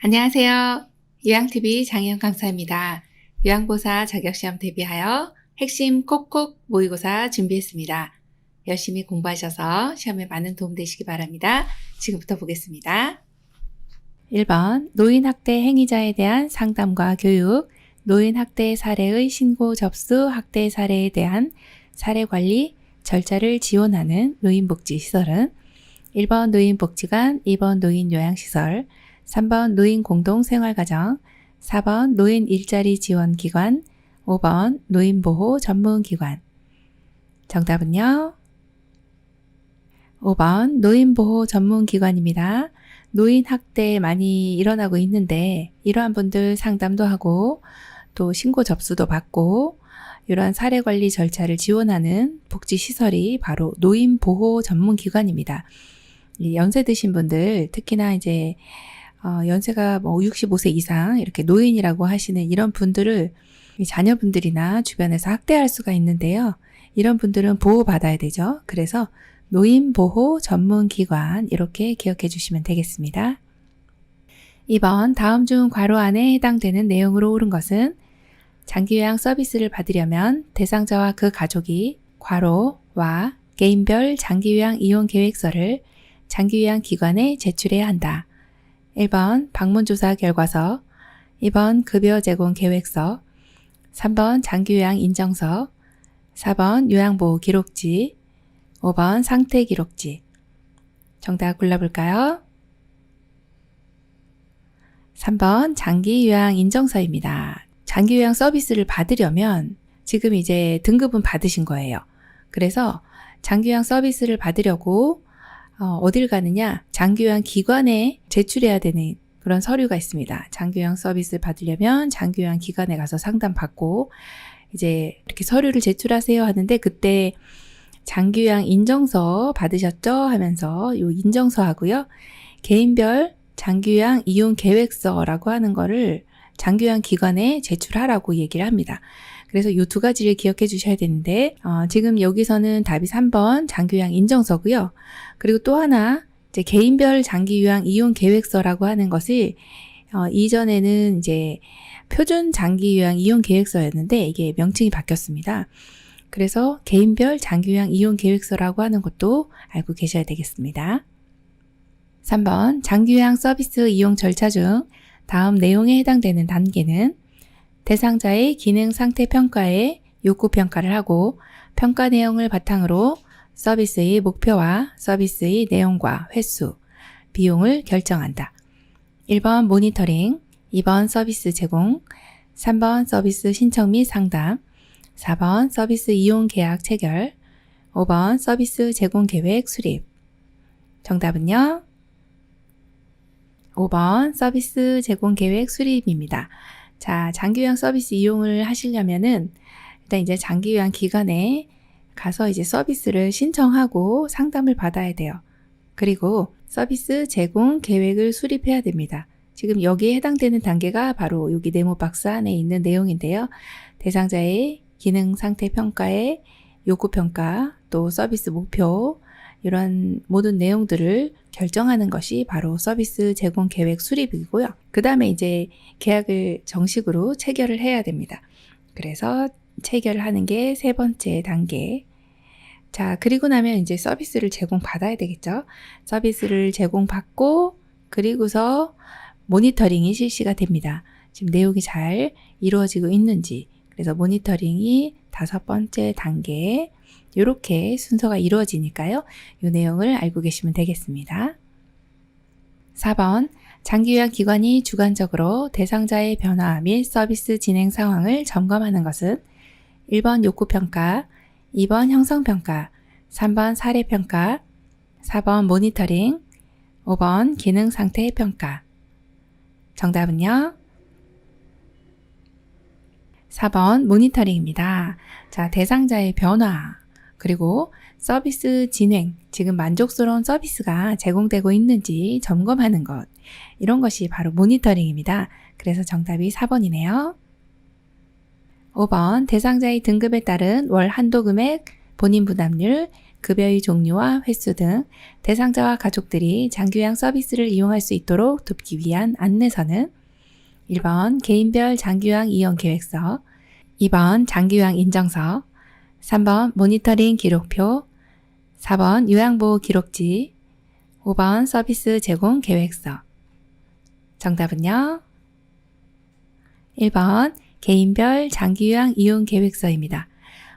안녕하세요. 요양TV 장혜영 강사입니다. 요양보사 자격시험 대비하여 핵심 콕콕 모의고사 준비했습니다. 열심히 공부하셔서 시험에 많은 도움 되시기 바랍니다. 지금부터 보겠습니다. 1번 노인학대 행위자에 대한 상담과 교육, 노인학대 사례의 신고 접수 학대 사례에 대한 사례관리 절차를 지원하는 노인복지시설은 1번 노인복지관, 2번 노인요양시설, 3번 노인공동생활가정, 4번 노인일자리지원기관, 5번 노인보호 전문기관. 정답은요? 5번 노인보호 전문기관입니다. 노인학대 많이 일어나고 있는데 이러한 분들 상담도 하고 또 신고 접수도 받고 이러한 사례관리 절차를 지원하는 복지시설이 바로 노인보호 전문기관입니다. 연세 드신 분들, 특히나 이제 연세가 65세 이상 이렇게 노인이라고 하시는 이런 분들을 자녀분들이나 주변에서 학대할 수가 있는데요. 이런 분들은 보호받아야 되죠. 그래서 노인보호 전문기관 이렇게 기억해 주시면 되겠습니다. 2번 다음 중 괄호 안에 해당되는 내용으로 옳은 것은 장기요양 서비스를 받으려면 대상자와 그 가족이 괄호와 개인별 장기요양 이용 계획서를 장기요양 기관에 제출해야 한다. 1번 방문조사 결과서, 2번 급여 제공 계획서, 3번 장기요양 인정서, 4번 요양보호 기록지, 5번 상태 기록지. 정답 골라볼까요? 3번 장기요양 인정서입니다. 장기요양 서비스를 받으려면 지금 이제 등급은 받으신 거예요. 그래서 장기요양 서비스를 받으려고 어딜 가느냐? 장기요양 기관에 제출해야 되는 그런 서류가 있습니다. 장기요양 서비스 받으려면 장기요양 기관에 가서 상담받고 이제 이렇게 서류를 제출하세요 하는데 그때 장기요양 인정서 받으셨죠? 하면서 요 인정서하고요. 개인별 장기요양 이용 계획서라고 하는 거를 장기요양 기관에 제출하라고 얘기를 합니다. 그래서 이 두 가지를 기억해 주셔야 되는데 지금 여기서는 답이 3번 장기요양 인정서고요. 그리고 또 하나 이제 개인별 장기요양 이용 계획서라고 하는 것이 이전에는 이제 표준 장기요양 이용 계획서였는데 이게 명칭이 바뀌었습니다. 그래서 개인별 장기요양 이용 계획서라고 하는 것도 알고 계셔야 되겠습니다. 3번 장기요양 서비스 이용 절차 중 다음 내용에 해당되는 단계는 대상자의 기능 상태 평가에 욕구 평가를 하고 평가 내용을 바탕으로 서비스의 목표와 서비스의 내용과 횟수, 비용을 결정한다. 1번 모니터링, 2번 서비스 제공, 3번 서비스 신청 및 상담, 4번 서비스 이용 계약 체결, 5번 서비스 제공 계획 수립. 정답은요? 5번 서비스 제공 계획 수립입니다. 자, 장기요양 서비스 이용을 하시려면은 일단 이제 장기요양 기관에 가서 이제 서비스를 신청하고 상담을 받아야 돼요. 그리고 서비스 제공 계획을 수립해야 됩니다. 지금 여기에 해당되는 단계가 바로 여기 네모 박스 안에 있는 내용인데요. 대상자의 기능 상태 평가에 욕구 평가, 또 서비스 목표 이런 모든 내용들을 결정하는 것이 바로 서비스 제공 계획 수립이고요. 그 다음에 이제 계약을 정식으로 체결을 해야 됩니다. 그래서 체결을 하는 게 세 번째 단계. 자, 그리고 나면 이제 서비스를 제공받아야 되겠죠. 서비스를 제공받고 그리고서 모니터링이 실시가 됩니다. 지금 내용이 잘 이루어지고 있는지. 그래서 모니터링이 5번째 단계. 이렇게 순서가 이루어지니까요. 이 내용을 알고 계시면 되겠습니다. 4번 장기요양 기관이 주관적으로 대상자의 변화 및 서비스 진행 상황을 점검하는 것은 1번 욕구평가, 2번 형성평가, 3번 사례평가, 4번 모니터링, 5번 기능상태평가. 정답은요? 4번 모니터링입니다. 자, 대상자의 변화 그리고 서비스 진행, 지금 만족스러운 서비스가 제공되고 있는지 점검하는 것. 이런 것이 바로 모니터링입니다. 그래서 정답이 4번이네요. 5번 대상자의 등급에 따른 월 한도 금액, 본인 부담률, 급여의 종류와 횟수 등 대상자와 가족들이 장기요양 서비스를 이용할 수 있도록 돕기 위한 안내서는 1번 개인별 장기요양 이용 계획서, 2번 장기요양 인정서, 3번 모니터링 기록표, 4번 요양보호 기록지, 5번 서비스 제공 계획서. 정답은요? 1번 개인별 장기요양 이용 계획서입니다.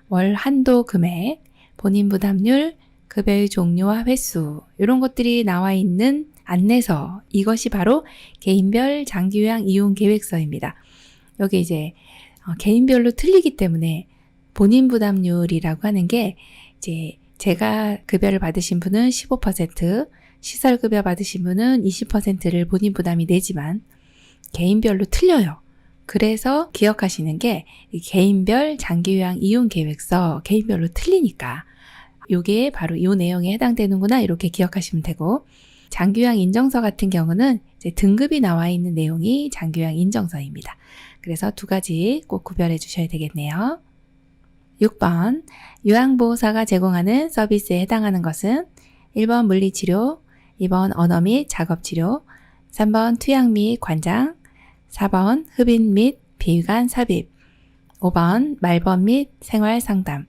월 한도 금액, 본인 부담률, 급여의 종류와 횟수 이런 것들이 나와 있는 안내서, 이것이 바로 개인별 장기요양 이용 계획서입니다. 여기 이제 개인별로 틀리기 때문에 본인 부담률이라고 하는 게 이제 제가 급여를 받으신 분은 15%, 시설급여 받으신 분은 20%를 본인 부담이 내지만 개인별로 틀려요. 그래서 기억하시는 게 개인별 장기요양 이용 계획서, 개인별로 틀리니까 요게 바로 이 내용에 해당되는구나 이렇게 기억하시면 되고, 장기요양 인정서 같은 경우는 이제 등급이 나와 있는 내용이 장기요양 인정서입니다. 그래서 두 가지 꼭 구별해 주셔야 되겠네요. 6번 요양보호사가 제공하는 서비스에 해당하는 것은 1번 물리치료, 2번 언어 및 작업치료, 3번 투약 및 관장, 4번 흡인 및 비위관 삽입, 5번 말번 및 생활상담.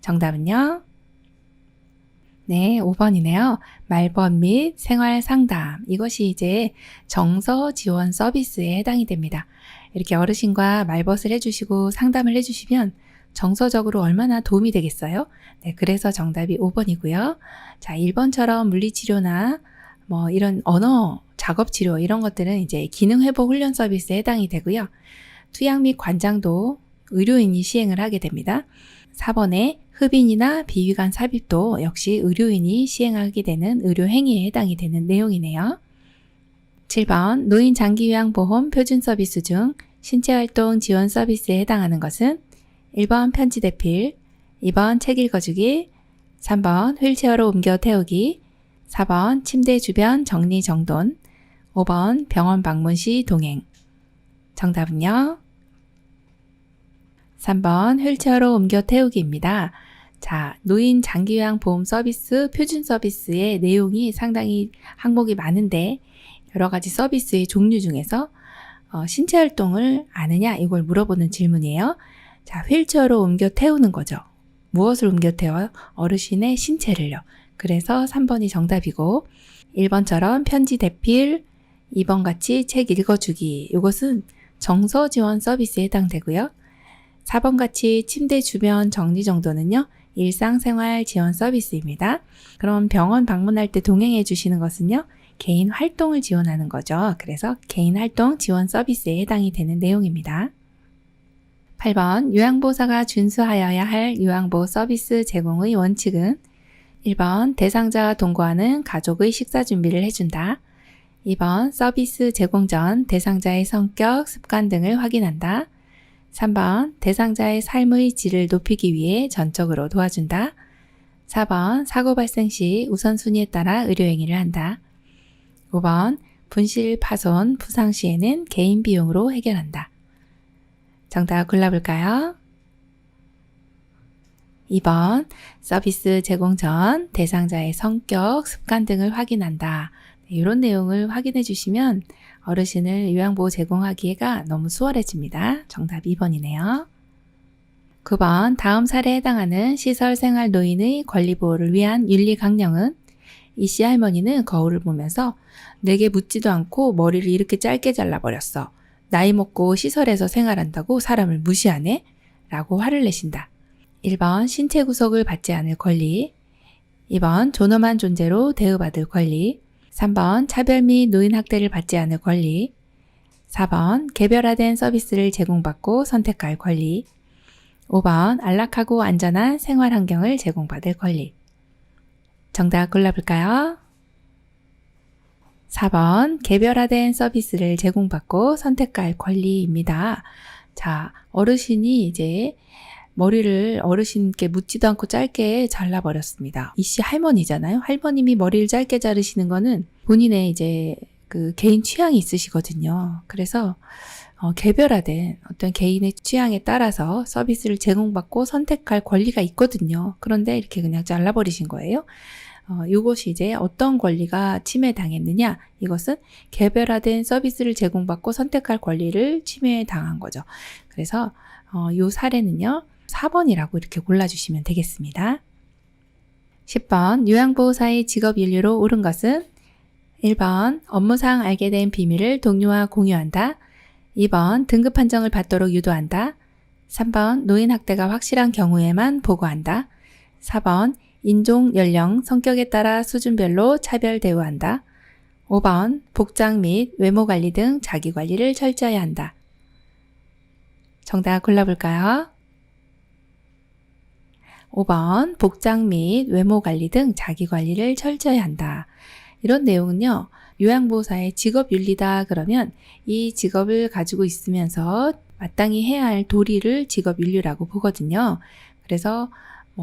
정답은요? 네, 5번이네요. 말번 및 생활상담. 이것이 이제 정서 지원 서비스에 해당이 됩니다. 이렇게 어르신과 말벗을 해주시고 상담을 해주시면 정서적으로 얼마나 도움이 되겠어요? 네, 그래서 정답이 5번이고요. 자, 1번처럼 물리치료나 뭐 이런 언어, 작업치료 이런 것들은 이제 기능회복 훈련 서비스에 해당이 되고요. 투약 및 관장도 의료인이 시행을 하게 됩니다. 4번에 흡인이나 비위관 삽입도 역시 의료인이 시행하게 되는 의료행위에 해당이 되는 내용이네요. 7번 노인 장기요양보험 표준 서비스 중 신체활동 지원 서비스에 해당하는 것은 1번 편지 대필, 2번 책 읽어주기, 3번 휠체어로 옮겨 태우기, 4번 침대 주변 정리정돈, 5번 병원 방문 시 동행. 정답은요? 3번 휠체어로 옮겨 태우기입니다. 자, 노인 장기요양 보험 서비스 표준 서비스의 내용이 상당히 항목이 많은데 여러 가지 서비스의 종류 중에서 신체 활동을 아느냐 이걸 물어보는 질문이에요. 자, 휠체어로 옮겨 태우는 거죠. 무엇을 옮겨 태워요? 어르신의 신체를요. 그래서 3번이 정답이고 1번처럼 편지 대필, 2번 같이 책 읽어주기 이것은 정서 지원 서비스에 해당되고요. 4번 같이 침대 주변 정리정돈은요. 일상생활 지원 서비스입니다. 그럼 병원 방문할 때 동행해 주시는 것은요. 개인 활동을 지원하는 거죠. 그래서 개인 활동 지원 서비스에 해당이 되는 내용입니다. 8번 요양보호사가 준수하여야 할 요양보호 서비스 제공의 원칙은 1번 대상자와 동거하는 가족의 식사 준비를 해준다. 2번 서비스 제공 전 대상자의 성격, 습관 등을 확인한다. 3번 대상자의 삶의 질을 높이기 위해 전적으로 도와준다. 4번 사고 발생 시 우선순위에 따라 의료행위를 한다. 5번 분실, 파손, 부상 시에는 개인 비용으로 해결한다. 정답 골라볼까요? 2번 서비스 제공 전 대상자의 성격, 습관 등을 확인한다. 이런 내용을 확인해 주시면 어르신을 요양보호 제공하기가 너무 수월해집니다. 정답 2번이네요. 9번 다음 사례에 해당하는 시설생활 노인의 권리보호를 위한 윤리 강령은 이씨 할머니는 거울을 보면서 내게 묻지도 않고 머리를 이렇게 짧게 잘라버렸어. 나이 먹고 시설에서 생활한다고 사람을 무시하네? 라고 화를 내신다. 1번 신체 구속을 받지 않을 권리, 2번 존엄한 존재로 대우받을 권리, 3번 차별 및 노인 학대를 받지 않을 권리, 4번 개별화된 서비스를 제공받고 선택할 권리, 5번 안락하고 안전한 생활 환경을 제공받을 권리. 정답 골라볼까요? 4번 개별화된 서비스를 제공받고 선택할 권리입니다. 자, 어르신이 이제 머리를 어르신께 묻지도 않고 짧게 잘라버렸습니다. 이씨 할머니잖아요. 할머님이 머리를 짧게 자르시는 거는 본인의 이제 그 개인 취향이 있으시거든요. 그래서 개별화된 어떤 개인의 취향에 따라서 서비스를 제공받고 선택할 권리가 있거든요. 그런데 이렇게 그냥 잘라버리신 거예요. 이것이 이제 어떤 권리가 침해당했느냐? 이것은 개별화된 서비스를 제공받고 선택할 권리를 침해당한 거죠. 그래서 이 사례는요, 4번이라고 이렇게 골라주시면 되겠습니다. 10번, 요양보호사의 직업윤리로 옳은 것은 1번, 업무상 알게 된 비밀을 동료와 공유한다. 2번, 등급 판정을 받도록 유도한다. 3번, 노인 학대가 확실한 경우에만 보고한다. 4번, 인종, 연령, 성격에 따라 수준별로 차별 대우한다. 5번, 복장 및 외모 관리 등 자기 관리를 철저히 한다. 정답 골라볼까요? 5번, 복장 및 외모 관리 등 자기 관리를 철저히 한다. 이런 내용은요, 요양보호사의 직업윤리다 그러면 이 직업을 가지고 있으면서 마땅히 해야 할 도리를 직업윤리라고 보거든요. 그래서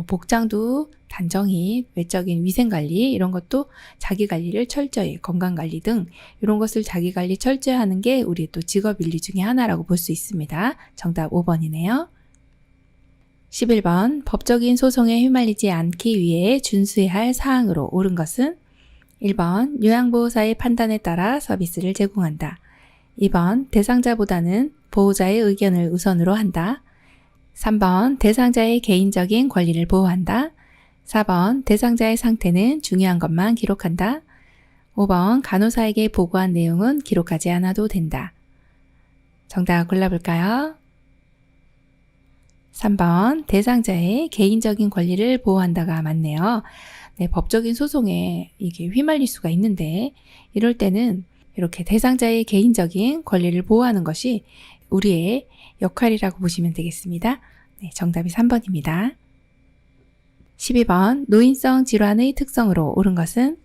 복장도 단정히 외적인 위생관리 이런 것도 자기관리를 철저히 건강관리 등 이런 것을 자기관리 철저히 하는 게 우리 또 직업윤리 중에 하나라고 볼 수 있습니다. 정답 5번이네요. 11번 법적인 소송에 휘말리지 않기 위해 준수해야 할 사항으로 옳은 것은 1번 요양보호사의 판단에 따라 서비스를 제공한다. 2번 대상자보다는 보호자의 의견을 우선으로 한다. 3번 대상자의 개인적인 권리를 보호한다. 4번 대상자의 상태는 중요한 것만 기록한다. 5번 간호사에게 보고한 내용은 기록하지 않아도 된다. 정답 골라볼까요? 3번 대상자의 개인적인 권리를 보호한다가 맞네요. 네, 법적인 소송에 이게 휘말릴 수가 있는데 이럴 때는 이렇게 대상자의 개인적인 권리를 보호하는 것이 우리의 역할이라고 보시면 되겠습니다. 네, 정답이 3번입니다. 12번 노인성 질환의 특성으로 옳은 것은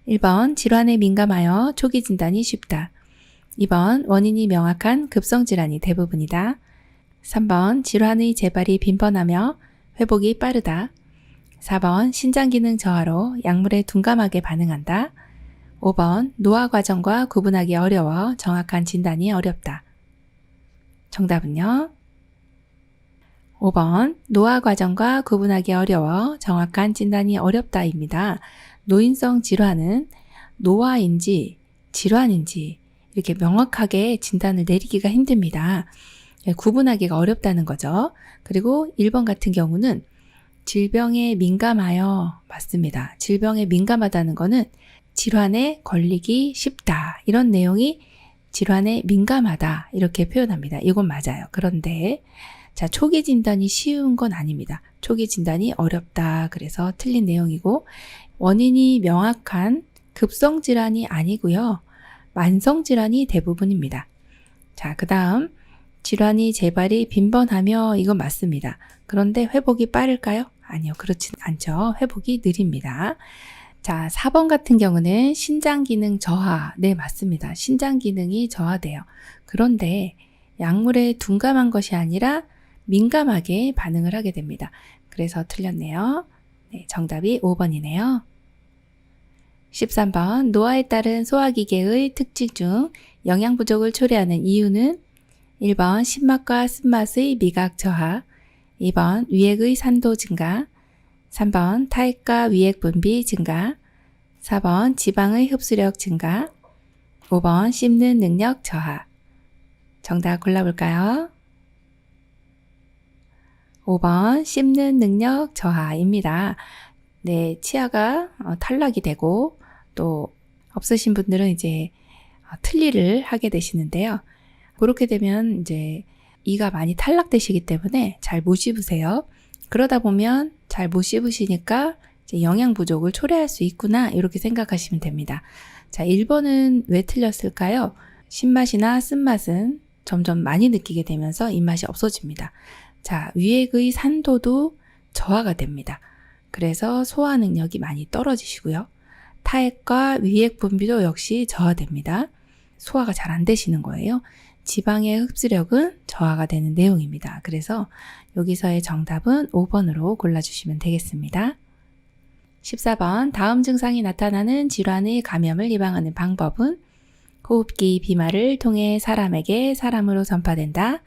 1번 질환에 민감하여 초기 진단이 쉽다. 2번 원인이 명확한 급성 질환이 대부분이다. 3번 질환의 재발이 빈번하며 회복이 빠르다. 4번 신장기능 저하로 약물에 둔감하게 반응한다. 5번 노화 과정과 구분하기 어려워 정확한 진단이 어렵다. 정답은요? 5번 노화 과정과 구분하기 어려워 정확한 진단이 어렵다입니다. 노인성 질환은 노화인지 질환인지 이렇게 명확하게 진단을 내리기가 힘듭니다. 구분하기가 어렵다는 거죠. 그리고 1번 같은 경우는 질병에 민감하여 맞습니다. 질병에 민감하다는 거는 질환에 걸리기 쉽다. 이런 내용이 질환에 민감하다. 이렇게 표현합니다. 이건 맞아요. 그런데 자, 초기 진단이 쉬운 건 아닙니다. 초기 진단이 어렵다. 그래서 틀린 내용이고 원인이 명확한 급성 질환이 아니고요. 만성 질환이 대부분입니다. 자, 그 다음 질환이 재발이 빈번하며 이건 맞습니다. 그런데 회복이 빠를까요? 아니요. 그렇진 않죠. 회복이 느립니다. 자, 4번 같은 경우는 신장기능 저하. 네, 맞습니다. 신장기능이 저하돼요. 그런데 약물에 둔감한 것이 아니라 민감하게 반응을 하게 됩니다. 그래서 틀렸네요. 네, 정답이 5번이네요. 13번 노화에 따른 소화기계의 특징 중 영양 부족을 초래하는 이유는 1번 신맛과 쓴맛의 미각 저하, 2번 위액의 산도 증가, 3번 타액과 위액 분비 증가, 4번 지방의 흡수력 증가, 5번 씹는 능력 저하. 정답 골라볼까요? 5번 씹는 능력 저하입니다. 네, 치아가 탈락이 되고 또 없으신 분들은 이제 틀니를 하게 되시는데요. 그렇게 되면 이제 이가 많이 탈락되시기 때문에 잘 못 씹으세요. 그러다 보면 잘 못 씹으시니까 이제 영양 부족을 초래할 수 있구나 이렇게 생각하시면 됩니다. 자, 1번은 왜 틀렸을까요? 신맛이나 쓴맛은 점점 많이 느끼게 되면서 입맛이 없어집니다. 자, 위액의 산도도 저하가 됩니다. 그래서 소화 능력이 많이 떨어지시고요. 타액과 위액 분비도 역시 저하됩니다. 소화가 잘 안 되시는 거예요. 지방의 흡수력은 저하가 되는 내용입니다. 그래서 여기서의 정답은 5번으로 골라주시면 되겠습니다. 14번 다음 증상이 나타나는 질환의 감염을 예방하는 방법은 호흡기 비말을 통해 사람에게 사람으로 전파된다.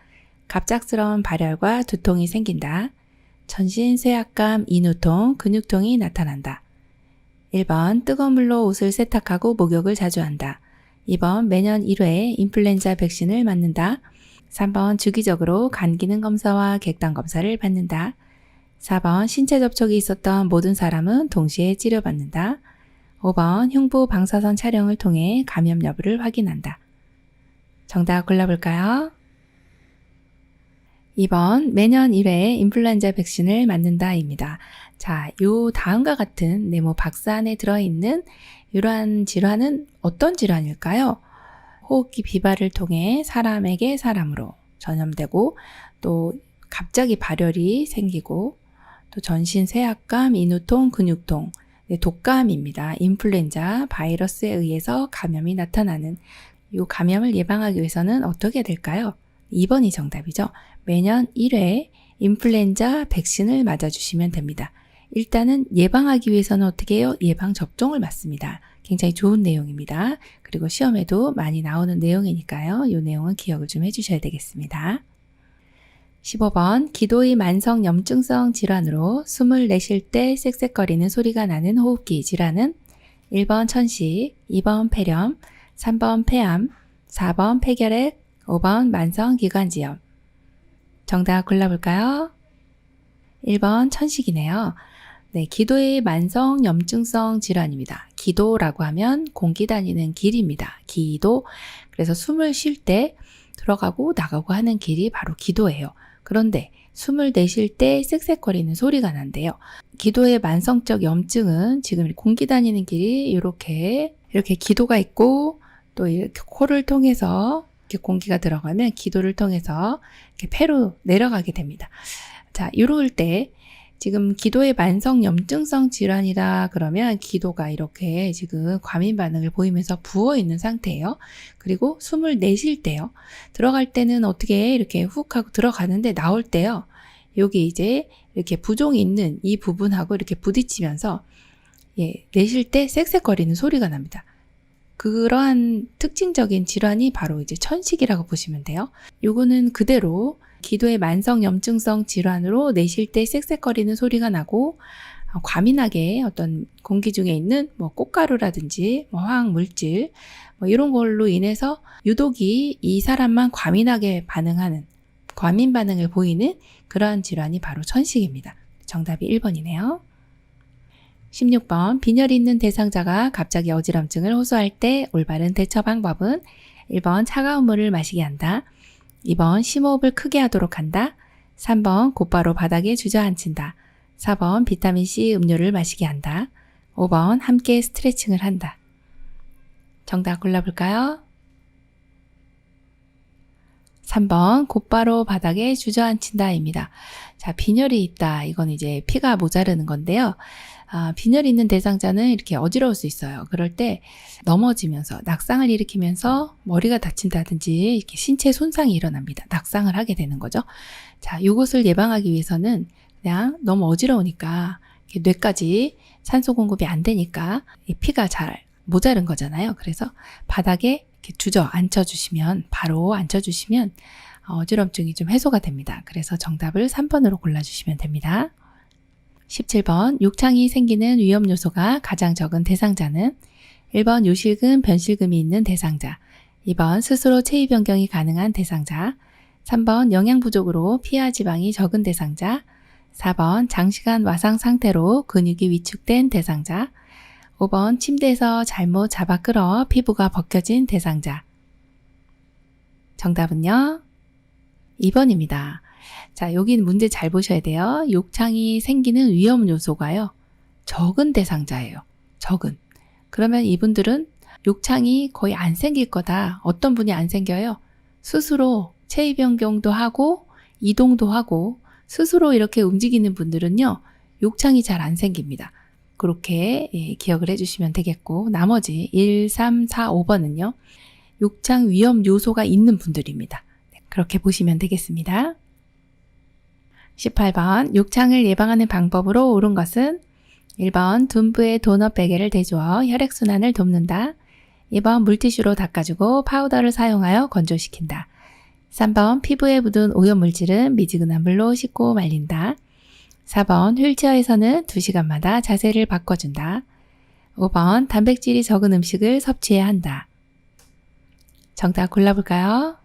갑작스러운 발열과 두통이 생긴다. 전신 쇠약감, 인후통, 근육통이 나타난다. 1번 뜨거운 물로 옷을 세탁하고 목욕을 자주 한다. 2번 매년 1회 인플루엔자 백신을 맞는다. 3번 주기적으로 간 기능 검사와 객단 검사를 받는다. 4번 신체 접촉이 있었던 모든 사람은 동시에 치료받는다. 5번 흉부 방사선 촬영을 통해 감염 여부를 확인한다. 정답 골라볼까요? 2번 매년 1회 인플루엔자 백신을 맞는다입니다. 자, 요 다음과 같은 네모 박스 안에 들어있는 이러한 질환은 어떤 질환일까요? 호흡기 비발을 통해 사람에게 사람으로 전염되고 또 갑자기 발열이 생기고 또 전신 쇠약감, 인후통, 근육통, 독감입니다. 인플루엔자 바이러스에 의해서 감염이 나타나는 이 감염을 예방하기 위해서는 어떻게 될까요? 2번이 정답이죠. 매년 1회 인플루엔자 백신을 맞아주시면 됩니다. 일단은 예방하기 위해서는 어떻게 해요? 예방접종을 맞습니다. 굉장히 좋은 내용입니다. 그리고 시험에도 많이 나오는 내용이니까요. 이 내용은 기억을 좀 해주셔야 되겠습니다. 15번 기도의 만성 염증성 질환으로 숨을 내쉴 때 쌕쌕거리는 소리가 나는 호흡기 질환은 1번 천식, 2번 폐렴, 3번 폐암, 4번 폐결핵, 5번 만성 기관지염. 정답 골라볼까요? 1번 천식이네요. 네, 기도의 만성 염증성 질환입니다. 기도라고 하면 공기 다니는 길입니다. 기도. 그래서 숨을 쉴 때 들어가고 나가고 하는 길이 바로 기도예요. 그런데 숨을 내쉴 때 쌕쌕거리는 소리가 난대요. 기도의 만성적 염증은 지금 공기 다니는 길이 이렇게 기도가 있고 또 이렇게 코를 통해서 이렇게 공기가 들어가면 기도를 통해서 이렇게 폐로 내려가게 됩니다. 자, 이럴 때 지금 기도의 만성 염증성 질환이라 그러면 기도가 이렇게 지금 과민 반응을 보이면서 부어 있는 상태예요. 그리고 숨을 내쉴 때요. 들어갈 때는 어떻게 이렇게 훅 하고 들어가는데 나올 때요. 여기 이제 이렇게 부종이 있는 이 부분하고 이렇게 부딪히면서 내쉴 때 쌕쌕거리는 소리가 납니다. 그러한 특징적인 질환이 바로 이제 천식이라고 보시면 돼요. 요거는 그대로 기도의 만성 염증성 질환으로 내쉴 때 쌕쌕거리는 소리가 나고 과민하게 어떤 공기 중에 있는 꽃가루라든지 화학 물질 이런 걸로 인해서 유독이 이 사람만 과민하게 반응하는 과민 반응을 보이는 그러한 질환이 바로 천식입니다. 정답이 1번이네요. 16번 빈혈이 있는 대상자가 갑자기 어지럼증을 호소할 때 올바른 대처 방법은 1번 차가운 물을 마시게 한다. 2번 심호흡을 크게 하도록 한다. 3번 곧바로 바닥에 주저앉힌다. 4번 비타민C 음료를 마시게 한다. 5번 함께 스트레칭을 한다. 정답 골라볼까요? 3번 곧바로 바닥에 주저앉힌다입니다. 자, 빈혈이 있다. 이건 이제 피가 모자르는 건데요. 빈혈이 있는 대상자는 이렇게 어지러울 수 있어요. 그럴 때 넘어지면서 낙상을 일으키면서 머리가 다친다든지 이렇게 신체 손상이 일어납니다. 낙상을 하게 되는 거죠. 자, 이것을 예방하기 위해서는 그냥 너무 어지러우니까 뇌까지 산소 공급이 안 되니까 피가 잘 모자른 거잖아요. 그래서 바닥에 이렇게 주저앉혀주시면 바로 앉혀주시면 어지럼증이 좀 해소가 됩니다. 그래서 정답을 3번으로 골라주시면 됩니다. 17번 욕창이 생기는 위험 요소가 가장 적은 대상자는 1번 요실금, 변실금이 있는 대상자, 2번 스스로 체위 변경이 가능한 대상자, 3번 영양 부족으로 피하 지방이 적은 대상자, 4번 장시간 와상 상태로 근육이 위축된 대상자, 5번 침대에서 잘못 잡아 끌어 피부가 벗겨진 대상자. 정답은요? 2번입니다. 자, 여기 문제 잘 보셔야 돼요. 욕창이 생기는 위험 요소가요. 적은 대상자예요. 적은. 그러면 이분들은 욕창이 거의 안 생길 거다. 어떤 분이 안 생겨요? 스스로 체위 변경도 하고 이동도 하고 스스로 이렇게 움직이는 분들은요. 욕창이 잘 안 생깁니다. 그렇게 기억을 해주시면 되겠고 나머지 1, 3, 4, 5번은요. 욕창 위험 요소가 있는 분들입니다. 그렇게 보시면 되겠습니다. 18번 욕창을 예방하는 방법으로 옳은 것은 1번 둔부에 도넛 베개를 대주어 혈액순환을 돕는다. 2번 물티슈로 닦아주고 파우더를 사용하여 건조시킨다. 3번 피부에 묻은 오염물질은 미지근한 물로 씻고 말린다. 4번 휠체어에서는 2시간마다 자세를 바꿔준다. 5번 단백질이 적은 음식을 섭취해야 한다. 정답 골라볼까요?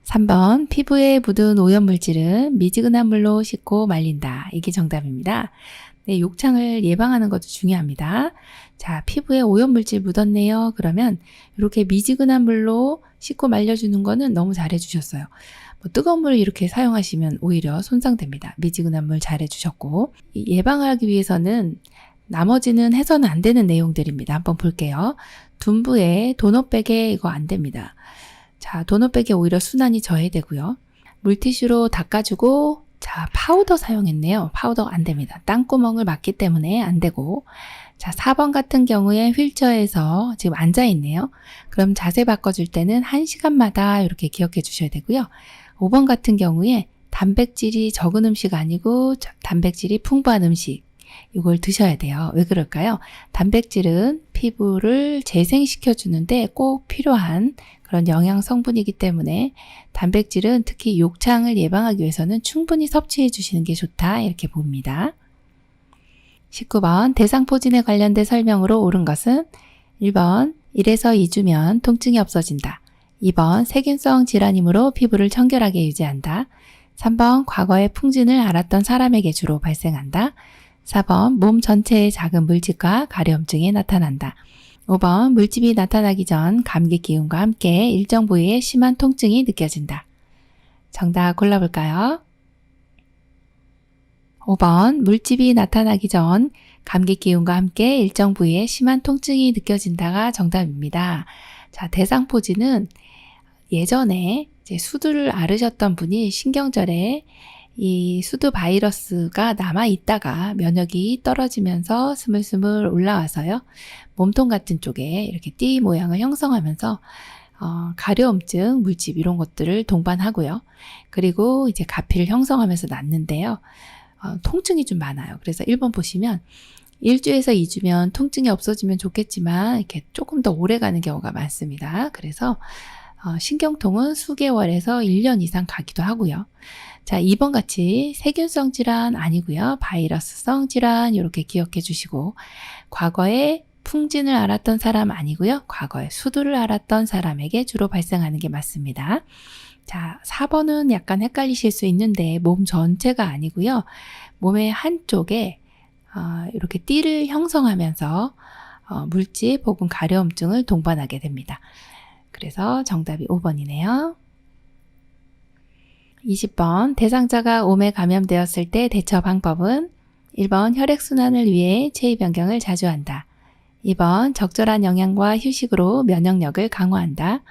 3번 피부에 묻은 오염물질은 미지근한 물로 씻고 말린다. 이게 정답입니다. 네, 욕창을 예방하는 것도 중요합니다. 자, 피부에 오염물질 묻었네요. 그러면 이렇게 미지근한 물로 씻고 말려주는 거는 너무 잘해주셨어요. 뜨거운 물을 이렇게 사용하시면 오히려 손상됩니다. 미지근한 물 잘해주셨고, 예방하기 위해서는 나머지는 해서는 안 되는 내용들입니다. 한번 볼게요. 둔부에 도넛백에 이거 안 됩니다. 자, 도넛백에 오히려 순환이 저해되고요. 물티슈로 닦아주고, 자, 파우더 사용했네요. 파우더 안 됩니다. 땅구멍을 막기 때문에 안 되고. 자, 4번 같은 경우에 휠체어에서 지금 앉아있네요. 그럼 자세 바꿔줄 때는 1시간마다 이렇게 기억해 주셔야 되고요. 5번 같은 경우에 단백질이 적은 음식 아니고 단백질이 풍부한 음식. 이걸 드셔야 돼요. 왜 그럴까요? 단백질은 피부를 재생시켜 주는데 꼭 필요한 그런 영양 성분이기 때문에 단백질은 특히 욕창을 예방하기 위해서는 충분히 섭취해 주시는 게 좋다. 이렇게 봅니다. 19번 대상포진에 관련된 설명으로 옳은 것은 1번 1에서 2주면 통증이 없어진다. 2번 세균성 질환이므로 피부를 청결하게 유지한다. 3번 과거의 풍진을 앓았던 사람에게 주로 발생한다. 4번 몸 전체의 작은 물집과 가려움증이 나타난다. 5번 물집이 나타나기 전 감기 기운과 함께 일정 부위에 심한 통증이 느껴진다. 정답 골라볼까요? 5번 물집이 나타나기 전 감기 기운과 함께 일정 부위에 심한 통증이 느껴진다가 정답입니다. 자, 대상포진은 예전에 이제 수두를 앓으셨던 분이 신경절에 이 수두 바이러스가 남아 있다가 면역이 떨어지면서 스물스물 올라와서요. 몸통 같은 쪽에 이렇게 띠 모양을 형성하면서 가려움증, 물집 이런 것들을 동반하고요. 그리고 이제 가피를 형성하면서 낫는데요. 통증이 좀 많아요. 그래서 1번 보시면 1주에서 2주면 통증이 없어지면 좋겠지만 이렇게 조금 더 오래 가는 경우가 많습니다. 그래서 신경통은 수개월에서 1년 이상 가기도 하고요. 자, 2번 같이 세균성 질환 아니고요. 바이러스성 질환 이렇게 기억해 주시고, 과거에 풍진을 앓았던 사람 아니고요. 과거에 수두를 앓았던 사람에게 주로 발생하는 게 맞습니다. 자, 4번은 약간 헷갈리실 수 있는데 몸 전체가 아니고요. 몸의 한쪽에 이렇게 띠를 형성하면서 물집 혹은 가려움증을 동반하게 됩니다. 그래서 정답이 5번이네요. 20번 대상자가 옴에 감염되었을 때 대처 방법은 1번 혈액순환을 위해 체위 변경을 자주 한다. 2번 적절한 영양과 휴식으로 면역력을 강화한다.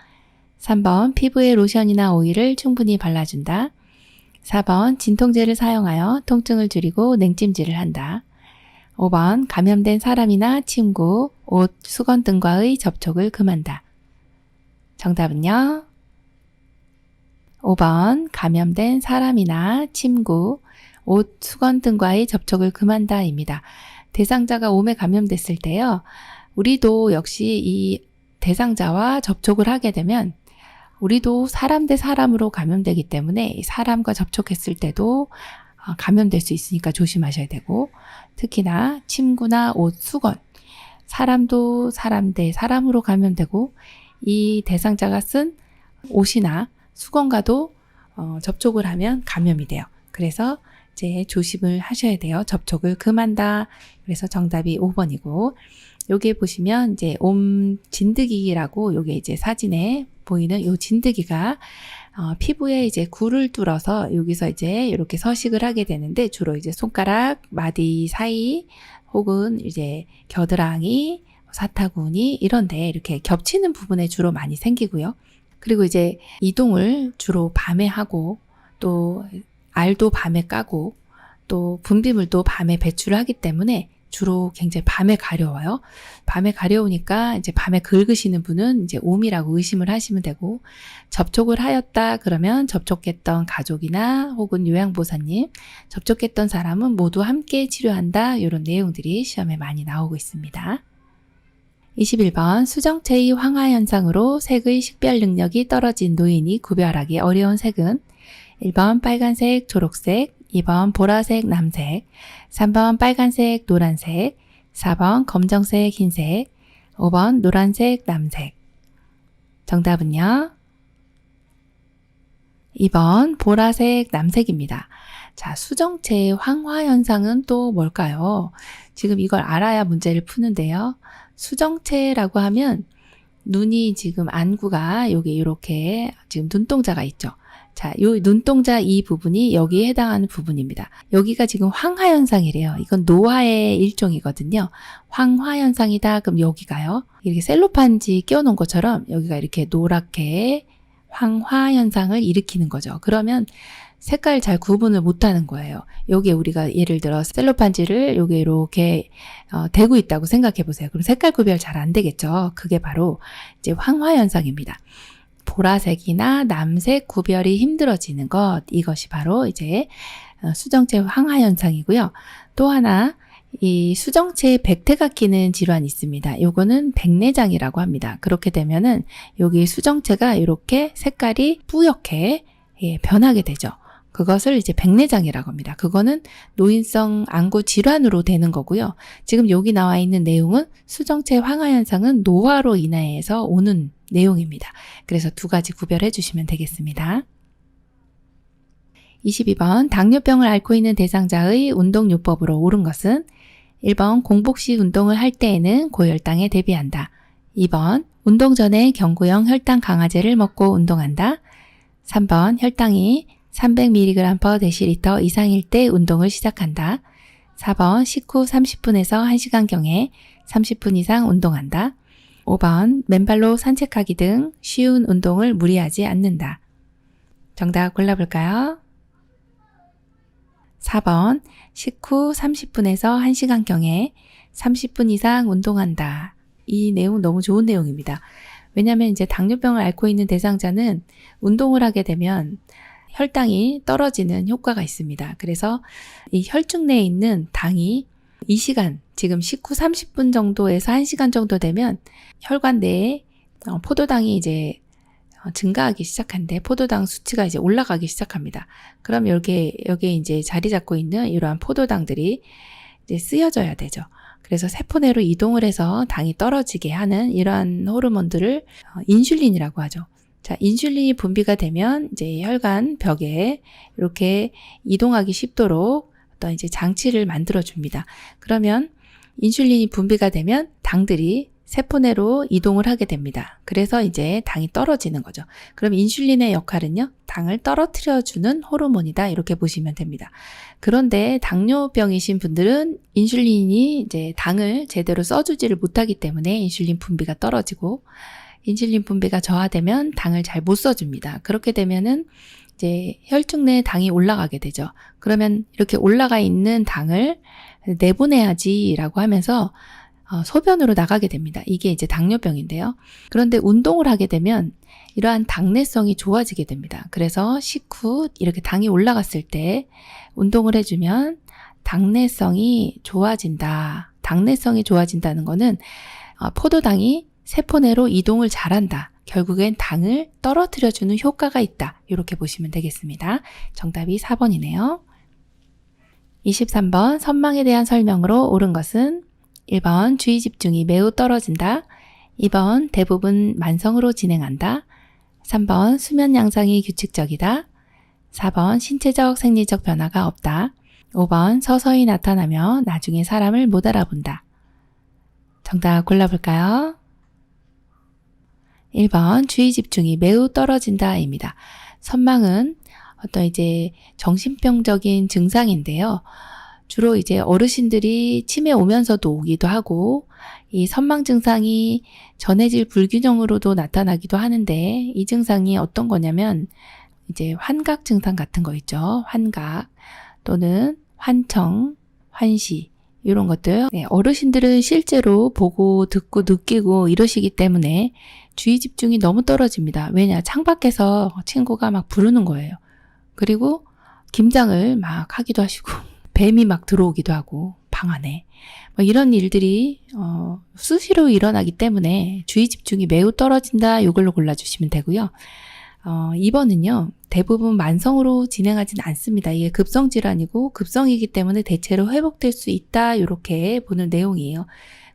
3번 피부에 로션이나 오일을 충분히 발라준다. 4번 진통제를 사용하여 통증을 줄이고 냉찜질을 한다. 5번 감염된 사람이나 침구, 옷, 수건 등과의 접촉을 금한다. 정답은요? 5번 감염된 사람이나 침구, 옷, 수건 등과의 접촉을 금한다입니다. 대상자가 옴에 감염됐을 때요. 우리도 역시 이 대상자와 접촉을 하게 되면 우리도 사람 대 사람으로 감염되기 때문에 사람과 접촉했을 때도 감염될 수 있으니까 조심하셔야 되고, 특히나 침구나 옷, 수건, 사람도 사람 대 사람으로 감염되고 이 대상자가 쓴 옷이나 수건과도 접촉을 하면 감염이 돼요. 그래서 이제 조심을 하셔야 돼요. 접촉을 금한다. 그래서 정답이 5번이고, 여기 보시면 이제 옴 진드기라고 요게 이제 사진에 보이는 요 진드기가 피부에 이제 굴을 뚫어서 여기서 이제 이렇게 서식을 하게 되는데, 주로 이제 손가락, 마디 사이 혹은 이제 겨드랑이, 사타구니 이런데 이렇게 겹치는 부분에 주로 많이 생기고요. 그리고 이제 이동을 주로 밤에 하고, 또 알도 밤에 까고, 또 분비물도 밤에 배출을 하기 때문에 주로 굉장히 밤에 가려워요. 밤에 가려우니까 이제 밤에 긁으시는 분은 이제 옴이라고 의심을 하시면 되고, 접촉을 하였다 그러면 접촉했던 가족이나 혹은 요양보호사님, 접촉했던 사람은 모두 함께 치료한다. 이런 내용들이 시험에 많이 나오고 있습니다. 21번 수정체의 황화현상으로 색의 식별 능력이 떨어진 노인이 구별하기 어려운 색은 1번 빨간색, 초록색, 2번 보라색, 남색, 3번 빨간색, 노란색, 4번 검정색, 흰색, 5번 노란색, 남색. 정답은요? 2번 보라색, 남색입니다. 자, 수정체의 황화현상은 또 뭘까요? 지금 이걸 알아야 문제를 푸는데요. 수정체라고 하면 눈이 지금 안구가 여기 이렇게 지금 눈동자가 있죠. 자, 요 눈동자 이 부분이 여기에 해당하는 부분입니다. 여기가 지금 황화현상이래요. 이건 노화의 일종이거든요. 황화현상이다. 그럼 여기가요. 이렇게 셀로판지 끼워놓은 것처럼 여기가 이렇게 노랗게 황화현상을 일으키는 거죠. 그러면 색깔 잘 구분을 못하는 거예요. 여기에 우리가 예를 들어 셀로판지를 여기 이렇게 대고 있다고 생각해 보세요. 그럼 색깔 구별 잘 안 되겠죠. 그게 바로 이제 황화현상입니다. 보라색이나 남색 구별이 힘들어지는 것, 이것이 바로 이제 수정체 황화현상이고요. 또 하나 이 수정체에 백태가 끼는 질환이 있습니다. 요거는 백내장이라고 합니다. 그렇게 되면은 여기 수정체가 이렇게 색깔이 뿌옇게 변하게 되죠. 그것을 이제 백내장이라고 합니다. 그거는 노인성 안구 질환으로 되는 거고요. 지금 여기 나와 있는 내용은 수정체 황화현상은 노화로 인해서 오는 내용입니다. 그래서 두 가지 구별해 주시면 되겠습니다. 22번 당뇨병을 앓고 있는 대상자의 운동요법으로 옳은 것은 1번 공복식 운동을 할 때에는 고혈당에 대비한다. 2번 운동 전에 경구용 혈당 강화제를 먹고 운동한다. 3번 혈당이 300mg/dL 이상일 때 운동을 시작한다. 4번 식후 30분에서 1시간경에 30분 이상 운동한다. 5번 맨발로 산책하기 등 쉬운 운동을 무리하지 않는다. 정답 골라볼까요? 4번 식후 30분에서 1시간경에 30분 이상 운동한다. 이 내용 너무 좋은 내용입니다. 왜냐하면 이제 당뇨병을 앓고 있는 대상자는 운동을 하게 되면 혈당이 떨어지는 효과가 있습니다. 그래서 이 혈중 내에 있는 당이 이 시간, 지금 식후 30분 정도에서 1시간 정도 되면 혈관 내에 포도당이 이제 증가하기 시작한데 포도당 수치가 이제 올라가기 시작합니다. 그럼 여기에 이제 자리 잡고 있는 이러한 포도당들이 이제 쓰여져야 되죠. 그래서 세포 내로 이동을 해서 당이 떨어지게 하는 이러한 호르몬들을 인슐린이라고 하죠. 자, 인슐린이 분비가 되면 이제 혈관 벽에 이렇게 이동하기 쉽도록 어떤 이제 장치를 만들어 줍니다. 그러면 인슐린이 분비가 되면 당들이 세포 내로 이동을 하게 됩니다. 그래서 이제 당이 떨어지는 거죠. 그럼 인슐린의 역할은요, 당을 떨어뜨려 주는 호르몬이다. 이렇게 보시면 됩니다. 그런데 당뇨병이신 분들은 인슐린이 이제 당을 제대로 써주지를 못하기 때문에 인슐린 분비가 떨어지고 인슐린 분비가 저하되면 당을 잘 못 써줍니다. 그렇게 되면은 이제 혈중 내에 당이 올라가게 되죠. 그러면 이렇게 올라가 있는 당을 내보내야지라고 하면서 소변으로 나가게 됩니다. 이게 이제 당뇨병인데요. 그런데 운동을 하게 되면 이러한 당내성이 좋아지게 됩니다. 그래서 식후 이렇게 당이 올라갔을 때 운동을 해주면 당내성이 좋아진다. 당내성이 좋아진다는 거는 포도당이 세포 내로 이동을 잘한다. 결국엔 당을 떨어뜨려주는 효과가 있다. 이렇게 보시면 되겠습니다. 정답이 4번이네요. 23번 선망에 대한 설명으로 옳은 것은 1번 주의 집중이 매우 떨어진다. 2번 대부분 만성으로 진행한다. 3번 수면 양상이 규칙적이다. 4번 신체적 생리적 변화가 없다. 5번 서서히 나타나며 나중에 사람을 못 알아본다. 정답 골라볼까요? 1번 주의 집중이 매우 떨어진다입니다. 선망은 어떤 이제 정신병적인 증상인데요. 주로 이제 어르신들이 치매 오면서도 오기도 하고 이 선망 증상이 전해질 불균형으로도 나타나기도 하는데 이 증상이 어떤 거냐면 이제 환각 증상 같은 거 있죠. 환각 또는 환청, 환시 이런 것들. 어르신들은 실제로 보고 듣고 느끼고 이러시기 때문에 주의 집중이 너무 떨어집니다. 왜냐? 창밖에서 친구가 막 부르는 거예요. 그리고 김장을 막 하기도 하시고 뱀이 막 들어오기도 하고 강하네. 뭐 이런 일들이 수시로 일어나기 때문에 주의 집중이 매우 떨어진다. 이걸로 골라주시면 되고요. 2번은요. 대부분 만성으로 진행하진 않습니다. 이게 급성질환이고 급성이기 때문에 대체로 회복될 수 있다. 이렇게 보는 내용이에요.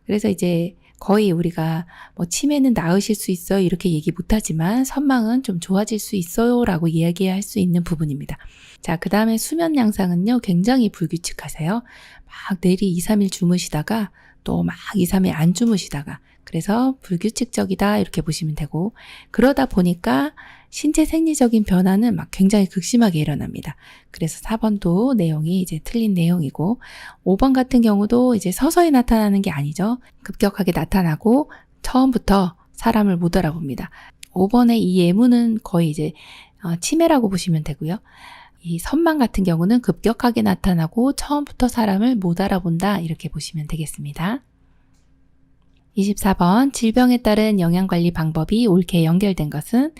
그래서 이제 거의 우리가 뭐 치매는 나으실 수 있어요. 이렇게 얘기 못하지만 선망은 좀 좋아질 수 있어요. 라고 이야기할 수 있는 부분입니다. 자, 그 다음에 수면 양상은요. 굉장히 불규칙하세요. 막 내리 2, 3일 주무시다가 또 막 2, 3일 안 주무시다가 그래서 불규칙적이다 이렇게 보시면 되고 그러다 보니까 신체 생리적인 변화는 막 굉장히 극심하게 일어납니다. 그래서 4번도 내용이 이제 틀린 내용이고 5번 같은 경우도 이제 서서히 나타나는 게 아니죠. 급격하게 나타나고 처음부터 사람을 못 알아봅니다. 5번의 이 예문은 거의 이제 치매라고 보시면 되고요. 이 선망 같은 경우는 급격하게 나타나고 처음부터 사람을 못 알아본다 이렇게 보시면 되겠습니다. 24번 질병에 따른 영양관리 방법이 옳게 연결된 것은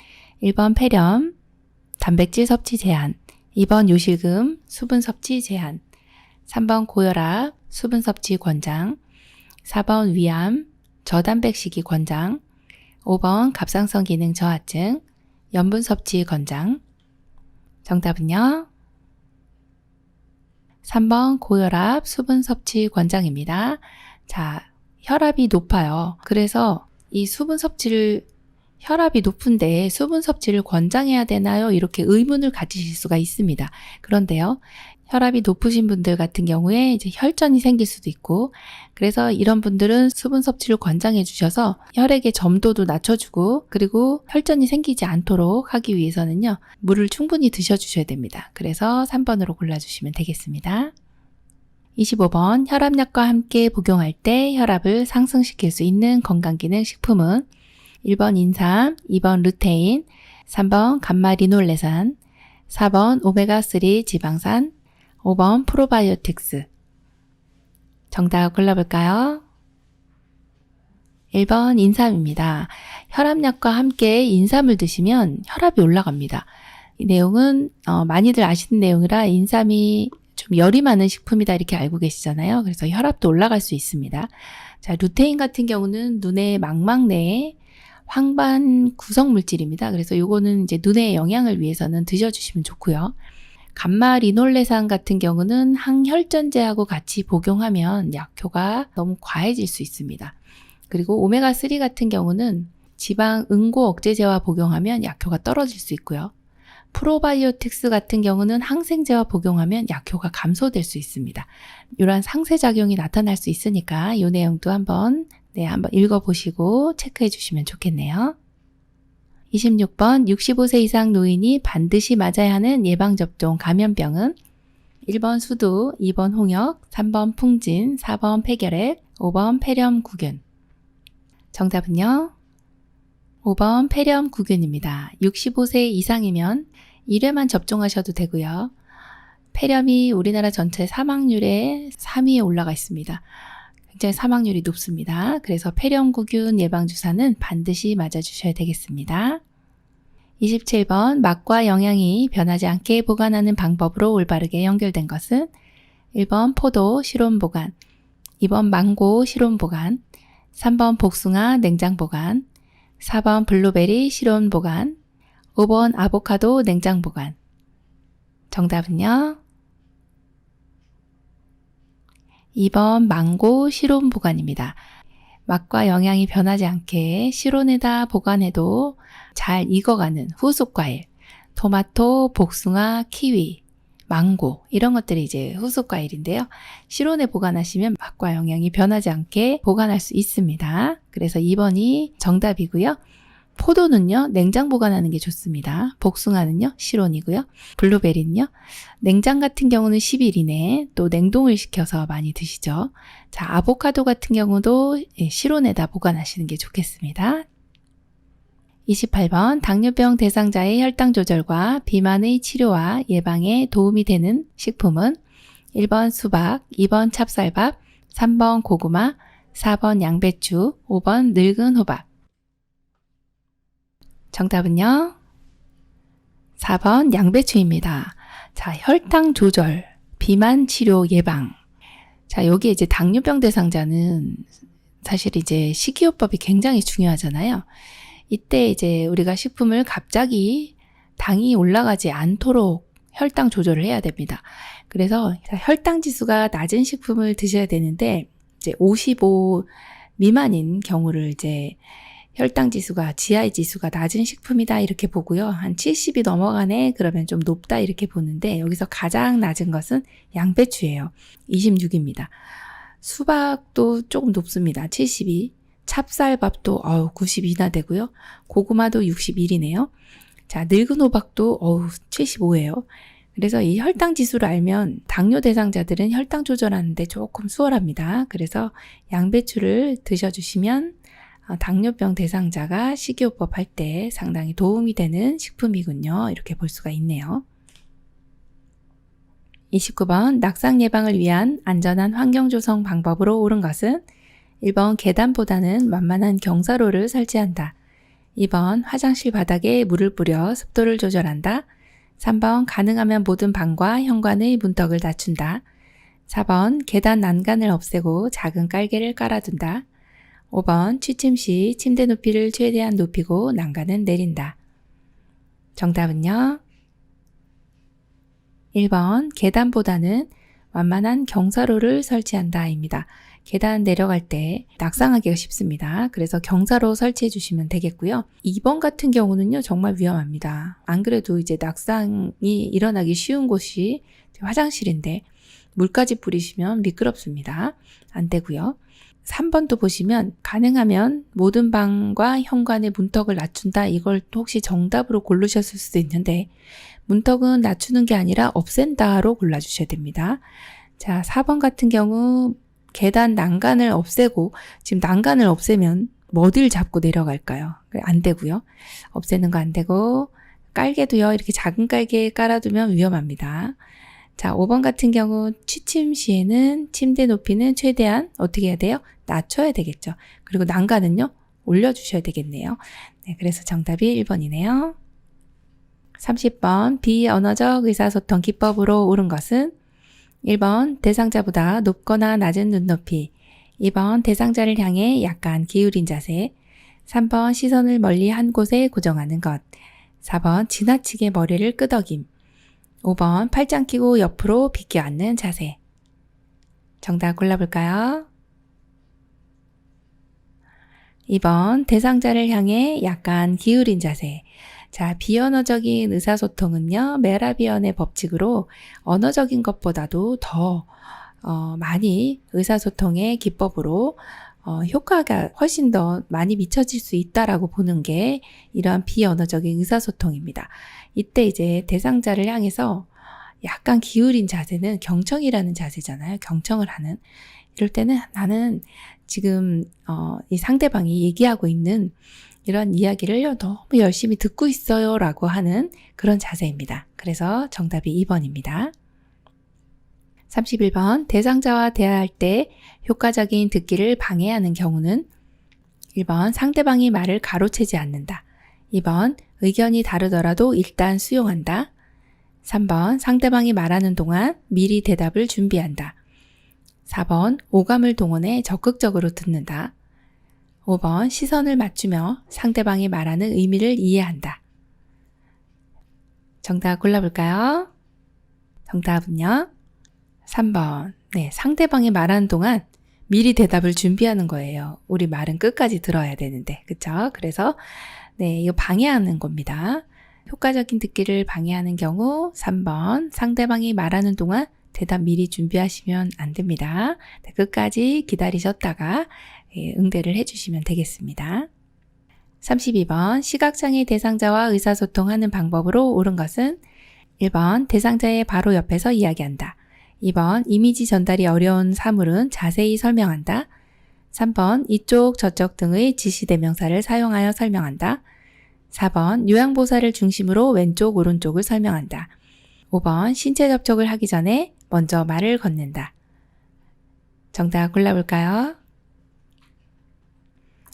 1번 폐렴, 단백질 섭취 제한, 2번 요실금, 수분 섭취 제한, 3번 고혈압, 수분 섭취 권장, 4번 위암, 저단백식이 권장, 5번 갑상선 기능 저하증, 염분 섭취 권장. 정답은요? 3번 고혈압, 수분 섭취 권장입니다. 자, 혈압이 높아요. 그래서 이 수분 섭취를 혈압이 높은데 수분 섭취를 권장해야 되나요? 이렇게 의문을 가지실 수가 있습니다. 그런데요. 혈압이 높으신 분들 같은 경우에 이제 혈전이 생길 수도 있고 그래서 이런 분들은 수분 섭취를 권장해 주셔서 혈액의 점도도 낮춰주고 그리고 혈전이 생기지 않도록 하기 위해서는요. 물을 충분히 드셔주셔야 됩니다. 그래서 3번으로 골라주시면 되겠습니다. 25번 혈압약과 함께 복용할 때 혈압을 상승시킬 수 있는 건강기능식품은 1번 인삼, 2번 루테인, 3번 감마리놀레산, 4번 오메가3 지방산, 5번 프로바이오틱스. 정답 골라볼까요? 1번 인삼입니다. 혈압약과 함께 인삼을 드시면 혈압이 올라갑니다. 이 내용은 많이들 아시는 내용이라 인삼이 좀 열이 많은 식품이다 이렇게 알고 계시잖아요. 그래서 혈압도 올라갈 수 있습니다. 자, 루테인 같은 경우는 눈의 망막 내에 황반 구성 물질입니다. 그래서 이거는 이제 눈의 영양을 위해서는 드셔주시면 좋고요. 감마리놀레산 같은 경우는 항혈전제하고 같이 복용하면 약효가 너무 과해질 수 있습니다. 그리고 오메가3 같은 경우는 지방 응고 억제제와 복용하면 약효가 떨어질 수 있고요. 프로바이오틱스 같은 경우는 항생제와 복용하면 약효가 감소될 수 있습니다. 이러한 상쇄작용이 나타날 수 있으니까 이 내용도 한번 읽어보시고 체크해 주시면 좋겠네요. 26번 65세 이상 노인이 반드시 맞아야 하는 예방접종 감염병은 1번 수두, 2번 홍역, 3번 풍진, 4번 폐결핵, 5번 폐렴구균. 정답은요? 5번 폐렴구균입니다. 65세 이상이면 1회만 접종하셔도 되고요. 폐렴이 우리나라 전체 사망률의 3위에 올라가 있습니다. 굉장히 사망률이 높습니다. 그래서 폐렴구균 예방주사는 반드시 맞아주셔야 되겠습니다. 27번 맛과 영양이 변하지 않게 보관하는 방법으로 올바르게 연결된 것은 1번 포도 실온 보관, 2번 망고 실온 보관, 3번 복숭아 냉장 보관, 4번 블루베리 실온 보관, 5번 아보카도 냉장 보관. 정답은요? 2번 망고 실온 보관입니다. 맛과 영양이 변하지 않게 실온에다 보관해도 잘 익어가는 후속 과일, 토마토, 복숭아, 키위, 망고 이런 것들이 이제 후속 과일인데요. 실온에 보관하시면 맛과 영양이 변하지 않게 보관할 수 있습니다. 그래서 2번이 정답이고요. 포도는요, 냉장 보관하는 게 좋습니다. 복숭아는요, 실온이고요. 블루베리는요, 냉장 같은 경우는 10일 이내에 또 냉동을 시켜서 많이 드시죠. 자, 아보카도 같은 경우도 실온에다 보관하시는 게 좋겠습니다. 28번 당뇨병 대상자의 혈당 조절과 비만의 치료와 예방에 도움이 되는 식품은 1번 수박, 2번 찹쌀밥, 3번 고구마, 4번 양배추, 5번 늙은 호박. 정답은요? 4번 양배추입니다. 자, 혈당 조절, 비만 치료 예방. 자, 여기 이제 당뇨병 대상자는 사실 이제 식이요법이 굉장히 중요하잖아요. 이때 이제 우리가 식품을 갑자기 당이 올라가지 않도록 혈당 조절을 해야 됩니다. 그래서 혈당 지수가 낮은 식품을 드셔야 되는데 이제 55 미만인 경우를 이제 혈당 지수가 GI 지수가 낮은 식품이다 이렇게 보고요. 한 70이 넘어가네 그러면 좀 높다 이렇게 보는데 여기서 가장 낮은 것은 양배추예요. 26입니다. 수박도 조금 높습니다. 72. 찹쌀밥도 92나 되고요. 고구마도 61이네요. 자, 늙은 호박도 75예요. 그래서 이 혈당 지수를 알면 당뇨 대상자들은 혈당 조절하는데 조금 수월합니다. 그래서 양배추를 드셔주시면 당뇨병 대상자가 식이요법 할 때 상당히 도움이 되는 식품이군요. 이렇게 볼 수가 있네요. 29번 낙상 예방을 위한 안전한 환경 조성 방법으로 옳은 것은 1번 계단보다는 완만한 경사로를 설치한다. 2번 화장실 바닥에 물을 뿌려 습도를 조절한다. 3번 가능하면 모든 방과 현관의 문턱을 낮춘다. 4번 계단 난간을 없애고 작은 깔개를 깔아둔다. 5번 취침 시 침대 높이를 최대한 높이고 난간은 내린다. 정답은요? 1번 계단보다는 완만한 경사로를 설치한다 입니다. 계단 내려갈 때 낙상하기가 쉽습니다. 그래서 경사로 설치해 주시면 되겠고요. 2번 같은 경우는요 정말 위험합니다. 안 그래도 이제 낙상이 일어나기 쉬운 곳이 화장실인데 물까지 뿌리시면 미끄럽습니다. 안 되고요. 3번도 보시면 가능하면 모든 방과 현관의 문턱을 낮춘다. 이걸 또 혹시 정답으로 고르셨을 수도 있는데 문턱은 낮추는 게 아니라 없앤다로 골라주셔야 됩니다. 자, 4번 같은 경우 계단 난간을 없애고 지금 난간을 없애면 어딜 잡고 내려갈까요? 안 되고요. 없애는 거 안 되고 깔개도요. 이렇게 작은 깔개 깔아두면 위험합니다. 자, 5번 같은 경우 취침 시에는 침대 높이는 최대한 어떻게 해야 돼요? 낮춰야 되겠죠. 그리고 난간은요. 올려주셔야 되겠네요. 네, 그래서 정답이 1번이네요. 30번 비언어적 의사소통 기법으로 옳은 것은 1번 대상자보다 높거나 낮은 눈높이, 2번 대상자를 향해 약간 기울인 자세, 3번 시선을 멀리 한 곳에 고정하는 것, 4번 지나치게 머리를 끄덕임, 5번 팔짱 끼고 옆으로 비껴 앉는 자세. 정답 골라볼까요? 2번 대상자를 향해 약간 기울인 자세. 자, 비언어적인 의사소통은요, 메라비언의 법칙으로 언어적인 것보다도 더 많이 의사소통의 기법으로 효과가 훨씬 더 많이 미쳐질 수 있다라고 보는 게 이러한 비언어적인 의사소통입니다. 이때 이제 대상자를 향해서 약간 기울인 자세는 경청이라는 자세잖아요. 경청을 하는. 이럴 때는 나는 지금 이 상대방이 얘기하고 있는 이런 이야기를 너무 열심히 듣고 있어요 라고 하는 그런 자세입니다. 그래서 정답이 2번입니다. 31번 대상자와 대화할 때 효과적인 듣기를 방해하는 경우는 1번 상대방이 말을 가로채지 않는다. 2번 의견이 다르더라도 일단 수용한다. 3번 상대방이 말하는 동안 미리 대답을 준비한다. 4번 오감을 동원해 적극적으로 듣는다. 5번 시선을 맞추며 상대방이 말하는 의미를 이해한다. 정답 골라볼까요? 정답은요? 3번. 네, 상대방이 말하는 동안 미리 대답을 준비하는 거예요. 우리 말은 끝까지 들어야 되는데, 그쵸? 그래서 네, 이거 방해하는 겁니다. 효과적인 듣기를 방해하는 경우 3번 상대방이 말하는 동안 대답 미리 준비하시면 안 됩니다. 네, 끝까지 기다리셨다가 응대를 해주시면 되겠습니다. 32번 시각장애 대상자와 의사소통하는 방법으로 옳은 것은 1번 대상자의 바로 옆에서 이야기한다. 2번 이미지 전달이 어려운 사물은 자세히 설명한다. 3번 이쪽 저쪽 등의 지시대명사를 사용하여 설명한다. 4번 요양보사를 중심으로 왼쪽 오른쪽을 설명한다. 5번 신체 접촉을 하기 전에 먼저 말을 건넨다. 정답 골라볼까요?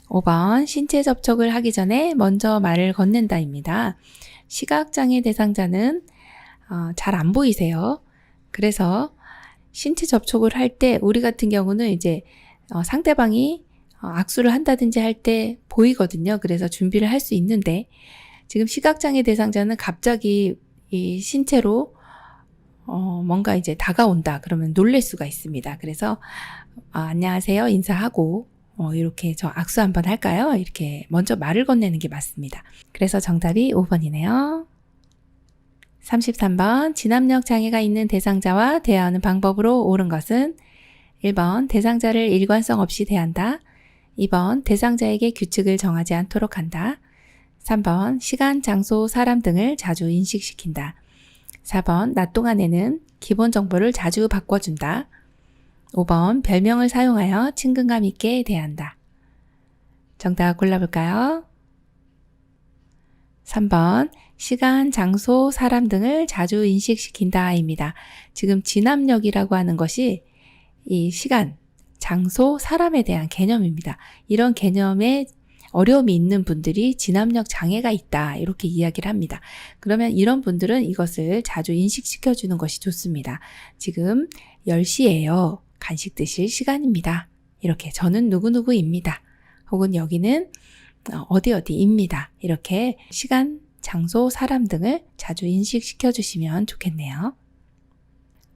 5번 신체 접촉을 하기 전에 먼저 말을 건넨다입니다. 시각장애 대상자는 잘 안 보이세요. 그래서 신체 접촉을 할 때 우리 같은 경우는 이제 상대방이 악수를 한다든지 할 때 보이거든요. 그래서 준비를 할 수 있는데 지금 시각장애 대상자는 갑자기 이 신체로 뭔가 이제 다가온다 그러면 놀랄 수가 있습니다. 그래서 안녕하세요 인사하고 이렇게 저 악수 한번 할까요? 이렇게 먼저 말을 건네는 게 맞습니다. 그래서 정답이 5번이네요. 33번 진압력 장애가 있는 대상자와 대화하는 방법으로 옳은 것은 1번 대상자를 일관성 없이 대한다. 2번 대상자에게 규칙을 정하지 않도록 한다. 3번 시간, 장소, 사람 등을 자주 인식시킨다. 4번 낮 동안에는 기본 정보를 자주 바꿔준다. 5번 별명을 사용하여 친근감 있게 대한다. 정답 골라볼까요? 3번 시간, 장소, 사람 등을 자주 인식시킨다입니다. 지금 진압력이라고 하는 것이 이 시간, 장소, 사람에 대한 개념입니다. 이런 개념에 어려움이 있는 분들이 진압력 장애가 있다 이렇게 이야기를 합니다. 그러면 이런 분들은 이것을 자주 인식시켜 주는 것이 좋습니다. 지금 10시예요. 간식 드실 시간입니다. 이렇게 저는 누구누구입니다. 혹은 여기는 어디입니다. 이렇게 시간, 장소, 사람 등을 자주 인식시켜 주시면 좋겠네요.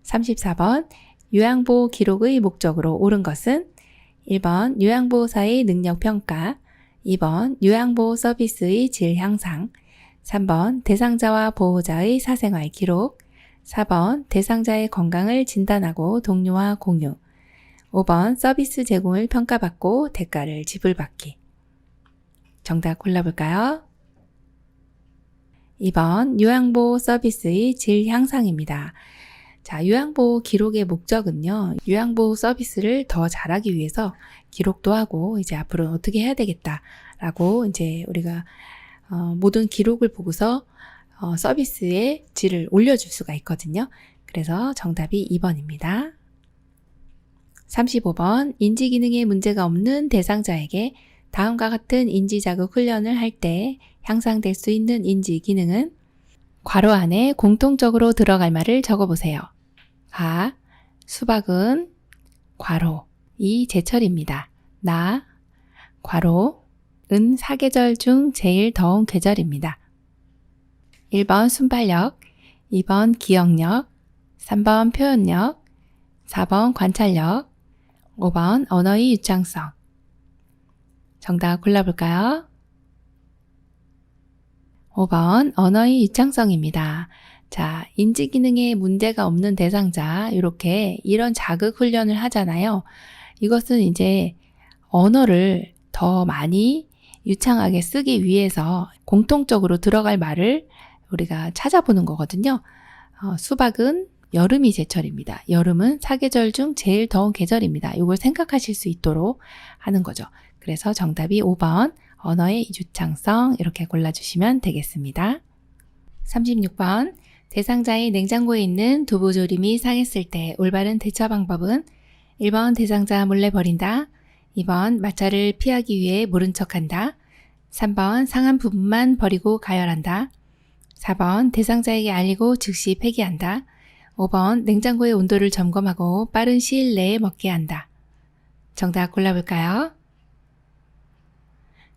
34번 요양보호 기록의 목적으로 옳은 것은 1번 요양보호사의 능력평가, 2번 요양보호 서비스의 질 향상, 3번 대상자와 보호자의 사생활 기록, 4번 대상자의 건강을 진단하고 동료와 공유, 5번 서비스 제공을 평가받고 대가를 지불받기. 정답 골라볼까요? 2번 요양보호 서비스의 질 향상입니다. 자, 요양보호 기록의 목적은요. 요양보호 서비스를 더 잘하기 위해서 기록도 하고 이제 앞으로 어떻게 해야 되겠다라고 이제 우리가 모든 기록을 보고서 서비스의 질을 올려줄 수가 있거든요. 그래서 정답이 2번입니다. 35번 인지기능에 문제가 없는 대상자에게 다음과 같은 인지자극 훈련을 할 때 향상될 수 있는 인지기능은 괄호 안에 공통적으로 들어갈 말을 적어보세요. 아, 수박은 괄호 이 제철입니다. 나 괄호 은 사계절 중 제일 더운 계절입니다. 1번 순발력, 2번 기억력, 3번 표현력, 4번 관찰력, 5번 언어의 유창성. 정답 골라볼까요? 5번 언어의 유창성입니다. 자, 인지기능에 문제가 없는 대상자 이렇게 이런 자극 훈련을 하잖아요. 이것은 이제 언어를 더 많이 유창하게 쓰기 위해서 공통적으로 들어갈 말을 우리가 찾아보는 거거든요. 수박은 여름이 제철입니다. 여름은 사계절 중 제일 더운 계절입니다. 이걸 생각하실 수 있도록 하는 거죠. 그래서 정답이 5번 언어의 유창성 이렇게 골라주시면 되겠습니다. 36번 대상자의 냉장고에 있는 두부조림이 상했을 때 올바른 대처 방법은 1번 대상자 몰래 버린다. 2번 마찰을 피하기 위해 모른 척한다. 3번 상한 부분만 버리고 가열한다. 4번 대상자에게 알리고 즉시 폐기한다. 5번 냉장고의 온도를 점검하고 빠른 시일 내에 먹게 한다. 정답 골라볼까요?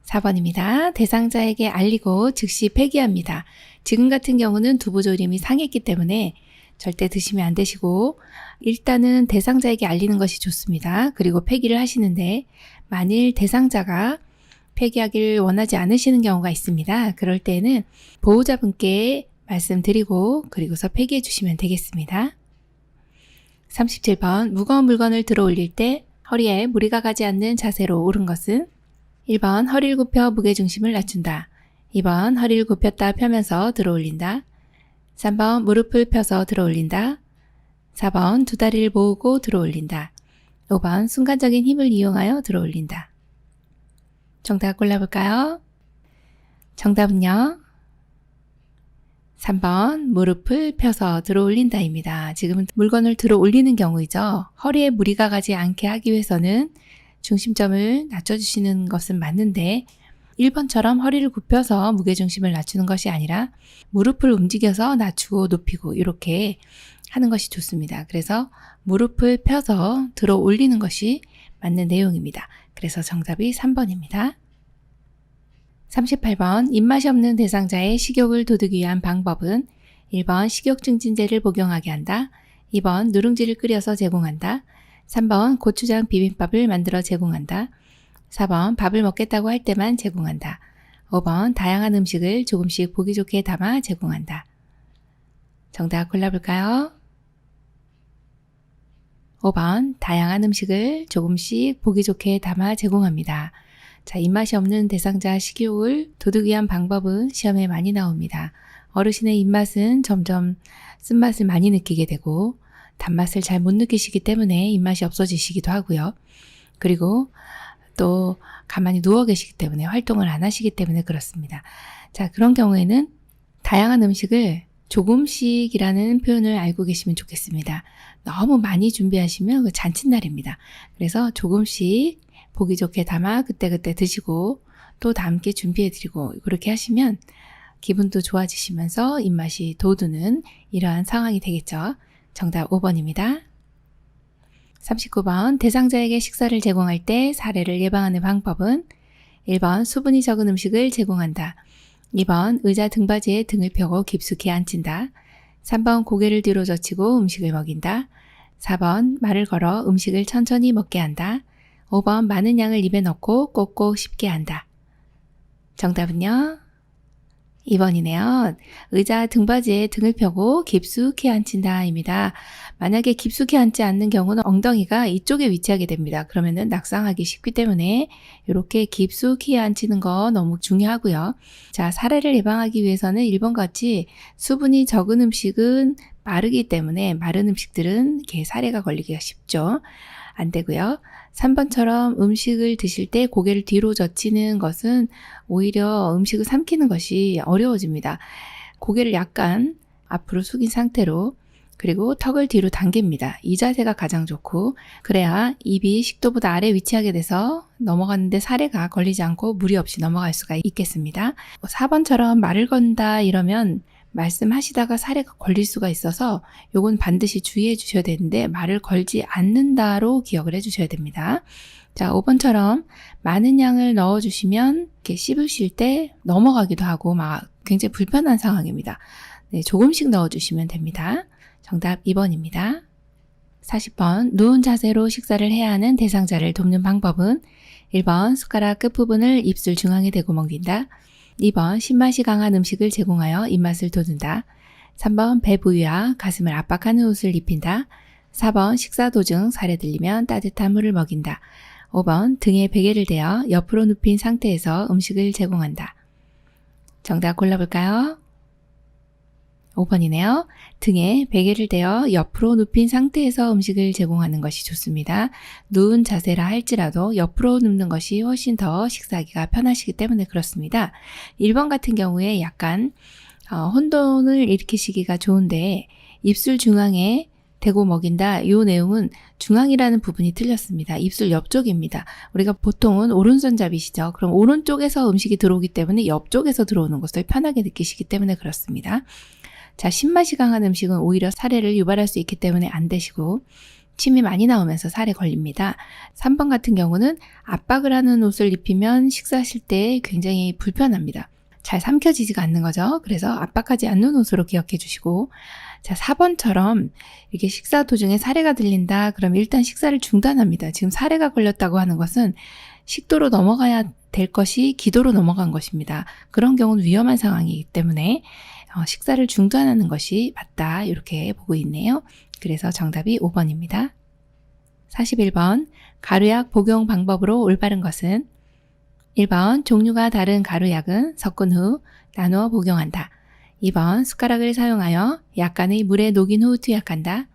4번입니다. 대상자에게 알리고 즉시 폐기합니다. 지금 같은 경우는 두부조림이 상했기 때문에 절대 드시면 안 되시고 일단은 대상자에게 알리는 것이 좋습니다. 그리고 폐기를 하시는데 만일 대상자가 폐기하기를 원하지 않으시는 경우가 있습니다. 그럴 때는 보호자분께 말씀드리고 그리고서 폐기해 주시면 되겠습니다. 37번 무거운 물건을 들어 올릴 때 허리에 무리가 가지 않는 자세로 옳은 것은 1번 허리를 굽혀 무게중심을 낮춘다. 2번 허리를 굽혔다 펴면서 들어 올린다. 3번 무릎을 펴서 들어 올린다. 4번 두 다리를 모으고 들어 올린다. 5번 순간적인 힘을 이용하여 들어 올린다. 정답 골라볼까요? 정답은요. 3번 무릎을 펴서 들어 올린다입니다. 지금은 물건을 들어 올리는 경우이죠. 허리에 무리가 가지 않게 하기 위해서는 중심점을 낮춰주시는 것은 맞는데 1번처럼 허리를 굽혀서 무게중심을 낮추는 것이 아니라 무릎을 움직여서 낮추고 높이고 이렇게 하는 것이 좋습니다. 그래서 무릎을 펴서 들어 올리는 것이 맞는 내용입니다. 그래서 정답이 3번입니다. 38번 입맛이 없는 대상자의 식욕을 돋우기 위한 방법은 1번 식욕 증진제를 복용하게 한다. 2번 누룽지를 끓여서 제공한다. 3번 고추장 비빔밥을 만들어 제공한다. 4번 밥을 먹겠다고 할 때만 제공한다. 5번 다양한 음식을 조금씩 보기 좋게 담아 제공한다. 정답 골라볼까요? 5번 다양한 음식을 조금씩 보기 좋게 담아 제공합니다. 자, 입맛이 없는 대상자 식욕을 돋우기 위한 방법은 시험에 많이 나옵니다. 어르신의 입맛은 점점 쓴맛을 많이 느끼게 되고 단맛을 잘 못 느끼시기 때문에 입맛이 없어지시기도 하고요. 그리고 또 가만히 누워 계시기 때문에 활동을 안 하시기 때문에 그렇습니다. 자, 그런 경우에는 다양한 음식을 조금씩이라는 표현을 알고 계시면 좋겠습니다. 너무 많이 준비하시면 그 잔칫날입니다. 그래서 조금씩 보기 좋게 담아 그때그때 드시고 또 다음 게 준비해드리고 그렇게 하시면 기분도 좋아지시면서 입맛이 돋우는 이러한 상황이 되겠죠. 정답 5번입니다. 39번 대상자에게 식사를 제공할 때 사례를 예방하는 방법은 1번 수분이 적은 음식을 제공한다. 2번 의자 등받이에 등을 펴고 깊숙이 앉힌다. 3번 고개를 뒤로 젖히고 음식을 먹인다. 4번 말을 걸어 음식을 천천히 먹게 한다. 5번 많은 양을 입에 넣고 꼭꼭 씹게 한다. 정답은요? 2번이네요. 의자 등받이에 등을 펴고 깊숙이 앉힌다 입니다. 만약에 깊숙이 앉지 않는 경우는 엉덩이가 이쪽에 위치하게 됩니다. 그러면은 낙상하기 쉽기 때문에 이렇게 깊숙이 앉히는 거 너무 중요하고요. 자, 사례를 예방하기 위해서는 1번 같이 수분이 적은 음식은 마르기 때문에 마른 음식들은 이렇게 사례가 걸리기가 쉽죠. 안 되고요. 3번처럼 음식을 드실 때 고개를 뒤로 젖히는 것은 오히려 음식을 삼키는 것이 어려워집니다. 고개를 약간 앞으로 숙인 상태로 그리고 턱을 뒤로 당깁니다. 이 자세가 가장 좋고 그래야 입이 식도보다 아래 위치하게 돼서 넘어가는데 사례가 걸리지 않고 무리 없이 넘어갈 수가 있겠습니다. 4번처럼 말을 건다 이러면 말씀하시다가 사례가 걸릴 수가 있어서 요건 반드시 주의해 주셔야 되는데 말을 걸지 않는다로 기억을 해 주셔야 됩니다. 자, 5번처럼 많은 양을 넣어 주시면 이렇게 씹으실 때 넘어가기도 하고 막 굉장히 불편한 상황입니다. 네, 조금씩 넣어 주시면 됩니다. 정답 2번입니다. 40번 누운 자세로 식사를 해야 하는 대상자를 돕는 방법은 1번 숟가락 끝부분을 입술 중앙에 대고 먹인다. 2번 신맛이 강한 음식을 제공하여 입맛을 돋운다. 3번 배 부위와 가슴을 압박하는 옷을 입힌다. 4번 식사 도중 살에 들리면 따뜻한 물을 먹인다. 5번 등에 베개를 대어 옆으로 눕힌 상태에서 음식을 제공한다. 정답 골라볼까요? 5번이네요. 등에 베개를 대어 옆으로 눕힌 상태에서 음식을 제공하는 것이 좋습니다. 누운 자세라 할지라도 옆으로 눕는 것이 훨씬 더 식사하기가 편하시기 때문에 그렇습니다. 1번 같은 경우에 약간 혼돈을 일으키시기가 좋은데 입술 중앙에 대고 먹인다. 이 내용은 중앙이라는 부분이 틀렸습니다. 입술 옆쪽입니다. 우리가 보통은 오른손잡이시죠. 그럼 오른쪽에서 음식이 들어오기 때문에 옆쪽에서 들어오는 것을 편하게 느끼시기 때문에 그렇습니다. 자, 신맛이 강한 음식은 오히려 사례를 유발할 수 있기 때문에 안 드시고 침이 많이 나오면서 살에 걸립니다. 3번 같은 경우는 압박을 하는 옷을 입히면 식사하실 때 굉장히 불편합니다. 잘 삼켜지지가 않는 거죠. 그래서 압박하지 않는 옷으로 기억해 주시고 자, 4번처럼 이렇게 식사 도중에 사례가 들린다. 그럼 일단 식사를 중단합니다. 지금 사례가 걸렸다고 하는 것은 식도로 넘어가야 될 것이 기도로 넘어간 것입니다. 그런 경우는 위험한 상황이기 때문에 식사를 중단하는 것이 맞다 이렇게 보고 있네요. 그래서 정답이 5번입니다. 41번 가루약 복용 방법으로 올바른 것은 1번 종류가 다른 가루약은 섞은 후 나누어 복용한다. 2번 숟가락을 사용하여 약간의 물에 녹인 후 투약한다.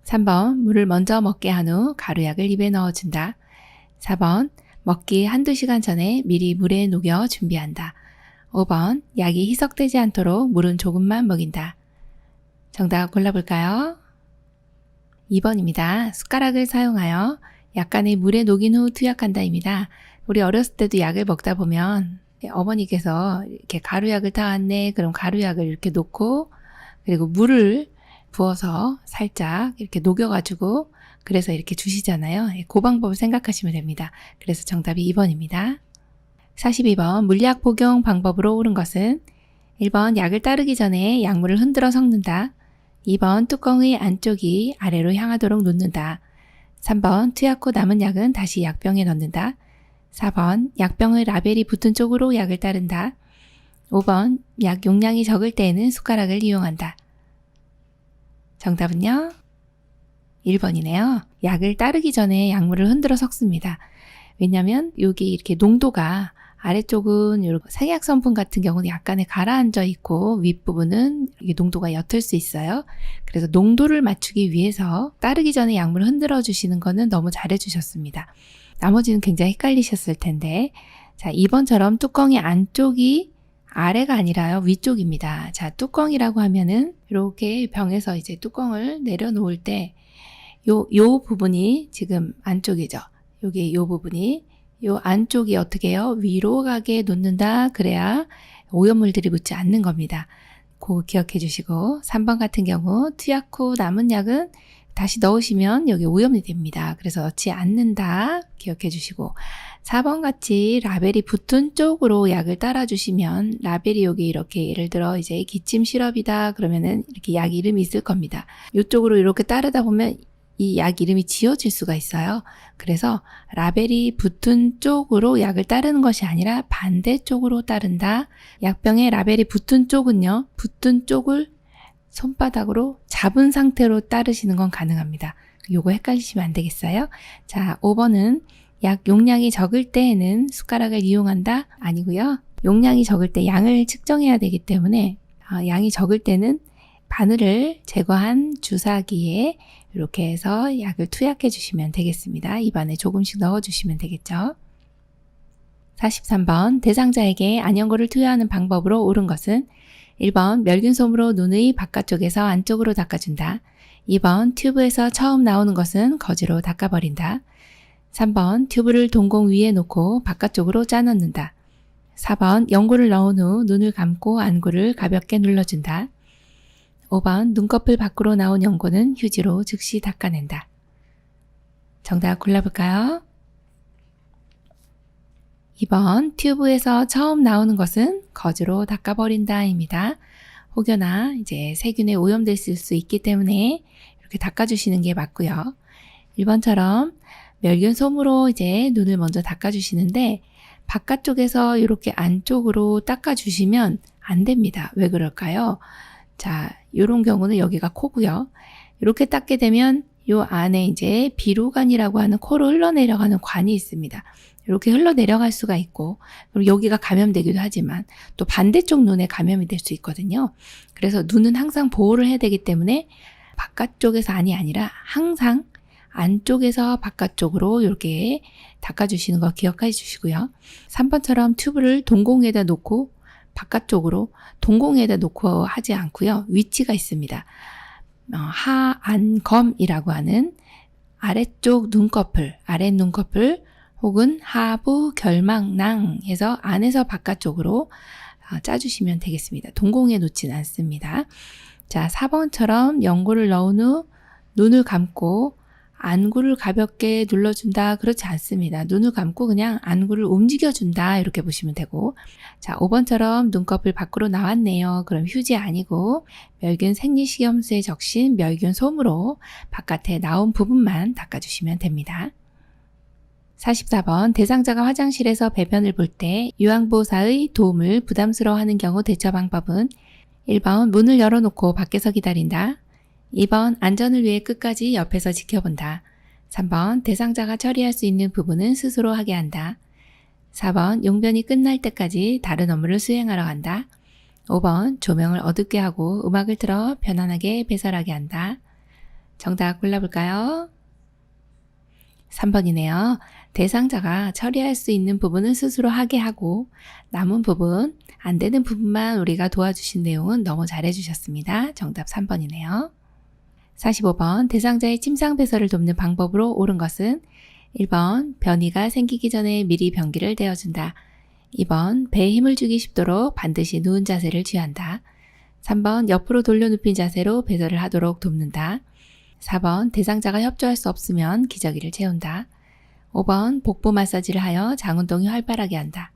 3번 물을 먼저 먹게 한 후 가루약을 입에 넣어준다. 4번 먹기 한두 시간 전에 미리 물에 녹여 준비한다. 5번 약이 희석되지 않도록 물은 조금만 먹인다. 정답 골라볼까요? 2번입니다. 숟가락을 사용하여 약간의 물에 녹인 후 투약한다입니다. 우리 어렸을 때도 약을 먹다 보면 어머니께서 이렇게 가루약을 타왔네. 그럼 가루약을 이렇게 놓고 그리고 물을 부어서 살짝 이렇게 녹여가지고 그래서 이렇게 주시잖아요. 그 방법을 생각하시면 됩니다. 그래서 정답이 2번입니다. 42번 물약 복용 방법으로 옳은 것은 1번 약을 따르기 전에 약물을 흔들어 섞는다. 2번 뚜껑의 안쪽이 아래로 향하도록 놓는다. 3번 투약 후 남은 약은 다시 약병에 넣는다. 4번 약병의 라벨이 붙은 쪽으로 약을 따른다. 5번 약 용량이 적을 때에는 숟가락을 이용한다. 정답은요? 1번이네요. 약을 따르기 전에 약물을 흔들어 섞습니다. 왜냐면 여기 이렇게 농도가 아래쪽은 이렇게 생약 성분 같은 경우는 약간의 가라앉아 있고 윗부분은 이게 농도가 옅을 수 있어요. 그래서 농도를 맞추기 위해서 따르기 전에 약물을 흔들어 주시는 거는 너무 잘해 주셨습니다. 나머지는 굉장히 헷갈리셨을 텐데 자 2번처럼 뚜껑의 안쪽이 아래가 아니라요 위쪽입니다. 자 뚜껑이라고 하면은 이렇게 병에서 이제 뚜껑을 내려놓을 때 요 부분이 지금 안쪽이죠. 여기 요 부분이 요 안쪽이 어떻게 해요? 위로 가게 놓는다. 그래야 오염물들이 묻지 않는 겁니다. 그거 기억해 주시고 3번 같은 경우 투약 후 남은 약은 다시 넣으시면 여기 오염이 됩니다. 그래서 넣지 않는다. 기억해 주시고 4번 같이 라벨이 붙은 쪽으로 약을 따라 주시면 라벨이 여기 이렇게 예를 들어 이제 기침 시럽이다 그러면은 이렇게 약 이름이 있을 겁니다. 이쪽으로 이렇게 따르다 보면 이 약 이름이 지워질 수가 있어요. 그래서 라벨이 붙은 쪽으로 약을 따르는 것이 아니라 반대쪽으로 따른다. 약병에 라벨이 붙은 쪽은요. 붙은 쪽을 손바닥으로 잡은 상태로 따르시는 건 가능합니다. 요거 헷갈리시면 안 되겠어요? 자, 5번은 약 용량이 적을 때에는 숟가락을 이용한다? 아니고요. 용량이 적을 때 양을 측정해야 되기 때문에 양이 적을 때는 바늘을 제거한 주사기에 이렇게 해서 약을 투약해 주시면 되겠습니다. 입안에 조금씩 넣어 주시면 되겠죠. 43번 대상자에게 안연고를 투여하는 방법으로 옳은 것은 1번 멸균솜으로 눈의 바깥쪽에서 안쪽으로 닦아준다. 2번 튜브에서 처음 나오는 것은 거즈로 닦아버린다. 3번 튜브를 동공 위에 놓고 바깥쪽으로 짜넣는다. 4번 연고를 넣은 후 눈을 감고 안구를 가볍게 눌러준다. 5번 눈꺼풀 밖으로 나온 연고는 휴지로 즉시 닦아낸다. 정답 골라볼까요? 2번 튜브에서 처음 나오는 것은 거즈로 닦아버린다 입니다. 혹여나 이제 세균에 오염됐을 수 있기 때문에 이렇게 닦아주시는 게 맞고요. 1번처럼 멸균솜으로 이제 눈을 먼저 닦아주시는데 바깥쪽에서 이렇게 안쪽으로 닦아주시면 안 됩니다. 왜 그럴까요? 자, 이런 경우는 여기가 코고요. 이렇게 닦게 되면 요 안에 이제 비루관이라고 하는 코로 흘러내려가는 관이 있습니다. 이렇게 흘러내려갈 수가 있고 그럼 여기가 감염되기도 하지만 또 반대쪽 눈에 감염이 될 수 있거든요. 그래서 눈은 항상 보호를 해야 되기 때문에 바깥쪽에서 안이 아니라 항상 안쪽에서 바깥쪽으로 이렇게 닦아주시는 거 기억해 주시고요. 3번처럼 튜브를 동공에다 놓고 바깥쪽으로 동공에다 놓고 하지 않고요. 위치가 있습니다. 하안검이라고 하는 아래쪽 눈꺼풀, 아래 눈꺼풀 혹은 하부 결막낭 해서 안에서 바깥쪽으로 짜주시면 되겠습니다. 동공에 놓지는 않습니다. 자, 4번처럼 연고를 넣은 후 눈을 감고 안구를 가볍게 눌러준다. 그렇지 않습니다. 눈을 감고 그냥 안구를 움직여준다. 이렇게 보시면 되고 자 5번처럼 눈꺼풀 밖으로 나왔네요. 그럼 휴지 아니고 멸균 생리식염수에 적신 멸균솜으로 바깥에 나온 부분만 닦아주시면 됩니다. 44번 대상자가 화장실에서 배변을 볼 때 유황보호사의 도움을 부담스러워하는 경우 대처 방법은 1번 문을 열어놓고 밖에서 기다린다. 2번 안전을 위해 끝까지 옆에서 지켜본다. 3번 대상자가 처리할 수 있는 부분은 스스로 하게 한다. 4번 용변이 끝날 때까지 다른 업무를 수행하러 간다. 5번 조명을 어둡게 하고 음악을 틀어 편안하게 배설하게 한다. 정답 골라볼까요? 3번이네요. 대상자가 처리할 수 있는 부분은 스스로 하게 하고 남은 부분, 안 되는 부분만 우리가 도와주신 내용은 너무 잘해주셨습니다. 정답 3번이네요. 45번 대상자의 침상 배설을 돕는 방법으로 옳은 것은 1번 변이가 생기기 전에 미리 변기를 대어준다. 2번 배에 힘을 주기 쉽도록 반드시 누운 자세를 취한다. 3번 옆으로 돌려눕힌 자세로 배설을 하도록 돕는다. 4번 대상자가 협조할 수 없으면 기저귀를 채운다. 5번 복부 마사지를 하여 장운동이 활발하게 한다.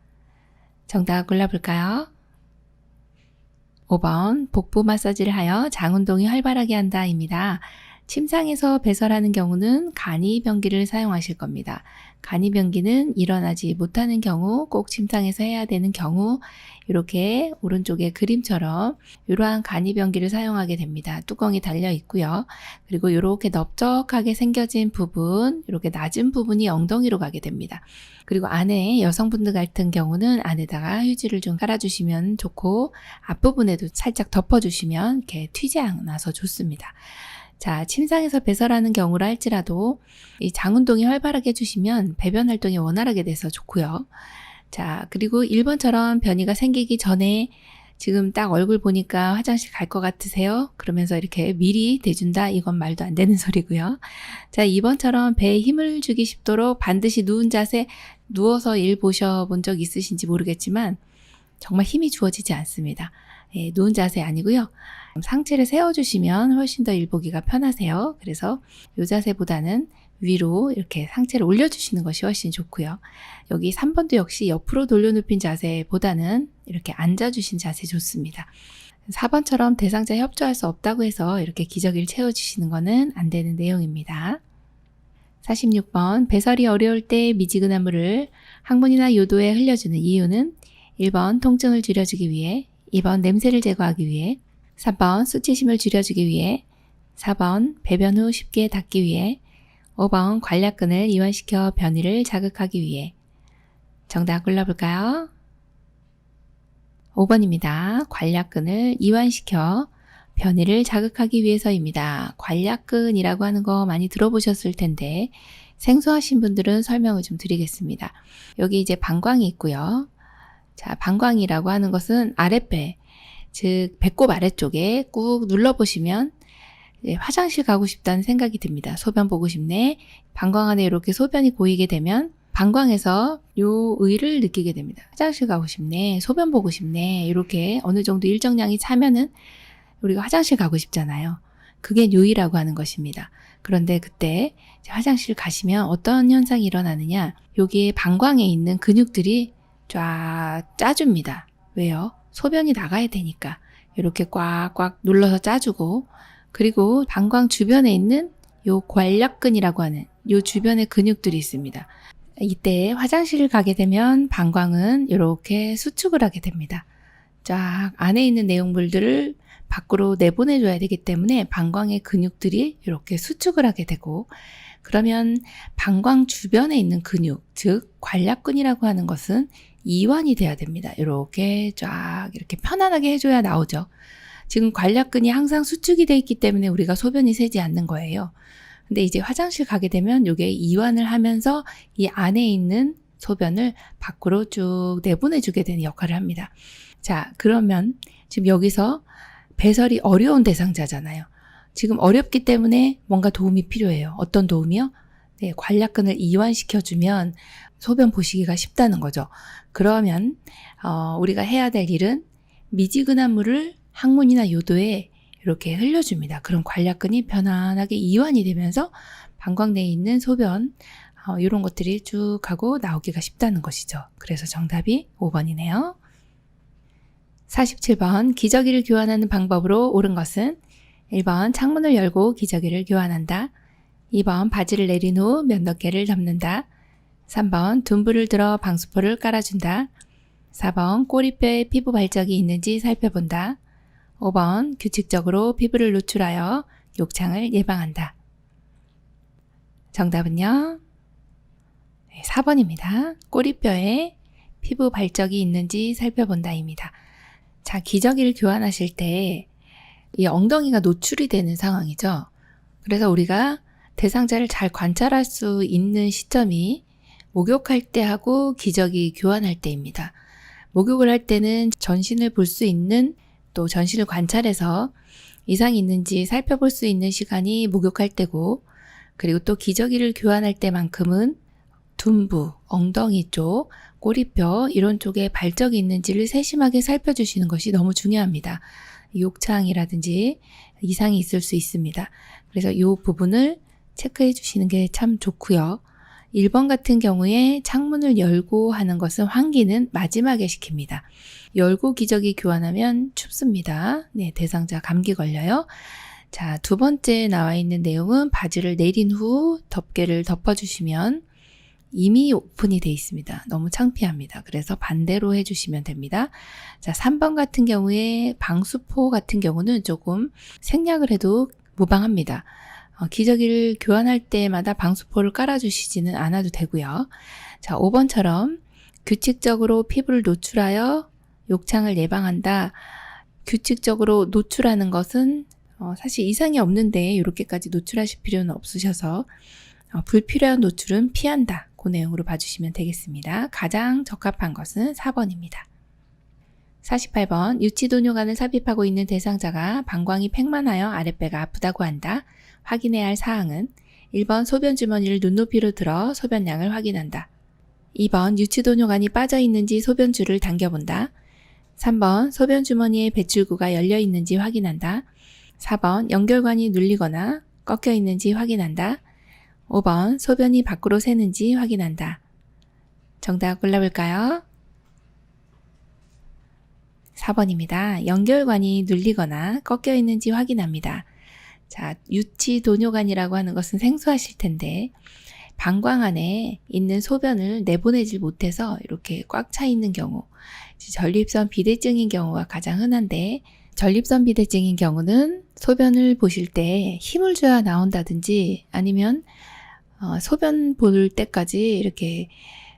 정답 골라볼까요? 5번 복부 마사지를 하여 장운동이 활발하게 한다입니다. 침상에서 배설하는 경우는 간이변기를 사용하실 겁니다. 간이변기는 일어나지 못하는 경우, 꼭 침상에서 해야 되는 경우 이렇게 오른쪽에 그림처럼 이러한 간이변기를 사용하게 됩니다. 뚜껑이 달려 있고요. 그리고 이렇게 넓적하게 생겨진 부분, 이렇게 낮은 부분이 엉덩이로 가게 됩니다. 그리고 안에 여성분들 같은 경우는 안에다가 휴지를 좀 깔아주시면 좋고 앞부분에도 살짝 덮어주시면 이렇게 튀지 않아서 좋습니다. 자, 침상에서 배설하는 경우라 할지라도 이 장운동이 활발하게 해주시면 배변 활동이 원활하게 돼서 좋고요. 자, 그리고 1번처럼 변이가 생기기 전에 지금 딱 얼굴 보니까 화장실 갈 것 같으세요? 그러면서 이렇게 미리 대준다? 이건 말도 안 되는 소리고요. 자, 2번처럼 배에 힘을 주기 쉽도록 반드시 누운 자세, 누워서 일 보셔본 적 있으신지 모르겠지만 정말 힘이 주어지지 않습니다. 예, 누운 자세 아니고요. 상체를 세워주시면 훨씬 더 일 보기가 편하세요. 그래서 이 자세보다는 위로 이렇게 상체를 올려주시는 것이 훨씬 좋고요. 여기 3번도 역시 옆으로 돌려눕힌 자세보다는 이렇게 앉아주신 자세 좋습니다. 4번처럼 대상자 협조할 수 없다고 해서 이렇게 기저귀를 채워주시는 것은 안 되는 내용입니다. 46번 배설이 어려울 때 미지근한 물을 항문이나 요도에 흘려주는 이유는 1번 통증을 줄여주기 위해, 2번 냄새를 제거하기 위해, 3번 수치심을 줄여주기 위해, 4번 배변 후 쉽게 닦기 위해, 5번 관략근을 이완시켜 변이를 자극하기 위해. 정답 골라볼까요? 5번입니다. 관략근을 이완시켜 변이를 자극하기 위해서입니다. 관략근이라고 하는 거 많이 들어보셨을 텐데 생소하신 분들은 설명을 좀 드리겠습니다. 여기 이제 방광이 있고요. 자, 방광이라고 하는 것은 아랫배, 즉 배꼽 아래쪽에 꾹 눌러보시면 화장실 가고 싶다는 생각이 듭니다. 소변 보고 싶네. 방광 안에 이렇게 소변이 고이게 되면 방광에서 요 의를 느끼게 됩니다. 화장실 가고 싶네. 소변 보고 싶네. 이렇게 어느 정도 일정량이 차면은 우리가 화장실 가고 싶잖아요. 그게 요의라고 하는 것입니다. 그런데 그때 화장실 가시면 어떤 현상이 일어나느냐. 여기에 방광에 있는 근육들이 쫙 짜줍니다. 왜요? 소변이 나가야 되니까. 이렇게 꽉꽉 눌러서 짜주고, 그리고 방광 주변에 있는 요 관략근이라고 하는 요 주변에 근육들이 있습니다. 이때 화장실을 가게 되면 방광은 이렇게 수축을 하게 됩니다. 쫙 안에 있는 내용물들을 밖으로 내보내줘야 되기 때문에 방광의 근육들이 이렇게 수축을 하게 되고, 그러면 방광 주변에 있는 근육, 즉 관략근이라고 하는 것은 이완이 돼야 됩니다. 이렇게 쫙 이렇게 편안하게 해줘야 나오죠. 지금 관략근이 항상 수축이 돼 있기 때문에 우리가 소변이 새지 않는 거예요. 근데 이제 화장실 가게 되면 이게 이완을 하면서 이 안에 있는 소변을 밖으로 쭉 내보내주게 되는 역할을 합니다. 자, 그러면 지금 여기서 배설이 어려운 대상자잖아요. 지금 어렵기 때문에 뭔가 도움이 필요해요. 어떤 도움이요? 네, 관략근을 이완시켜주면 소변 보시기가 쉽다는 거죠. 그러면 우리가 해야 될 일은 미지근한 물을 항문이나 요도에 이렇게 흘려줍니다. 그럼 관략근이 편안하게 이완이 되면서 방광 내에 있는 소변 이런 것들이 쭉 하고 나오기가 쉽다는 것이죠. 그래서 정답이 5번이네요. 47번 기저귀를 교환하는 방법으로 옳은 것은 1번 창문을 열고 기저귀를 교환한다. 2번 바지를 내린 후 면도개를 덮는다. 3번 둔부를 들어 방수포를 깔아준다. 4번 꼬리뼈에 피부 발적이 있는지 살펴본다. 5번 규칙적으로 피부를 노출하여 욕창을 예방한다. 정답은요? 4번입니다. 꼬리뼈에 피부 발적이 있는지 살펴본다입니다. 자, 기저귀를 교환하실 때 이 엉덩이가 노출이 되는 상황이죠. 그래서 우리가 대상자를 잘 관찰할 수 있는 시점이 목욕할 때 하고 기저귀 교환할 때입니다. 목욕을 할 때는 전신을 볼 수 있는, 또 전신을 관찰해서 이상이 있는지 살펴볼 수 있는 시간이 목욕할 때고, 그리고 또 기저귀를 교환할 때만큼은 둔부, 엉덩이 쪽, 꼬리뼈 이런 쪽에 발적이 있는지를 세심하게 살펴주시는 것이 너무 중요합니다. 욕창이라든지 이상이 있을 수 있습니다. 그래서 이 부분을 체크해 주시는 게 참 좋고요. 1번 같은 경우에 창문을 열고 하는 것은 환기는 마지막에 시킵니다. 열고 기저귀 교환하면 춥습니다. 네, 대상자 감기 걸려요. 자, 두 번째 나와 있는 내용은 바지를 내린 후 덮개를 덮어주시면 이미 오픈이 되어 있습니다. 너무 창피합니다. 그래서 반대로 해주시면 됩니다. 자, 3번 같은 경우에 방수포 같은 경우는 조금 생략을 해도 무방합니다. 기저귀를 교환할 때마다 방수포를 깔아주시지는 않아도 되고요. 자, 5번처럼 규칙적으로 피부를 노출하여 욕창을 예방한다. 규칙적으로 노출하는 것은 사실 이상이 없는데 이렇게까지 노출하실 필요는 없으셔서 불필요한 노출은 피한다. 그 내용으로 봐주시면 되겠습니다. 가장 적합한 것은 4번입니다. 48번 유치도뇨관을 삽입하고 있는 대상자가 방광이 팽만하여 아랫배가 아프다고 한다. 확인해야 할 사항은 1번 소변 주머니를 눈높이로 들어 소변량을 확인한다. 2번 유치도뇨관이 빠져 있는지 소변줄을 당겨본다. 3번 소변 주머니의 배출구가 열려 있는지 확인한다. 4번 연결관이 눌리거나 꺾여 있는지 확인한다. 5번 소변이 밖으로 새는지 확인한다. 정답 골라볼까요? 4번입니다. 연결관이 눌리거나 꺾여 있는지 확인합니다. 자, 유치도뇨관이라고 하는 것은 생소하실 텐데 방광 안에 있는 소변을 내보내질 못해서 이렇게 꽉 차 있는 경우, 전립선 비대증인 경우가 가장 흔한데 전립선 비대증인 경우는 소변을 보실 때 힘을 줘야 나온다든지 아니면 소변 볼 때까지 이렇게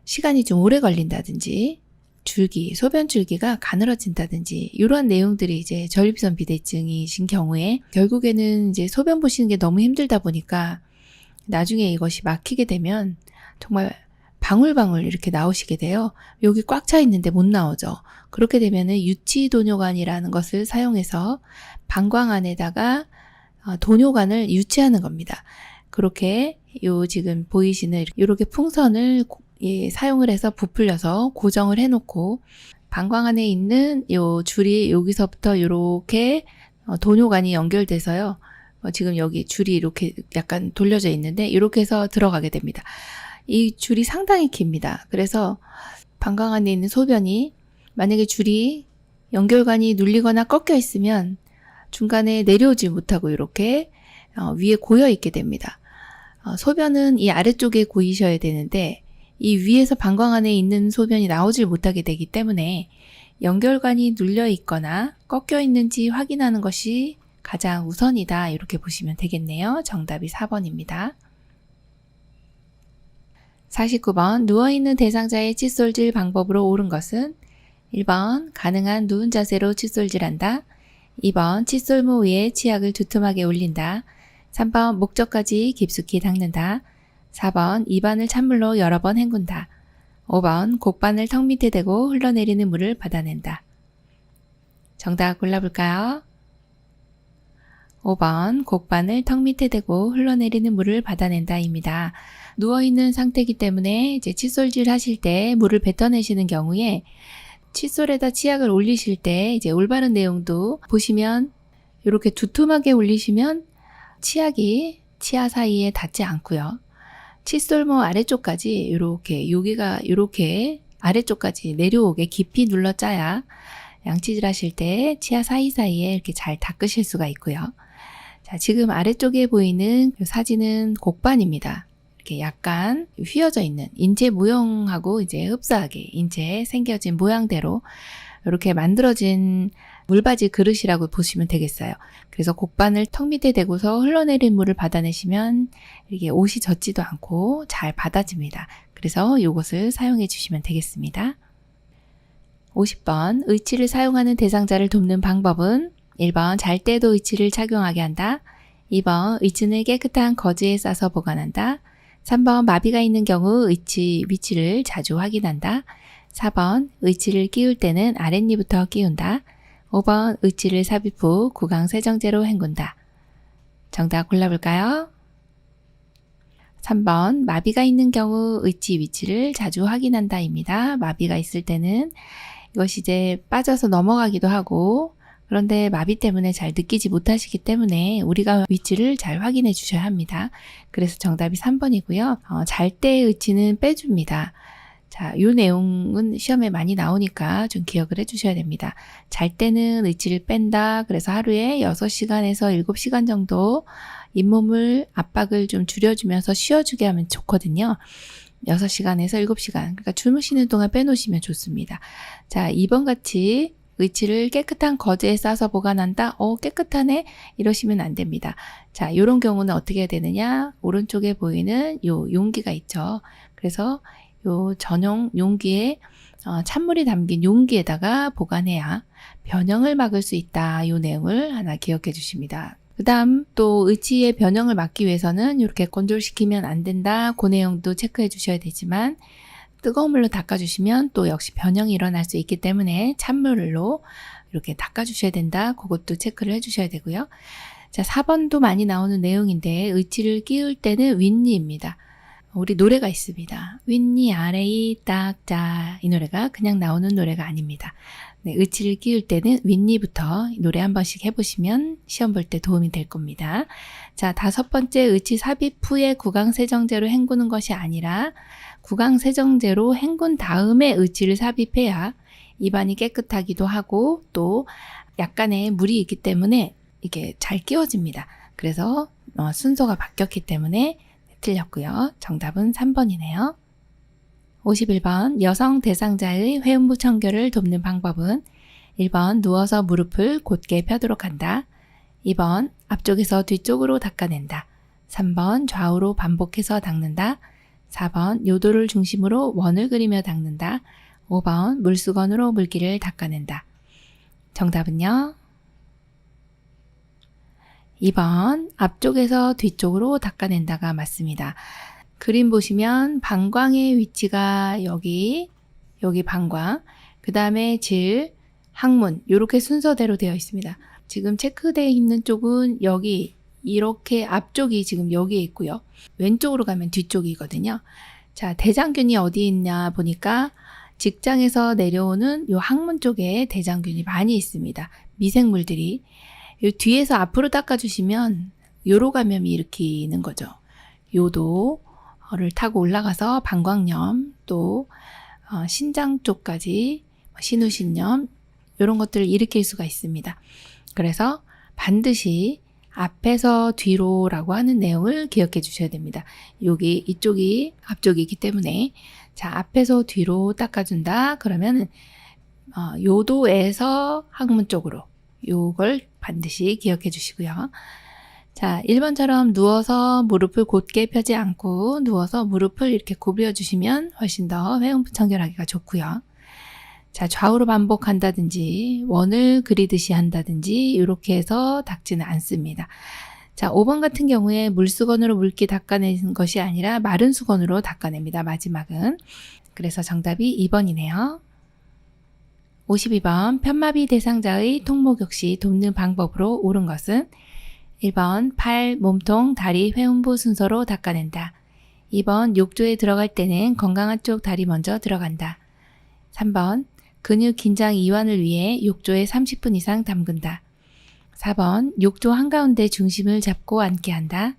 시간이 좀 오래 걸린다든지 소변 줄기가 가늘어진다든지 이러한 내용들이 이제 전립선 비대증이신 경우에 결국에는 이제 소변 보시는 게 너무 힘들다 보니까 나중에 이것이 막히게 되면 정말 방울방울 이렇게 나오시게 돼요. 여기 꽉 차 있는데 못 나오죠. 그렇게 되면은 유치도뇨관이라는 것을 사용해서 방광 안에다가 도뇨관을 유치하는 겁니다. 그렇게 지금 보이시는 이렇게 풍선을 사용을 해서 부풀려서 고정을 해놓고 방광 안에 있는 요 줄이 여기서부터 이렇게 도뇨관이 연결돼서요. 지금 여기 줄이 이렇게 약간 돌려져 있는데 이렇게 해서 들어가게 됩니다. 이 줄이 상당히 깁니다. 그래서 방광 안에 있는 소변이 만약에 줄이 연결관이 눌리거나 꺾여 있으면 중간에 내려오지 못하고 이렇게 위에 고여 있게 됩니다. 소변은 이 아래쪽에 고이셔야 되는데 이 위에서 방광 안에 있는 소변이 나오질 못하게 되기 때문에 연결관이 눌려 있거나 꺾여 있는지 확인하는 것이 가장 우선이다. 이렇게 보시면 되겠네요. 정답이 4번입니다. 49번 누워있는 대상자의 칫솔질 방법으로 옳은 것은 1번 가능한 누운 자세로 칫솔질한다. 2번 칫솔모 위에 치약을 두툼하게 올린다. 3번 목젖까지 깊숙이 닦는다. 4번 입안을 찬물로 여러 번 헹군다. 5번 곡반을 턱 밑에 대고 흘러내리는 물을 받아낸다. 정답 골라볼까요? 5번 곡반을 턱 밑에 대고 흘러내리는 물을 받아낸다입니다. 누워있는 상태이기 때문에 이제 칫솔질 하실 때 물을 뱉어내시는 경우에 칫솔에다 치약을 올리실 때 이제 올바른 내용도 보시면 이렇게 두툼하게 올리시면 치약이 치아 사이에 닿지 않고요. 칫솔모 아래쪽까지 이렇게 여기가 이렇게 아래쪽까지 내려오게 깊이 눌러 짜야 양치질 하실 때 치아 사이사이에 이렇게 잘 닦으실 수가 있고요. 자, 지금 아래쪽에 보이는 이 사진은 곡반입니다. 이렇게 약간 휘어져 있는 인체 모형하고 이제 흡사하게 인체에 생겨진 모양대로 이렇게 만들어진 물받이 그릇이라고 보시면 되겠어요. 그래서 곡반을 턱 밑에 대고서 흘러내린 물을 받아내시면 이게 옷이 젖지도 않고 잘 받아집니다. 그래서 이것을 사용해 주시면 되겠습니다. 50번 의치를 사용하는 대상자를 돕는 방법은 1번 잘 때도 의치를 착용하게 한다. 2번 의치는 깨끗한 거즈에 싸서 보관한다. 3번 마비가 있는 경우 의치 위치를 자주 확인한다. 4번 의치를 끼울 때는 아랫니부터 끼운다. 5번 의치를 삽입 후 구강 세정제로 헹군다. 정답 골라볼까요? 3번, 마비가 있는 경우 의치 위치를 자주 확인한다입니다. 마비가 있을 때는 이것이 이제 빠져서 넘어가기도 하고, 그런데 마비 때문에 잘 느끼지 못하시기 때문에 우리가 위치를 잘 확인해 주셔야 합니다. 그래서 정답이 3번이고요. 잘 때의 의치는 빼줍니다. 자, 이 내용은 시험에 많이 나오니까 좀 기억을 해주셔야 됩니다. 잘 때는 의치를 뺀다. 그래서 하루에 6시간에서 7시간 정도 잇몸을 압박을 좀 줄여주면서 쉬어주게 하면 좋거든요. 6시간에서 7시간. 그러니까 주무시는 동안 빼놓으시면 좋습니다. 자, 2번 같이 의치를 깨끗한 거즈에 싸서 보관한다. 깨끗하네. 이러시면 안 됩니다. 자, 이런 경우는 어떻게 해야 되느냐? 오른쪽에 보이는 요 용기가 있죠. 그래서 요 전용 용기에 찬물이 담긴 용기에다가 보관해야 변형을 막을 수 있다. 요 내용을 하나 기억해 주십니다. 그 다음 또 의치의 변형을 막기 위해서는 이렇게 건조시키면 안 된다. 그 내용도 체크해 주셔야 되지만 뜨거운 물로 닦아주시면 또 역시 변형이 일어날 수 있기 때문에 찬물로 이렇게 닦아주셔야 된다. 그것도 체크를 해주셔야 되고요. 자, 4번도 많이 나오는 내용인데 의치를 끼울 때는 윗니입니다. 우리 노래가 있습니다. 윗니 아래이 딱자. 이 노래가 그냥 나오는 노래가 아닙니다. 네, 의치를 끼울 때는 윗니부터 노래 한 번씩 해보시면 시험 볼 때 도움이 될 겁니다. 자, 5번째 의치 삽입 후에 구강세정제로 헹구는 것이 아니라 구강세정제로 헹군 다음에 의치를 삽입해야 입안이 깨끗하기도 하고 또 약간의 물이 있기 때문에 이게 잘 끼워집니다. 그래서 순서가 바뀌었기 때문에 틀렸고요. 정답은 3번이네요. 51번 여성 대상자의 회음부 청결을 돕는 방법은 1번 누워서 무릎을 곧게 펴도록 한다. 2번 앞쪽에서 뒤쪽으로 닦아낸다. 3번 좌우로 반복해서 닦는다. 4번 요도를 중심으로 원을 그리며 닦는다. 5번 물수건으로 물기를 닦아낸다. 정답은요? 2번 앞쪽에서 뒤쪽으로 닦아낸다가 맞습니다. 그림 보시면 방광의 위치가 여기 방광, 그 다음에 질, 항문 이렇게 순서대로 되어 있습니다. 지금 체크되어 있는 쪽은 여기 이렇게 앞쪽이 지금 여기에 있고요. 왼쪽으로 가면 뒤쪽이거든요. 자, 대장균이 어디에 있냐 보니까 직장에서 내려오는 요 항문 쪽에 대장균이 많이 있습니다. 미생물들이. 요 뒤에서 앞으로 닦아주시면 요로 감염이 일으키는 거죠. 요도를 타고 올라가서 방광염 또 신장 쪽까지 신우신염 이런 것들을 일으킬 수가 있습니다. 그래서 반드시 앞에서 뒤로라고 하는 내용을 기억해 주셔야 됩니다. 이쪽이 앞쪽이기 때문에 자, 앞에서 뒤로 닦아준다. 그러면 요도에서 항문 쪽으로 요걸 반드시 기억해 주시고요. 자, 1번처럼 누워서 무릎을 곧게 펴지 않고 누워서 무릎을 이렇게 구부려 주시면 훨씬 더 회음부 청결하기가 좋고요. 자, 좌우로 반복한다든지 원을 그리듯이 한다든지 이렇게 해서 닦지는 않습니다. 자, 5번 같은 경우에 물수건으로 물기 닦아내는 것이 아니라 마른 수건으로 닦아냅니다. 마지막은. 그래서 정답이 2번이네요. 52번 편마비 대상자의 통목욕 시 돕는 방법으로 옳은 것은 1번 팔, 몸통, 다리, 회음부 순서로 닦아낸다. 2번 욕조에 들어갈 때는 건강한 쪽 다리 먼저 들어간다. 3번 근육 긴장 이완을 위해 욕조에 30분 이상 담근다. 4번 욕조 한가운데 중심을 잡고 앉게 한다.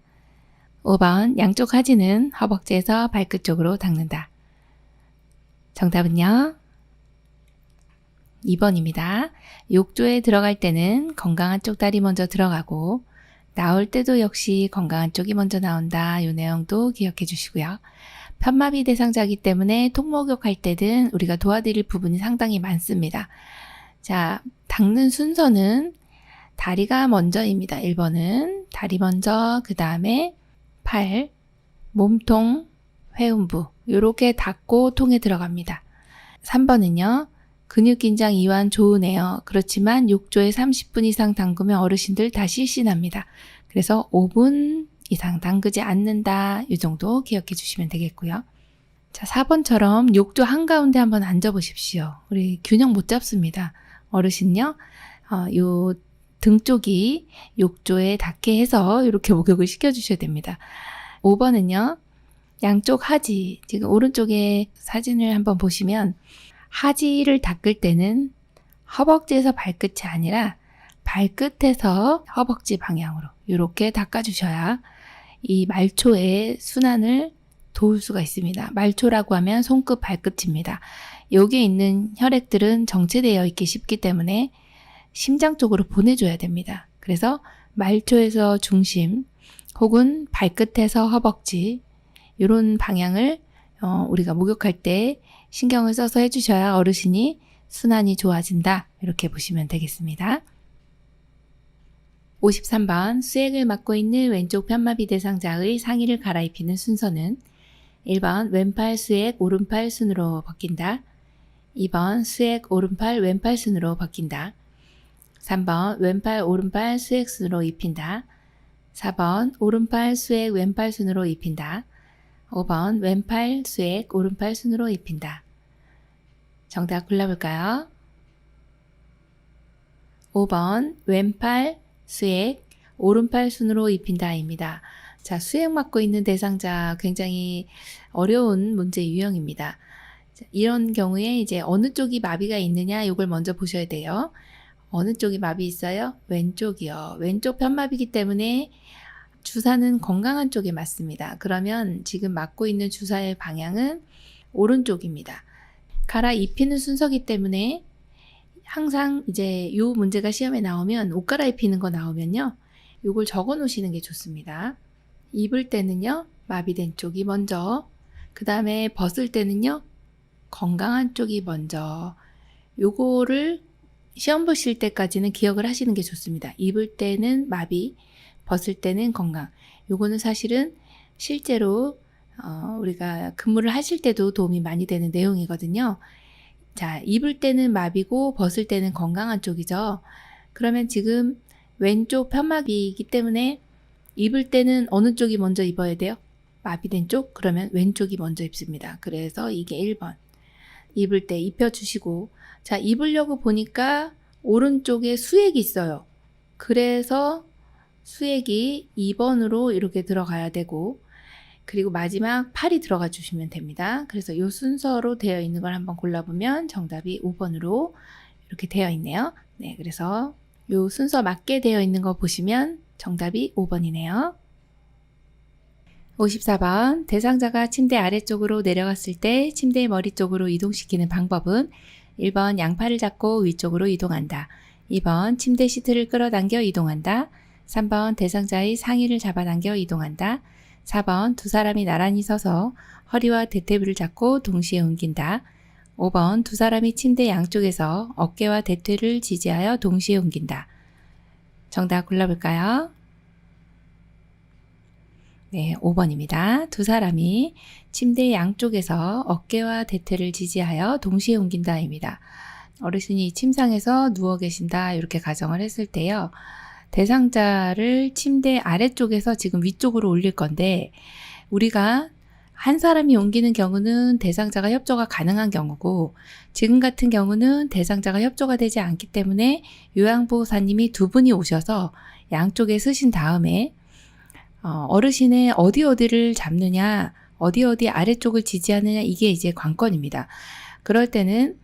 5번 양쪽 하지는 허벅지에서 발끝 쪽으로 닦는다. 정답은요? 2번입니다. 욕조에 들어갈 때는 건강한 쪽 다리 먼저 들어가고 나올 때도 역시 건강한 쪽이 먼저 나온다. 이 내용도 기억해 주시고요. 편마비 대상자이기 때문에 통목욕 할 때든 우리가 도와드릴 부분이 상당히 많습니다. 자, 닦는 순서는 다리가 먼저입니다. 1번은 다리 먼저, 그 다음에 팔, 몸통, 회음부 이렇게 닦고 통에 들어갑니다. 3번은요. 근육 긴장 이완 좋으네요. 그렇지만 욕조에 30분 이상 담그면 어르신들 다 실신합니다. 그래서 5분 이상 담그지 않는다. 이 정도 기억해 주시면 되겠고요. 자, 4번처럼 욕조 한가운데 한번 앉아보십시오. 우리 균형 못 잡습니다. 어르신요. 요 등 쪽이 욕조에 닿게 해서 이렇게 목욕을 시켜주셔야 됩니다. 5번은요. 양쪽 하지, 지금 오른쪽에 사진을 한번 보시면 하지를 닦을 때는 허벅지에서 발끝이 아니라 발끝에서 허벅지 방향으로 이렇게 닦아주셔야 이 말초의 순환을 도울 수가 있습니다. 말초라고 하면 손끝 발끝입니다. 여기에 있는 혈액들은 정체되어 있기 쉽기 때문에 심장 쪽으로 보내줘야 됩니다. 그래서 말초에서 중심 혹은 발끝에서 허벅지 이런 방향을 우리가 목욕할 때 신경을 써서 해주셔야 어르신이 순환이 좋아진다. 이렇게 보시면 되겠습니다. 53번 수액을 맡고 있는 왼쪽 편마비 대상자의 상의를 갈아입히는 순서는 1번 왼팔 수액 오른팔 순으로 벗긴다. 2번 수액 오른팔 왼팔 순으로 벗긴다. 3번 왼팔 오른팔 수액 순으로 입힌다. 4번 오른팔 수액 왼팔 순으로 입힌다. 5번 왼팔 수액 오른팔 순으로 입힌다. 정답 골라볼까요? 5번 왼팔 수액 오른팔 순으로 입힌다입니다. 자, 수액 맡고 있는 대상자 굉장히 어려운 문제 유형입니다. 이런 경우에 이제 어느 쪽이 마비가 있느냐 이걸 먼저 보셔야 돼요. 어느 쪽이 마비 있어요? 왼쪽이요. 왼쪽 편마비이기 때문에 주사는 건강한 쪽에 맞습니다. 그러면 지금 맞고 있는 주사의 방향은 오른쪽입니다. 갈아입히는 순서기 때문에 항상 이제 요 문제가 시험에 나오면 옷 갈아입히는 거 나오면요. 요걸 적어 놓으시는 게 좋습니다. 입을 때는요. 마비된 쪽이 먼저, 그 다음에 벗을 때는요. 건강한 쪽이 먼저. 요거를 시험 보실 때까지는 기억을 하시는 게 좋습니다. 입을 때는 마비, 벗을 때는 건강. 요거는 사실은 실제로 우리가 근무를 하실 때도 도움이 많이 되는 내용이거든요. 자, 입을 때는 마비고 벗을 때는 건강한 쪽이죠. 그러면 지금 왼쪽 편마비이기 때문에 입을 때는 어느 쪽이 먼저 입어야 돼요? 마비된 쪽? 그러면 왼쪽이 먼저 입습니다. 그래서 이게 1번. 입을 때 입혀주시고, 자, 입으려고 보니까 오른쪽에 수액이 있어요. 그래서 수액이 2번으로 이렇게 들어가야 되고, 그리고 마지막 팔이 들어가 주시면 됩니다. 그래서 이 순서로 되어 있는 걸 한번 골라보면 정답이 5번으로 이렇게 되어 있네요. 네, 그래서 이 순서 맞게 되어 있는 거 보시면 정답이 5번이네요. 54번 대상자가 침대 아래쪽으로 내려갔을 때 침대의 머리 쪽으로 이동시키는 방법은 1번 양팔을 잡고 위쪽으로 이동한다. 2번 침대 시트를 끌어당겨 이동한다. 3번 대상자의 상의를 잡아당겨 이동한다. 4번 두 사람이 나란히 서서 허리와 대퇴부를 잡고 동시에 옮긴다. 5번 두 사람이 침대 양쪽에서 어깨와 대퇴를 지지하여 동시에 옮긴다. 정답 골라볼까요? 네, 5번입니다. 두 사람이 침대 양쪽에서 어깨와 대퇴를 지지하여 동시에 옮긴다입니다. 어르신이 침상에서 누워 계신다 이렇게 가정을 했을 때요. 대상자를 침대 아래쪽에서 지금 위쪽으로 올릴 건데 우리가 한 사람이 옮기는 경우는 대상자가 협조가 가능한 경우고 지금 같은 경우는 대상자가 협조가 되지 않기 때문에 요양보호사님이 두 분이 오셔서 양쪽에 서신 다음에 어르신의 어디를 잡느냐 어디 아래쪽을 지지하느냐 이게 이제 관건입니다. 그럴 때는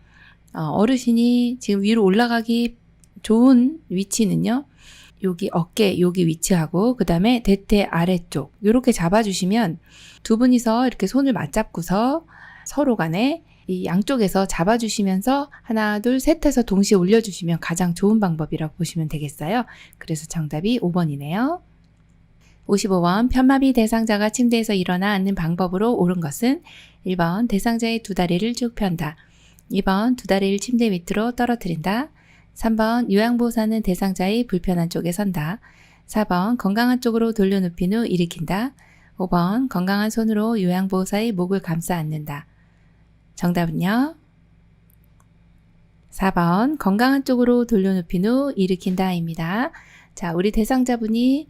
어르신이 지금 위로 올라가기 좋은 위치는요. 여기 어깨 여기 위치하고 그 다음에 대퇴 아래쪽 이렇게 잡아주시면 두 분이서 이렇게 손을 맞잡고서 서로 간에 이 양쪽에서 잡아주시면서 하나 둘 셋 해서 동시에 올려주시면 가장 좋은 방법이라고 보시면 되겠어요. 그래서 정답이 5번이네요. 55번 편마비 대상자가 침대에서 일어나 앉는 방법으로 옳은 것은 1번 대상자의 두 다리를 쭉 편다. 2번 두 다리를 침대 밑으로 떨어뜨린다. 3번 요양보호사는 대상자의 불편한 쪽에 선다. 4번 건강한 쪽으로 돌려눕힌 후 일으킨다. 5번 건강한 손으로 요양보호사의 목을 감싸 안는다. 정답은요? 4번 건강한 쪽으로 돌려눕힌 후 일으킨다입니다. 자, 우리 대상자분이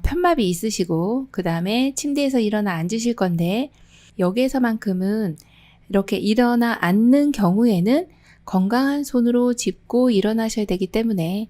편마비 있으시고 그 다음에 침대에서 일어나 앉으실 건데 여기에서만큼은 이렇게 일어나 앉는 경우에는 건강한 손으로 짚고 일어나셔야 되기 때문에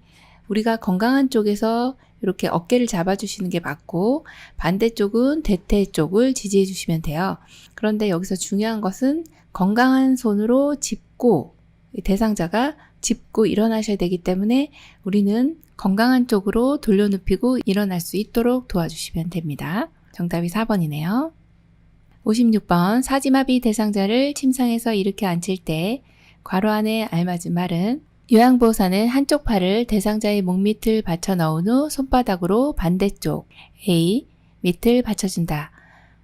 우리가 건강한 쪽에서 이렇게 어깨를 잡아주시는 게 맞고 반대쪽은 대퇴 쪽을 지지해 주시면 돼요. 그런데 여기서 중요한 것은 건강한 손으로 짚고 대상자가 짚고 일어나셔야 되기 때문에 우리는 건강한 쪽으로 돌려눕히고 일어날 수 있도록 도와주시면 됩니다. 정답이 4번이네요. 56번 사지마비 대상자를 침상에서 일으켜 앉힐 때 괄호 안에 알맞은 말은 요양보호사는 한쪽 팔을 대상자의 목 밑을 받쳐 넣은 후 손바닥으로 반대쪽 A 밑을 받쳐준다.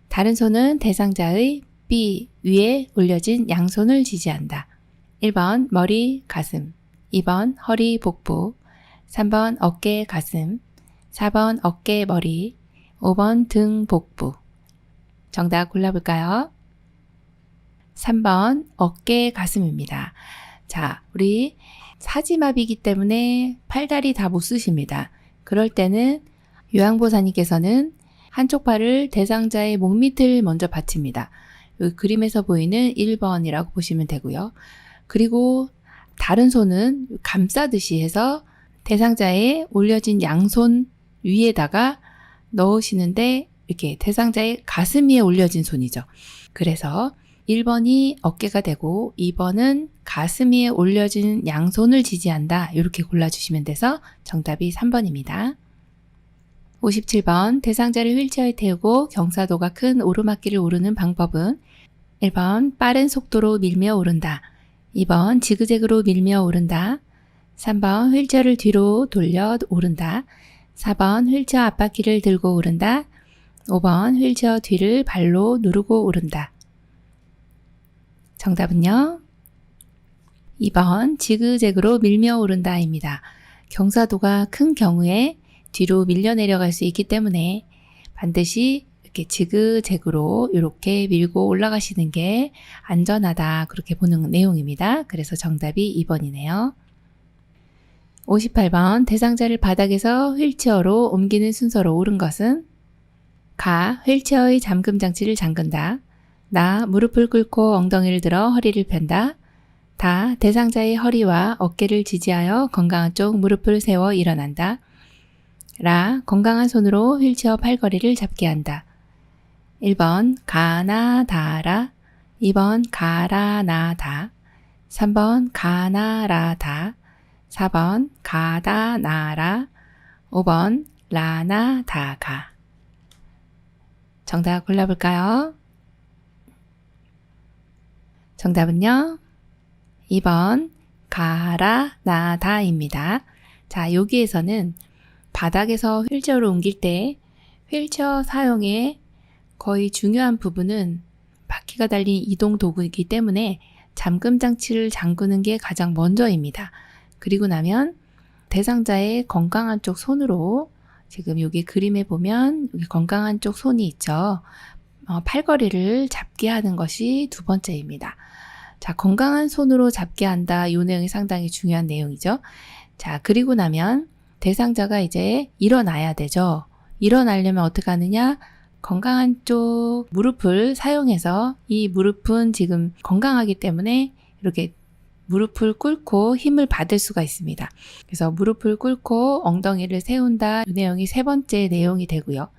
다른 손은 대상자의 B 위에 올려진 양손을 지지한다. 1번 머리, 가슴, 2번 허리, 복부, 3번 어깨, 가슴, 4번 어깨, 머리, 5번 등, 복부. 정답 골라볼까요? 3번 어깨, 가슴입니다. 자, 우리 사지마비이기 때문에 팔다리 다 못 쓰십니다. 그럴 때는 요양보호사님께서는 한쪽 팔을 대상자의 목 밑을 먼저 받칩니다. 여기 그림에서 보이는 1번이라고 보시면 되고요. 그리고 다른 손은 감싸듯이 해서 대상자의 올려진 양손 위에다가 넣으시는데 이렇게 대상자의 가슴 위에 올려진 손이죠. 그래서 1번이 어깨가 되고 2번은 가슴 위에 올려진 양손을 지지한다. 이렇게 골라주시면 돼서 정답이 3번입니다. 57번 대상자를 휠체어에 태우고 경사도가 큰 오르막길을 오르는 방법은 1번 빠른 속도로 밀며 오른다. 2번 지그재그로 밀며 오른다. 3번 휠체어를 뒤로 돌려 오른다. 4번 휠체어 앞바퀴를 들고 오른다. 5번 휠체어 뒤를 발로 누르고 오른다. 정답은요? 2번 지그재그로 밀며 오른다입니다. 경사도가 큰 경우에 뒤로 밀려 내려갈 수 있기 때문에 반드시 이렇게 지그재그로 이렇게 밀고 올라가시는 게 안전하다 그렇게 보는 내용입니다. 그래서 정답이 2번이네요. 58번 대상자를 바닥에서 휠체어로 옮기는 순서로 옳은 것은 가 휠체어의 잠금 장치를 잠근다. 나 무릎을 꿇고 엉덩이를 들어 허리를 편다. 다 대상자의 허리와 어깨를 지지하여 건강한 쪽 무릎을 세워 일어난다. 라 건강한 손으로 휠체어 팔걸이를 잡게 한다. 1번 가나 다라 2번 가라 나다 3번 가나라 다 4번 가다 나라 5번 라나 다가 정답 골라볼까요? 정답은요? 2번 가라 나다입니다. 자, 여기에서는 바닥에서 휠체어를 옮길 때 휠체어 사용의 거의 중요한 부분은 바퀴가 달린 이동 도구이기 때문에 잠금 장치를 잠그는 게 가장 먼저입니다. 그리고 나면 대상자의 건강한 쪽 손으로 지금 여기 그림에 보면 여기 건강한 쪽 손이 있죠. 팔걸이를 잡게 하는 것이 두 번째입니다. 자, 건강한 손으로 잡게 한다. 이 내용이 상당히 중요한 내용이죠. 자, 그리고 나면 대상자가 이제 일어나야 되죠. 일어나려면 어떻게 하느냐? 건강한 쪽 무릎을 사용해서 이 무릎은 지금 건강하기 때문에 이렇게 무릎을 꿇고 힘을 받을 수가 있습니다. 그래서 무릎을 꿇고 엉덩이를 세운다. 이 내용이 세 번째 내용이 되고요.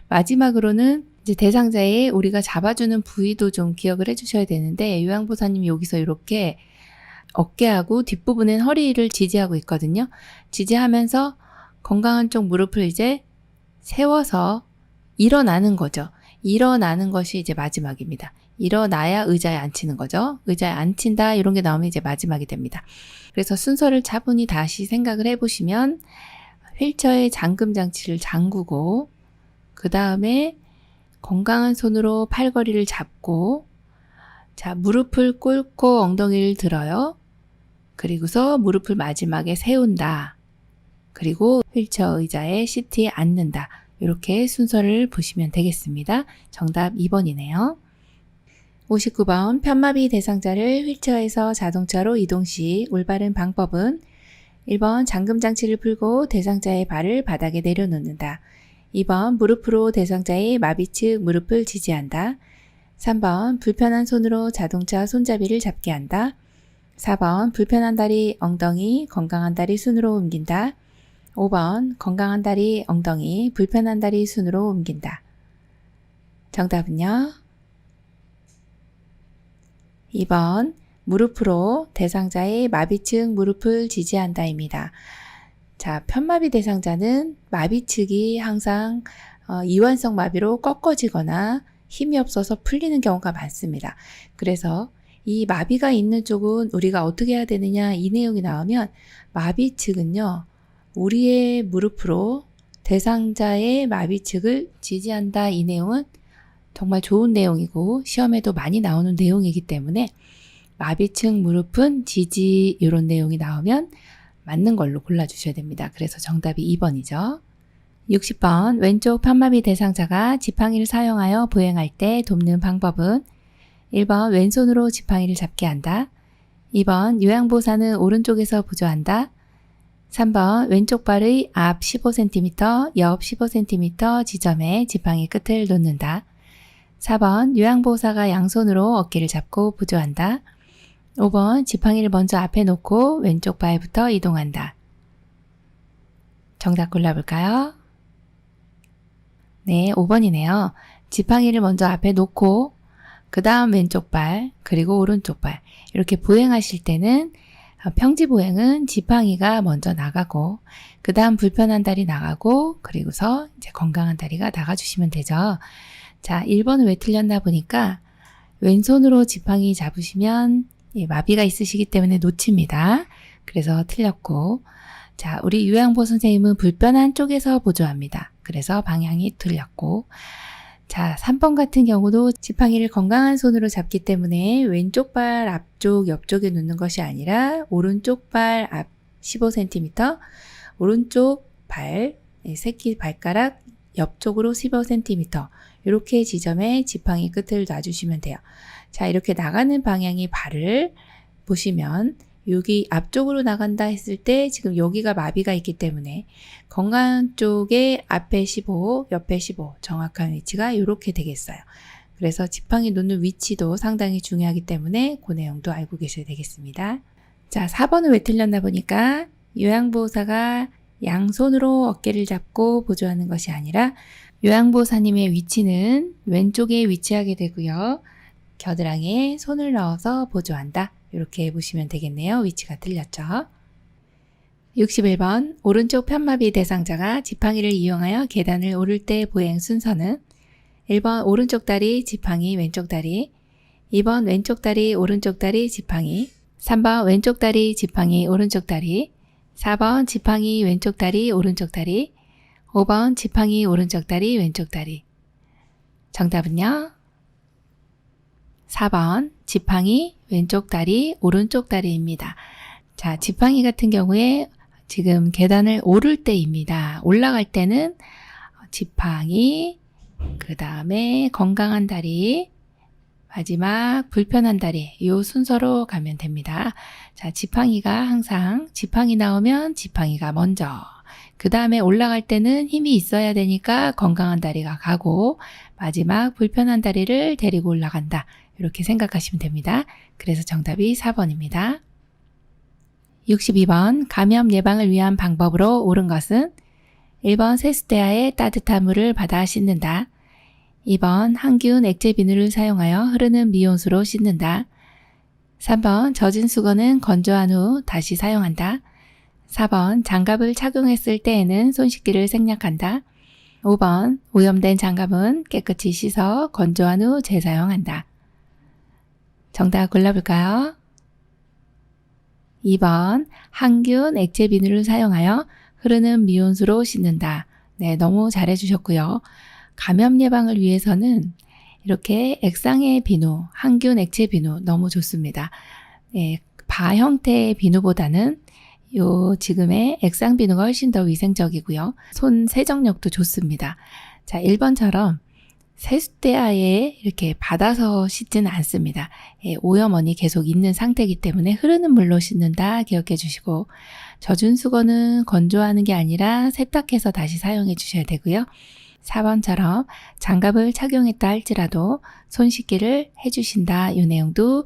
마지막으로는 이제 대상자의 우리가 잡아주는 부위도 좀 기억을 해주셔야 되는데 요양보호사님이 여기서 이렇게 어깨하고 뒷부분엔 허리를 지지하고 있거든요. 지지하면서 건강한 쪽 무릎을 이제 세워서 일어나는 거죠. 일어나는 것이 이제 마지막입니다. 일어나야 의자에 앉히는 거죠. 의자에 앉힌다 이런 게 나오면 이제 마지막이 됩니다. 그래서 순서를 차분히 다시 생각을 해보시면 휠체어의 잠금 장치를 잠그고 그 다음에 건강한 손으로 팔걸이를 잡고 자 무릎을 꿇고 엉덩이를 들어요. 그리고서 무릎을 마지막에 세운다. 그리고 휠체어 의자에 시트에 앉는다. 이렇게 순서를 보시면 되겠습니다. 정답 2번이네요. 59번 편마비 대상자를 휠체어에서 자동차로 이동 시 올바른 방법은 1번 잠금 장치를 풀고 대상자의 발을 바닥에 내려놓는다. 2번 무릎으로 대상자의 마비 측 무릎을 지지한다. 3번 불편한 손으로 자동차 손잡이를 잡게 한다. 4번 불편한 다리 엉덩이 건강한 다리 순으로 옮긴다. 5번 건강한 다리 엉덩이, 불편한 다리 순으로 옮긴다. 정답은요? 2번 무릎으로 대상자의 마비측 무릎을 지지한다입니다. 자, 편마비 대상자는 마비측이 항상 이완성 마비로 꺾어지거나 힘이 없어서 풀리는 경우가 많습니다. 그래서 이 마비가 있는 쪽은 우리가 어떻게 해야 되느냐 이 내용이 나오면 마비측은요. 우리의 무릎으로 대상자의 마비측을 지지한다 이 내용은 정말 좋은 내용이고 시험에도 많이 나오는 내용이기 때문에 마비측 무릎은 지지 이런 내용이 나오면 맞는 걸로 골라주셔야 됩니다. 그래서 정답이 2번이죠. 60번 왼쪽 편마비 대상자가 지팡이를 사용하여 보행할 때 돕는 방법은 1번 왼손으로 지팡이를 잡게 한다. 2번 요양보사는 오른쪽에서 보조한다. 3번 왼쪽 발의 앞 15cm, 옆 15cm 지점에 지팡이 끝을 놓는다. 4번 요양보호사가 양손으로 어깨를 잡고 보조한다. 5번 지팡이를 먼저 앞에 놓고 왼쪽 발부터 이동한다. 정답 골라볼까요? 네, 5번이네요. 지팡이를 먼저 앞에 놓고 그 다음 왼쪽 발 그리고 오른쪽 발 이렇게 보행하실 때는 평지보행은 지팡이가 먼저 나가고 그 다음 불편한 다리 나가고 그리고서 이제 건강한 다리가 나가주시면 되죠. 자, 1번은 왜 틀렸나 보니까 왼손으로 지팡이 잡으시면 마비가 있으시기 때문에 놓칩니다. 그래서 틀렸고 자, 우리 요양보 선생님은 불편한 쪽에서 보조합니다. 그래서 방향이 틀렸고 자, 3번 같은 경우도 지팡이를 건강한 손으로 잡기 때문에 왼쪽 발 앞쪽 옆쪽에 놓는 것이 아니라 오른쪽 발 앞 15cm, 오른쪽 발 새끼 발가락 옆쪽으로 15cm 이렇게 지점에 지팡이 끝을 놔주시면 돼요. 자, 이렇게 나가는 방향이 발을 보시면 여기 앞쪽으로 나간다 했을 때 지금 여기가 마비가 있기 때문에 건강한 쪽에 앞에 15, 옆에 15 정확한 위치가 이렇게 되겠어요. 그래서 지팡이 놓는 위치도 상당히 중요하기 때문에 그 내용도 알고 계셔야 되겠습니다. 자, 4번은 왜 틀렸나 보니까 요양보호사가 양손으로 어깨를 잡고 보조하는 것이 아니라 요양보호사님의 위치는 왼쪽에 위치하게 되고요. 겨드랑이에 손을 넣어서 보조한다. 이렇게 보시면 되겠네요. 위치가 틀렸죠. 61번 오른쪽 편마비 대상자가 지팡이를 이용하여 계단을 오를 때 보행 순서는 1번 오른쪽 다리 지팡이 왼쪽 다리 2번 왼쪽 다리 오른쪽 다리 지팡이 3번 왼쪽 다리 지팡이 오른쪽 다리 4번 지팡이 왼쪽 다리 오른쪽 다리 5번 지팡이 오른쪽 다리 왼쪽 다리 정답은요? 4번 지팡이 왼쪽 다리 오른쪽 다리입니다. 자, 지팡이 같은 경우에 지금 계단을 오를 때입니다. 올라갈 때는 지팡이 그 다음에 건강한 다리 마지막 불편한 다리 이 순서로 가면 됩니다. 자, 지팡이가 항상 지팡이 나오면 지팡이가 먼저 그 다음에 올라갈 때는 힘이 있어야 되니까 건강한 다리가 가고 마지막 불편한 다리를 데리고 올라간다. 이렇게 생각하시면 됩니다. 그래서 정답이 4번입니다. 62번 감염 예방을 위한 방법으로 옳은 것은 1번 세수대야에 따뜻한 물을 받아 씻는다. 2번 항균 액체 비누를 사용하여 흐르는 미온수로 씻는다. 3번 젖은 수건은 건조한 후 다시 사용한다. 4번 장갑을 착용했을 때에는 손 씻기를 생략한다. 5번 오염된 장갑은 깨끗이 씻어 건조한 후 재사용한다. 정답 골라볼까요? 2번 항균 액체 비누를 사용하여 흐르는 미온수로 씻는다. 네, 너무 잘해주셨고요. 감염 예방을 위해서는 이렇게 액상의 비누, 항균 액체 비누 너무 좋습니다. 네, 바 형태의 비누보다는 요 지금의 액상 비누가 훨씬 더 위생적이고요. 손 세정력도 좋습니다. 자, 1번처럼 세수대야에 이렇게 받아서 씻지는 않습니다. 오염원이 계속 있는 상태이기 때문에 흐르는 물로 씻는다 기억해 주시고 젖은 수건은 건조하는 게 아니라 세탁해서 다시 사용해 주셔야 되고요. 4번처럼 장갑을 착용했다 할지라도 손 씻기를 해주신다 이 내용도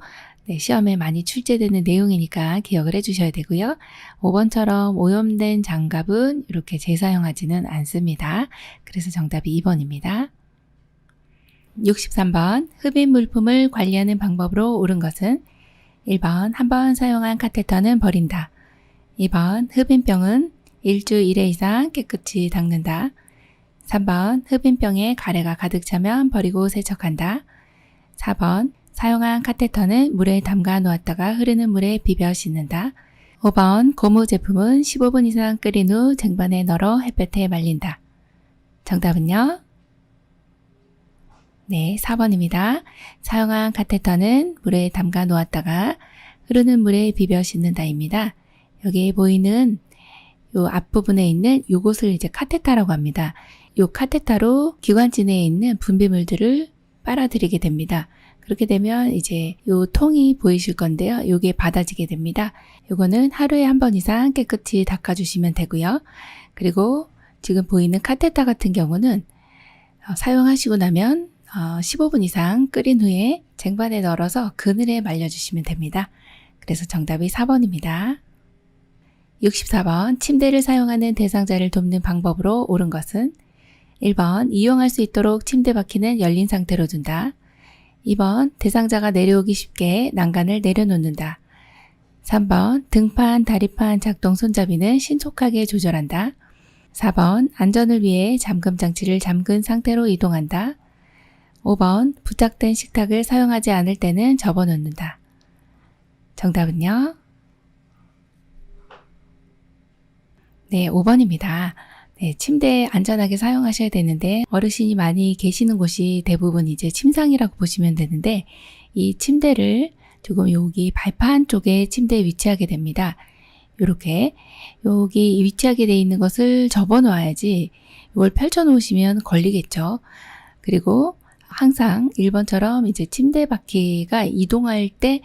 네, 시험에 많이 출제되는 내용이니까 기억을 해주셔야 되고요. 5번처럼 오염된 장갑은 이렇게 재사용하지는 않습니다. 그래서 정답이 2번입니다. 63번 흡입 물품을 관리하는 방법으로 옳은 것은 1번 한 번 사용한 카테터는 버린다. 2번 흡입병은 일주 1회 이상 깨끗이 닦는다. 3번 흡입병에 가래가 가득 차면 버리고 세척한다. 4번 사용한 카테터는 물에 담가 놓았다가 흐르는 물에 비벼 씻는다. 5번 고무 제품은 15분 이상 끓인 후 쟁반에 널어 햇볕에 말린다. 정답은요? 네, 4번입니다. 사용한 카테터는 물에 담가 놓았다가 흐르는 물에 비벼 씻는다입니다. 여기에 보이는 요 앞부분에 있는 요것을 이제 카테터라고 합니다. 요 카테터로 기관지 내에 있는 분비물들을 빨아들이게 됩니다. 그렇게 되면 이제 요 통이 보이실 건데요. 요게 받아지게 됩니다. 요거는 하루에 한 번 이상 깨끗이 닦아주시면 되고요. 그리고 지금 보이는 카테터 같은 경우는 사용하시고 나면 15분 이상 끓인 후에 쟁반에 널어서 그늘에 말려주시면 됩니다. 그래서 정답이 4번입니다. 64번 침대를 사용하는 대상자를 돕는 방법으로 옳은 것은 1번 이용할 수 있도록 침대 바퀴는 열린 상태로 둔다. 2번 대상자가 내려오기 쉽게 난간을 내려놓는다. 3번 등판, 다리판 작동 손잡이는 신속하게 조절한다. 4번 안전을 위해 잠금 장치를 잠근 상태로 이동한다. 5번 부착된 식탁을 사용하지 않을 때는 접어놓는다. 정답은요? 네, 5번입니다. 네, 침대 안전하게 사용하셔야 되는데 어르신이 많이 계시는 곳이 대부분 이제 침상이라고 보시면 되는데 이 침대를 조금 여기 발판 쪽에 침대에 위치하게 됩니다. 이렇게 여기 위치하게 돼 있는 것을 접어 놓아야지 이걸 펼쳐 놓으시면 걸리겠죠. 그리고 항상 1번처럼 이제 침대 바퀴가 이동할 때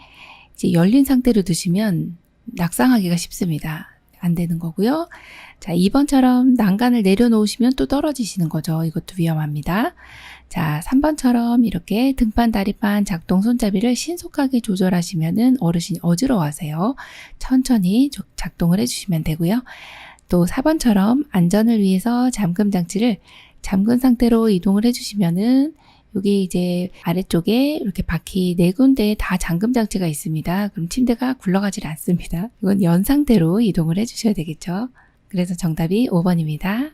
이제 열린 상태로 두시면 낙상하기가 쉽습니다. 안 되는 거고요. 자, 2번처럼 난간을 내려놓으시면 또 떨어지시는 거죠. 이것도 위험합니다. 자, 3번처럼 이렇게 등판, 다리판, 작동 손잡이를 신속하게 조절하시면은 어르신이 어지러워하세요. 천천히 작동을 해주시면 되고요. 또 4번처럼 안전을 위해서 잠금 장치를 잠근 상태로 이동을 해주시면은 여기 이제 아래쪽에 이렇게 바퀴 4군데에 다 잠금 장치가 있습니다. 그럼 침대가 굴러가질 않습니다. 이건 연 상태로 이동을 해주셔야 되겠죠. 그래서 정답이 5번입니다.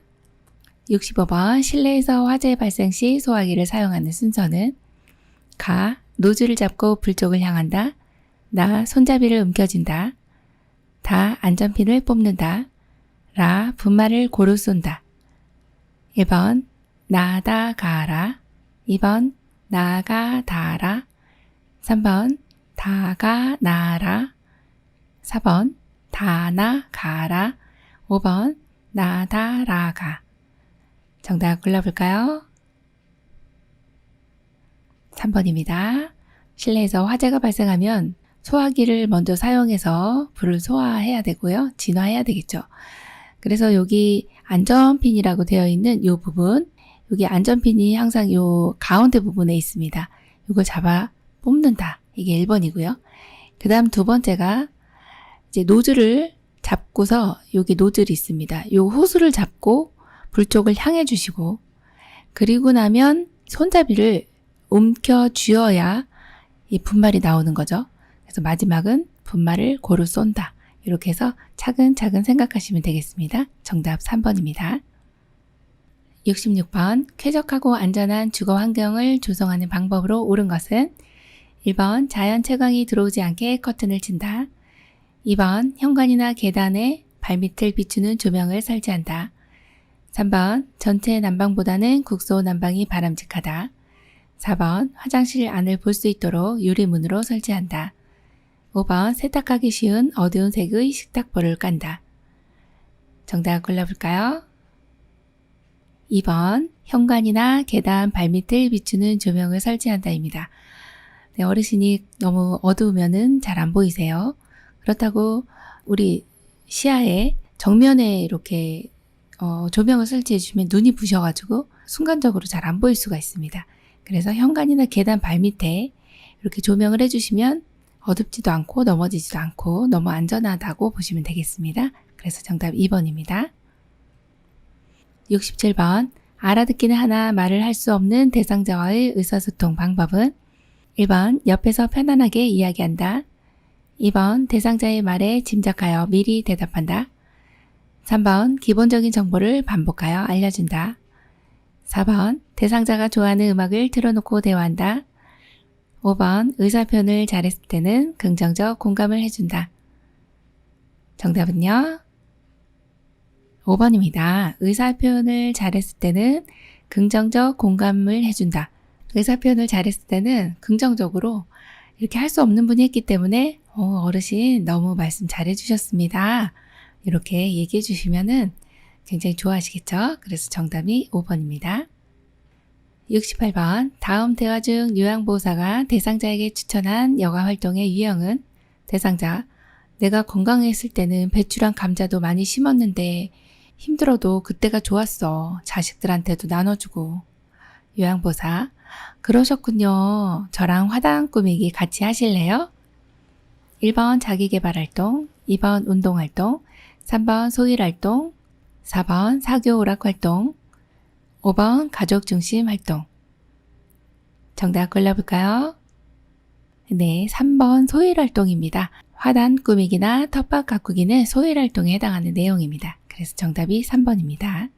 65번 실내에서 화재 발생 시 소화기를 사용하는 순서는 가. 노즐을 잡고 불 쪽을 향한다. 나. 손잡이를 움켜쥔다. 다. 안전핀을 뽑는다. 라. 분말을 고루 쏜다. 1번 나다 가라. 2번 나가 다라. 3번 다가 나라. 4번 다나 가라. 5번 나다라가. 정답 골라볼까요? 3번입니다. 실내에서 화재가 발생하면 소화기를 먼저 사용해서 불을 소화해야 되고요. 진화해야 되겠죠. 그래서 여기 안전핀이라고 되어 있는 이 부분, 여기 안전핀이 항상 이 가운데 부분에 있습니다. 이걸 잡아 뽑는다. 이게 1번이고요. 그 다음 두 번째가 이제 노즐을 잡고서 여기 노즐이 있습니다. 이 호스를 잡고 불 쪽을 향해 주시고, 그리고 나면 손잡이를 움켜 쥐어야 이 분말이 나오는 거죠. 그래서 마지막은 분말을 고루 쏜다. 이렇게 해서 차근차근 생각하시면 되겠습니다. 정답 3번입니다. 66번 쾌적하고 안전한 주거 환경을 조성하는 방법으로 옳은 것은 1번 자연 채광이 들어오지 않게 커튼을 친다. 2번 현관이나 계단에 발밑을 비추는 조명을 설치한다. 3번 전체 난방보다는 국소 난방이 바람직하다. 4번 화장실 안을 볼 수 있도록 유리문으로 설치한다. 5번 세탁하기 쉬운 어두운 색의 식탁볼을 깐다. 정답 골라볼까요? 2번 현관이나 계단 발밑을 비추는 조명을 설치한다입니다. 네, 어르신이 너무 어두우면은 잘 안 보이세요. 그렇다고 우리 시야에 정면에 이렇게 조명을 설치해 주면 눈이 부셔가지고 순간적으로 잘 안 보일 수가 있습니다. 그래서 현관이나 계단 발밑에 이렇게 조명을 해주시면 어둡지도 않고 넘어지지도 않고 너무 안전하다고 보시면 되겠습니다. 그래서 정답 2번입니다. 67번 알아듣기는 하나 말을 할 수 없는 대상자와의 의사소통 방법은 1번 옆에서 편안하게 이야기한다. 2번 대상자의 말에 짐작하여 미리 대답한다. 3번 기본적인 정보를 반복하여 알려준다. 4번 대상자가 좋아하는 음악을 틀어놓고 대화한다. 5번 의사표현을 잘했을 때는 긍정적 공감을 해준다. 정답은요? 5번입니다. 의사표현을 잘했을 때는 긍정적 공감을 해준다. 의사표현을 잘했을 때는 긍정적으로 이렇게 할 수 없는 분이 했기 때문에 어르신 너무 말씀 잘해주셨습니다. 이렇게 얘기해 주시면은 굉장히 좋아하시겠죠? 그래서 정답이 5번입니다. 68번 다음 대화 중 요양보호사가 대상자에게 추천한 여가 활동의 유형은 대상자 내가 건강했을 때는 배추랑 감자도 많이 심었는데 힘들어도 그때가 좋았어. 자식들한테도 나눠주고. 요양보호사 그러셨군요. 저랑 화단 꾸미기 같이 하실래요? 1번 자기계발활동, 2번 운동활동, 3번 소일활동, 4번 사교오락활동, 5번 가족중심 활동. 정답 골라볼까요? 네, 3번 소일활동입니다. 화단 꾸미기나 텃밭 가꾸기는 소일활동에 해당하는 내용입니다. 그래서 정답이 3번입니다.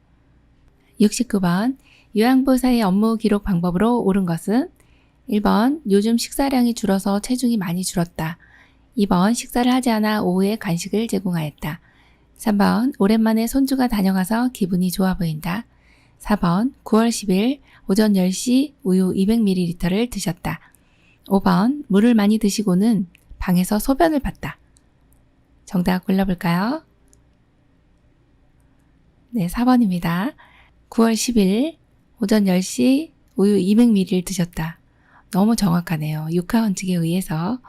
69번 요양보호사의 업무 기록 방법으로 옳은 것은 1번 요즘 식사량이 줄어서 체중이 많이 줄었다. 2번 식사를 하지 않아 오후에 간식을 제공하였다. 3번 오랜만에 손주가 다녀가서 기분이 좋아 보인다. 4번 9월 10일 오전 10시 우유 200ml를 드셨다. 5번 물을 많이 드시고는 방에서 소변을 봤다. 정답 골라볼까요? 네, 4번입니다. 9월 10일 오전 10시 우유 200ml를 드셨다. 너무 정확하네요. 육하원칙에 의해서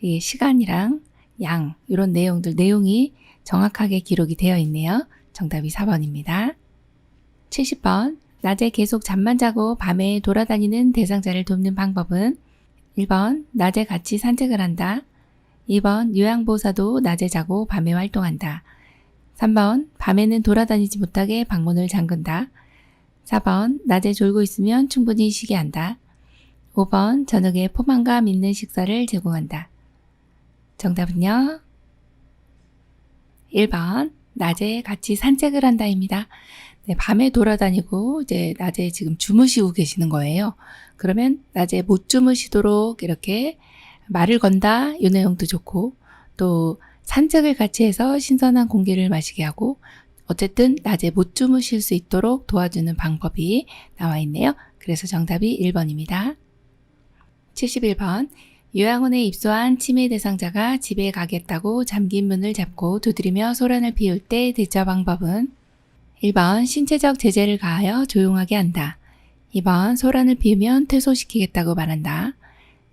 이 시간이랑 양 이런 내용이 정확하게 기록이 되어 있네요. 정답이 4번입니다. 70번 낮에 계속 잠만 자고 밤에 돌아다니는 대상자를 돕는 방법은 1번 낮에 같이 산책을 한다. 2번 요양보호사도 낮에 자고 밤에 활동한다. 3번 밤에는 돌아다니지 못하게 방문을 잠근다. 4번 낮에 졸고 있으면 충분히 쉬게 한다. 5번 저녁에 포만감 있는 식사를 제공한다. 정답은요? 1번 낮에 같이 산책을 한다입니다. 네, 밤에 돌아다니고 이제 낮에 지금 주무시고 계시는 거예요. 그러면 낮에 못 주무시도록 이렇게 말을 건다 이 내용도 좋고 또 산책을 같이 해서 신선한 공기를 마시게 하고 어쨌든 낮에 못 주무실 수 있도록 도와주는 방법이 나와 있네요. 그래서 정답이 1번입니다. 71번 요양원에 입소한 치매 대상자가 집에 가겠다고 잠긴 문을 잡고 두드리며 소란을 피울 때 대처 방법은 1번 신체적 제재를 가하여 조용하게 한다. 2번 소란을 피우면 퇴소시키겠다고 말한다.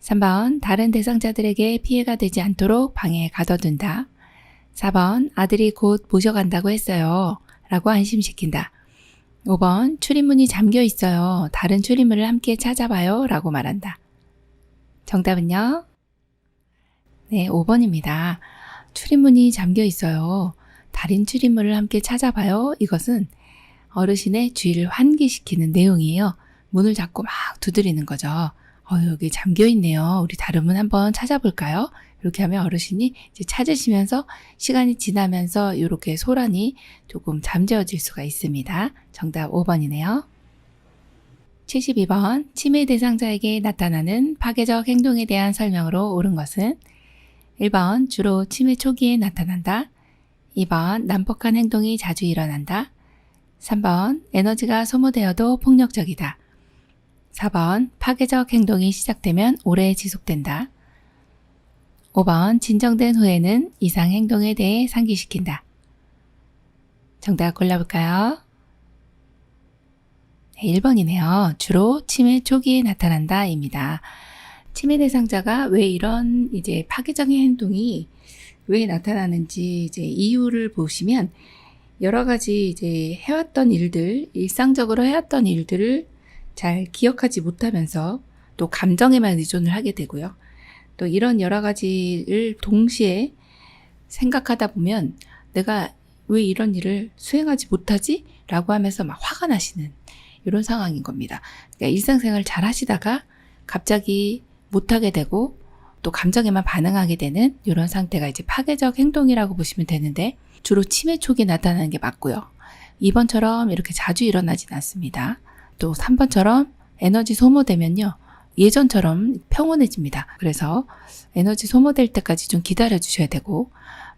3번 다른 대상자들에게 피해가 되지 않도록 방에 가둬둔다. 4번 아들이 곧 모셔간다고 했어요. 라고 안심시킨다. 5번 출입문이 잠겨 있어요. 다른 출입문을 함께 찾아봐요. 라고 말한다. 정답은요? 네, 5번입니다. 출입문이 잠겨 있어요. 다른 출입문을 함께 찾아봐요. 이것은 어르신의 주의를 환기시키는 내용이에요. 문을 자꾸 막 두드리는 거죠. 여기 잠겨 있네요. 우리 다른 문 한번 찾아볼까요? 이렇게 하면 어르신이 이제 찾으시면서 시간이 지나면서 이렇게 소란이 조금 잠재워질 수가 있습니다. 정답 5번이네요. 72번 치매 대상자에게 나타나는 파괴적 행동에 대한 설명으로 옳은 것은 1번 주로 치매 초기에 나타난다. 2번 난폭한 행동이 자주 일어난다. 3번 에너지가 소모되어도 폭력적이다. 4번 파괴적 행동이 시작되면 오래 지속된다. 5번 진정된 후에는 이상 행동에 대해 상기시킨다. 정답 골라볼까요? 1번이네요. 주로 치매 초기에 나타난다 입니다. 치매 대상자가 왜 이런 이제 파괴적인 행동이 왜 나타나는지 이제 이유를 보시면 여러 가지 이제 해왔던 일들, 일상적으로 해왔던 일들을 잘 기억하지 못하면서 또 감정에만 의존을 하게 되고요. 또 이런 여러 가지를 동시에 생각하다 보면 내가 왜 이런 일을 수행하지 못하지? 라고 하면서 막 화가 나시는 이런 상황인 겁니다. 그러니까 일상생활 잘 하시다가 갑자기 못하게 되고 또 감정에만 반응하게 되는 이런 상태가 이제 파괴적 행동이라고 보시면 되는데 주로 치매 초기에 나타나는 게 맞고요. 2번처럼 이렇게 자주 일어나진 않습니다. 또 3번처럼 에너지 소모되면요. 예전처럼 평온해집니다. 그래서 에너지 소모될 때까지 좀 기다려 주셔야 되고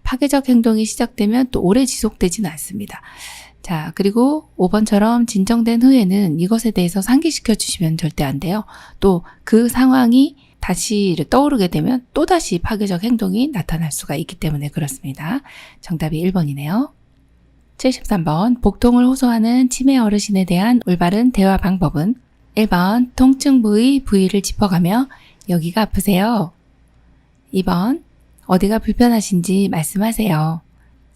파괴적 행동이 시작되면 또 오래 지속되지는 않습니다. 자, 그리고 5번처럼 진정된 후에는 이것에 대해서 상기시켜 주시면 절대 안 돼요. 또 그 상황이 다시 떠오르게 되면 또다시 파괴적 행동이 나타날 수가 있기 때문에 그렇습니다. 정답이 1번이네요. 73번 복통을 호소하는 치매 어르신에 대한 올바른 대화 방법은 1번 통증 부위를 짚어가며 여기가 아프세요. 2번 어디가 불편하신지 말씀하세요.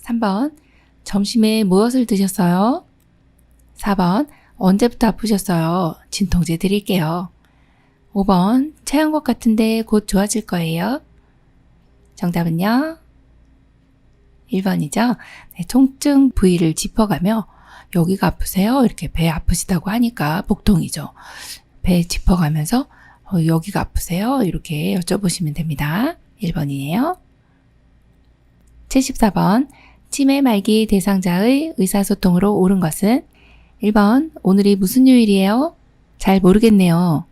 3번 점심에 무엇을 드셨어요? 4번 언제부터 아프셨어요? 진통제 드릴게요. 5번 체한 것 같은데 곧 좋아질 거예요. 정답은요? 1번이죠. 네, 통증 부위를 짚어가며 여기가 아프세요? 이렇게 배 아프시다고 하니까 복통이죠. 배 짚어가면서 여기가 아프세요? 이렇게 여쭤보시면 됩니다. 1번이에요. 74번 치매 말기 대상자의 의사소통으로 옳은 것은 1번 오늘이 무슨 요일이에요? 잘 모르겠네요.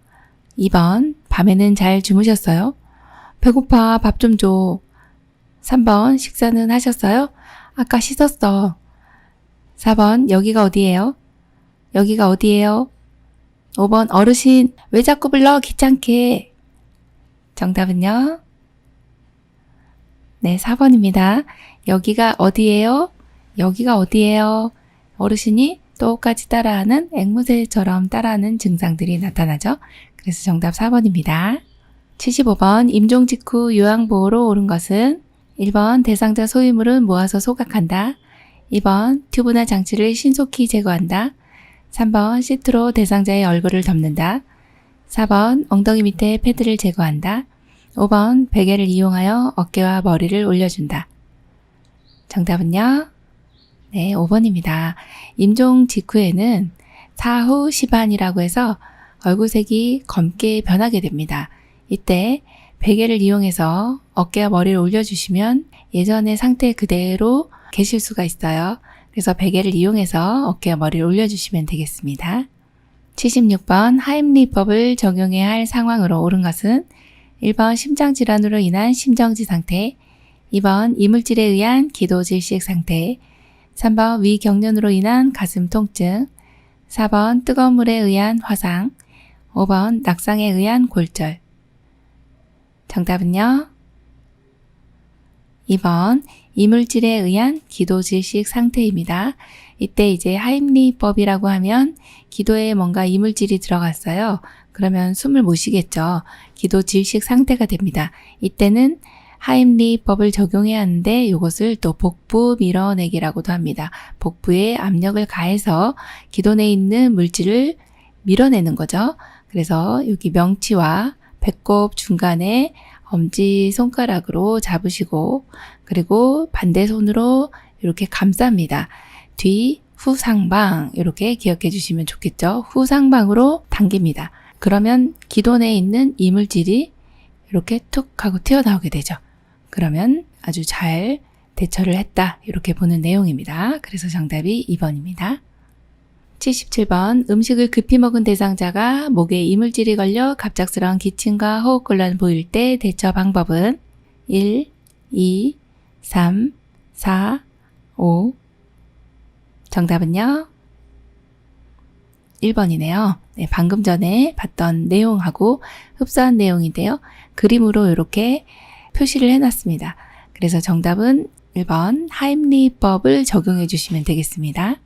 2번 밤에는 잘 주무셨어요? 배고파 밥 좀 줘. 3번 식사는 하셨어요? 아까 씻었어. 4번 여기가 어디예요? 여기가 어디예요? 5번 어르신 왜 자꾸 불러 귀찮게. 정답은요? 네, 4번입니다. 여기가 어디예요? 여기가 어디예요? 어르신이 똑같이 따라하는 앵무새처럼 따라하는 증상들이 나타나죠. 그래서 정답 4번입니다. 75번 임종 직후 요양보호로 옳은 것은 1번 대상자 소유물은 모아서 소각한다. 2번 튜브나 장치를 신속히 제거한다. 3번 시트로 대상자의 얼굴을 덮는다. 4번 엉덩이 밑에 패드를 제거한다. 5번 베개를 이용하여 어깨와 머리를 올려준다. 정답은요? 네, 5번입니다. 임종 직후에는 사후 시반이라고 해서 얼굴색이 검게 변하게 됩니다. 이때 베개를 이용해서 어깨와 머리를 올려주시면 예전의 상태 그대로 계실 수가 있어요. 그래서 베개를 이용해서 어깨와 머리를 올려주시면 되겠습니다. 76번 하임리법을 적용해야 할 상황으로 옳은 것은 1번 심장질환으로 인한 심정지 상태, 2번 이물질에 의한 기도질식 상태, 3번 위경련으로 인한 가슴 통증, 4번 뜨거운 물에 의한 화상, 5번 낙상에 의한 골절. 정답은요? 2번 이물질에 의한 기도질식 상태입니다. 이때 이제 하임리법이라고 하면 기도에 뭔가 이물질이 들어갔어요. 그러면 숨을 못 쉬겠죠. 기도질식 상태가 됩니다. 이때는 하임리법을 적용해야 하는데 이것을 또 복부 밀어내기라고도 합니다. 복부에 압력을 가해서 기도 내에 있는 물질을 밀어내는 거죠. 그래서 여기 명치와 배꼽 중간에 엄지손가락으로 잡으시고 그리고 반대 손으로 이렇게 감쌉니다. 뒤, 후, 상방 이렇게 기억해 주시면 좋겠죠. 후, 상방으로 당깁니다. 그러면 기도 내에 있는 이물질이 이렇게 툭 하고 튀어나오게 되죠. 그러면 아주 잘 대처를 했다 이렇게 보는 내용입니다. 그래서 정답이 2번입니다. 77번 음식을 급히 먹은 대상자가 목에 이물질이 걸려 갑작스러운 기침과 호흡곤란을 보일 때 대처 방법은 1, 2, 3, 4, 5. 정답은요? 1번이네요. 네, 방금 전에 봤던 내용하고 흡사한 내용인데요. 그림으로 이렇게 표시를 해놨습니다. 그래서 정답은 1번 하임리법을 적용해 주시면 되겠습니다.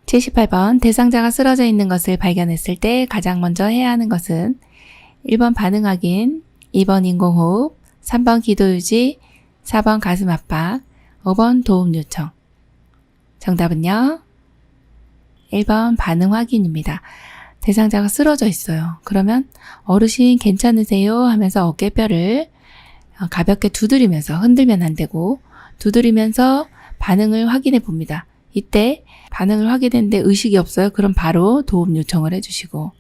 78번 대상자가 쓰러져 있는 것을 발견했을 때 가장 먼저 해야 하는 것은 1번 반응 확인, 2번 인공호흡, 3번 기도유지, 4번 가슴 압박, 5번 도움 요청. 정답은요? 1번 반응 확인입니다. 대상자가 쓰러져 있어요. 그러면 어르신 괜찮으세요? 하면서 어깨뼈를 가볍게 두드리면서, 흔들면 안 되고 두드리면서 반응을 확인해 봅니다. 이때 반응을 확인했는데 의식이 없어요. 그럼 바로 도움 요청을 해주시고,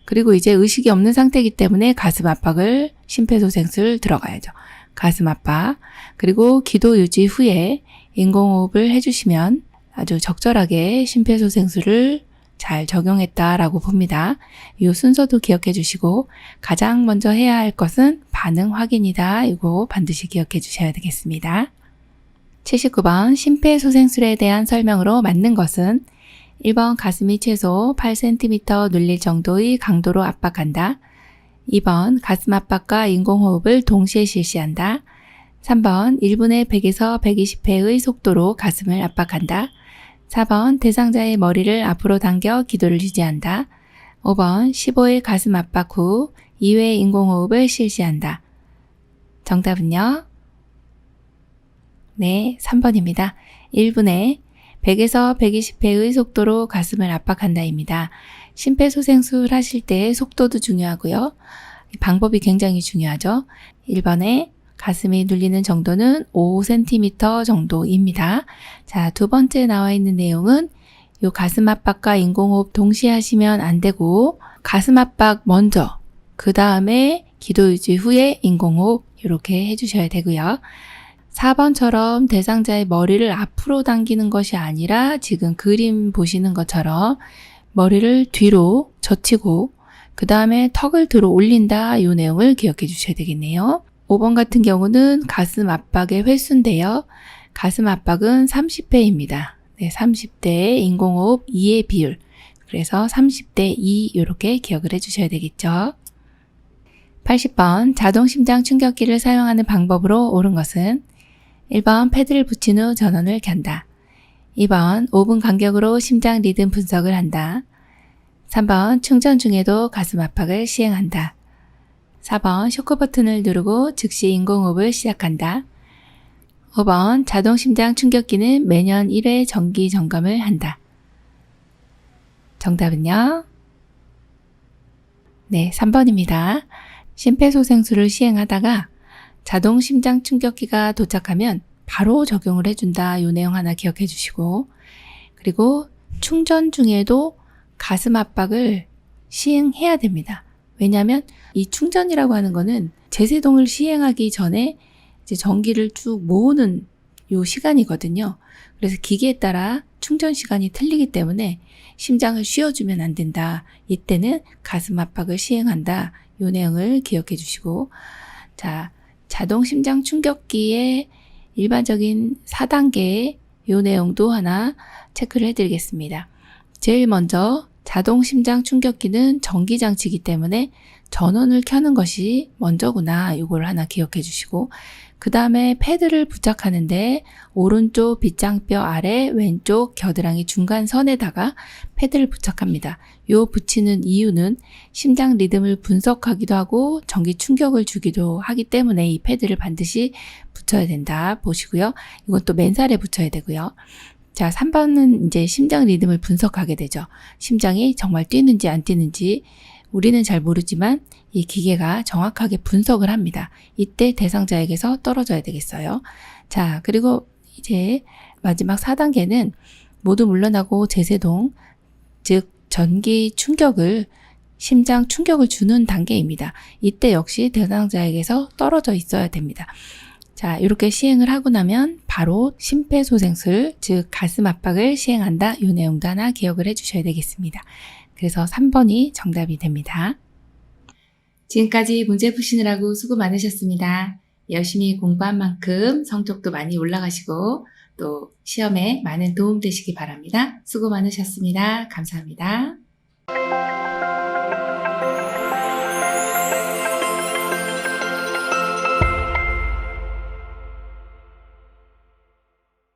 그리고 이제 의식이 없는 상태이기 때문에 가슴 압박을, 심폐소생술 들어가야죠. 가슴 압박, 그리고 기도 유지 후에 인공호흡을 해주시면 아주 적절하게 심폐소생술을 잘 적용했다라고 봅니다. 이 순서도 기억해 주시고, 가장 먼저 해야 할 것은 반응 확인이다. 이거 반드시 기억해 주셔야 되겠습니다. 79번 심폐소생술에 대한 설명으로 맞는 것은 1번 가슴이 최소 8cm 눌릴 정도의 강도로 압박한다. 2번 가슴 압박과 인공호흡을 동시에 실시한다. 3번 1분에 100에서 120회의 속도로 가슴을 압박한다. 4번 대상자의 머리를 앞으로 당겨 기도를 유지한다. 5번 15회 가슴 압박 후 2회 인공호흡을 실시한다. 정답은요? 네, 3번입니다. 1분에 100에서 120회의 속도로 가슴을 압박한다입니다. 심폐소생술 하실 때 속도도 중요하고요. 방법이 굉장히 중요하죠. 1번에 가슴이 눌리는 정도는 5cm 정도입니다. 자, 두 번째 나와 있는 내용은 요 가슴 압박과 인공호흡 동시에 하시면 안 되고, 가슴 압박 먼저, 그 다음에 기도 유지 후에 인공호흡 이렇게 해주셔야 되고요. 4번처럼 대상자의 머리를 앞으로 당기는 것이 아니라 지금 그림 보시는 것처럼 머리를 뒤로 젖히고 그 다음에 턱을 들어 올린다, 이 내용을 기억해 주셔야 되겠네요. 5번 같은 경우는 가슴 압박의 횟수인데요. 가슴 압박은 30회입니다. 네, 30대 인공호흡 2의 비율. 그래서 30대 2 이렇게 기억을 해주셔야 되겠죠. 80번 자동 심장 충격기를 사용하는 방법으로 옳은 것은 1번 패드를 붙인 후 전원을 켠다. 2번 5분 간격으로 심장 리듬 분석을 한다. 3번 충전 중에도 가슴 압박을 시행한다. 4번 쇼크 버튼을 누르고 즉시 인공호흡을 시작한다. 5번 자동 심장 충격기는 매년 1회 정기 점검을 한다. 정답은요? 네, 3번입니다. 심폐소생술을 시행하다가 자동 심장 충격기가 도착하면 바로 적용을 해준다. 이 내용 하나 기억해 주시고, 그리고 충전 중에도 가슴 압박을 시행해야 됩니다. 왜냐하면 이 충전이라고 하는 거는 제세동을 시행하기 전에 이제 전기를 쭉 모으는 요 시간이거든요. 그래서 기계에 따라 충전 시간이 틀리기 때문에 심장을 쉬어주면 안 된다. 이때는 가슴 압박을 시행한다. 요 내용을 기억해 주시고, 자, 자동 심장 충격기의 일반적인 4단계의 요 내용도 하나 체크를 해드리겠습니다. 제일 먼저 자동 심장 충격기는 전기 장치이기 때문에 전원을 켜는 것이 먼저구나. 요걸 하나 기억해 주시고, 그 다음에 패드를 부착하는데 오른쪽 빗장뼈 아래 왼쪽 겨드랑이 중간선에다가 패드를 부착합니다. 요 붙이는 이유는 심장 리듬을 분석하기도 하고 전기 충격을 주기도 하기 때문에 이 패드를 반드시 붙여야 된다 보시고요. 이건 또 맨살에 붙여야 되고요. 자, 3번은 이제 심장 리듬을 분석하게 되죠. 심장이 정말 뛰는지 안 뛰는지 우리는 잘 모르지만 이 기계가 정확하게 분석을 합니다. 이때 대상자에게서 떨어져야 되겠어요. 자, 그리고 이제 마지막 4단계는 모두 물러나고 제세동, 즉 전기 충격을, 심장 충격을 주는 단계입니다. 이때 역시 대상자에게서 떨어져 있어야 됩니다. 자, 이렇게 시행을 하고 나면 바로 심폐소생술, 즉 가슴 압박을 시행한다. 이 내용도 하나 기억을 해주셔야 되겠습니다. 그래서 3번이 정답이 됩니다. 지금까지 문제 푸시느라고 수고 많으셨습니다. 열심히 공부한 만큼 성적도 많이 올라가시고 또 시험에 많은 도움 되시기 바랍니다. 수고 많으셨습니다. 감사합니다.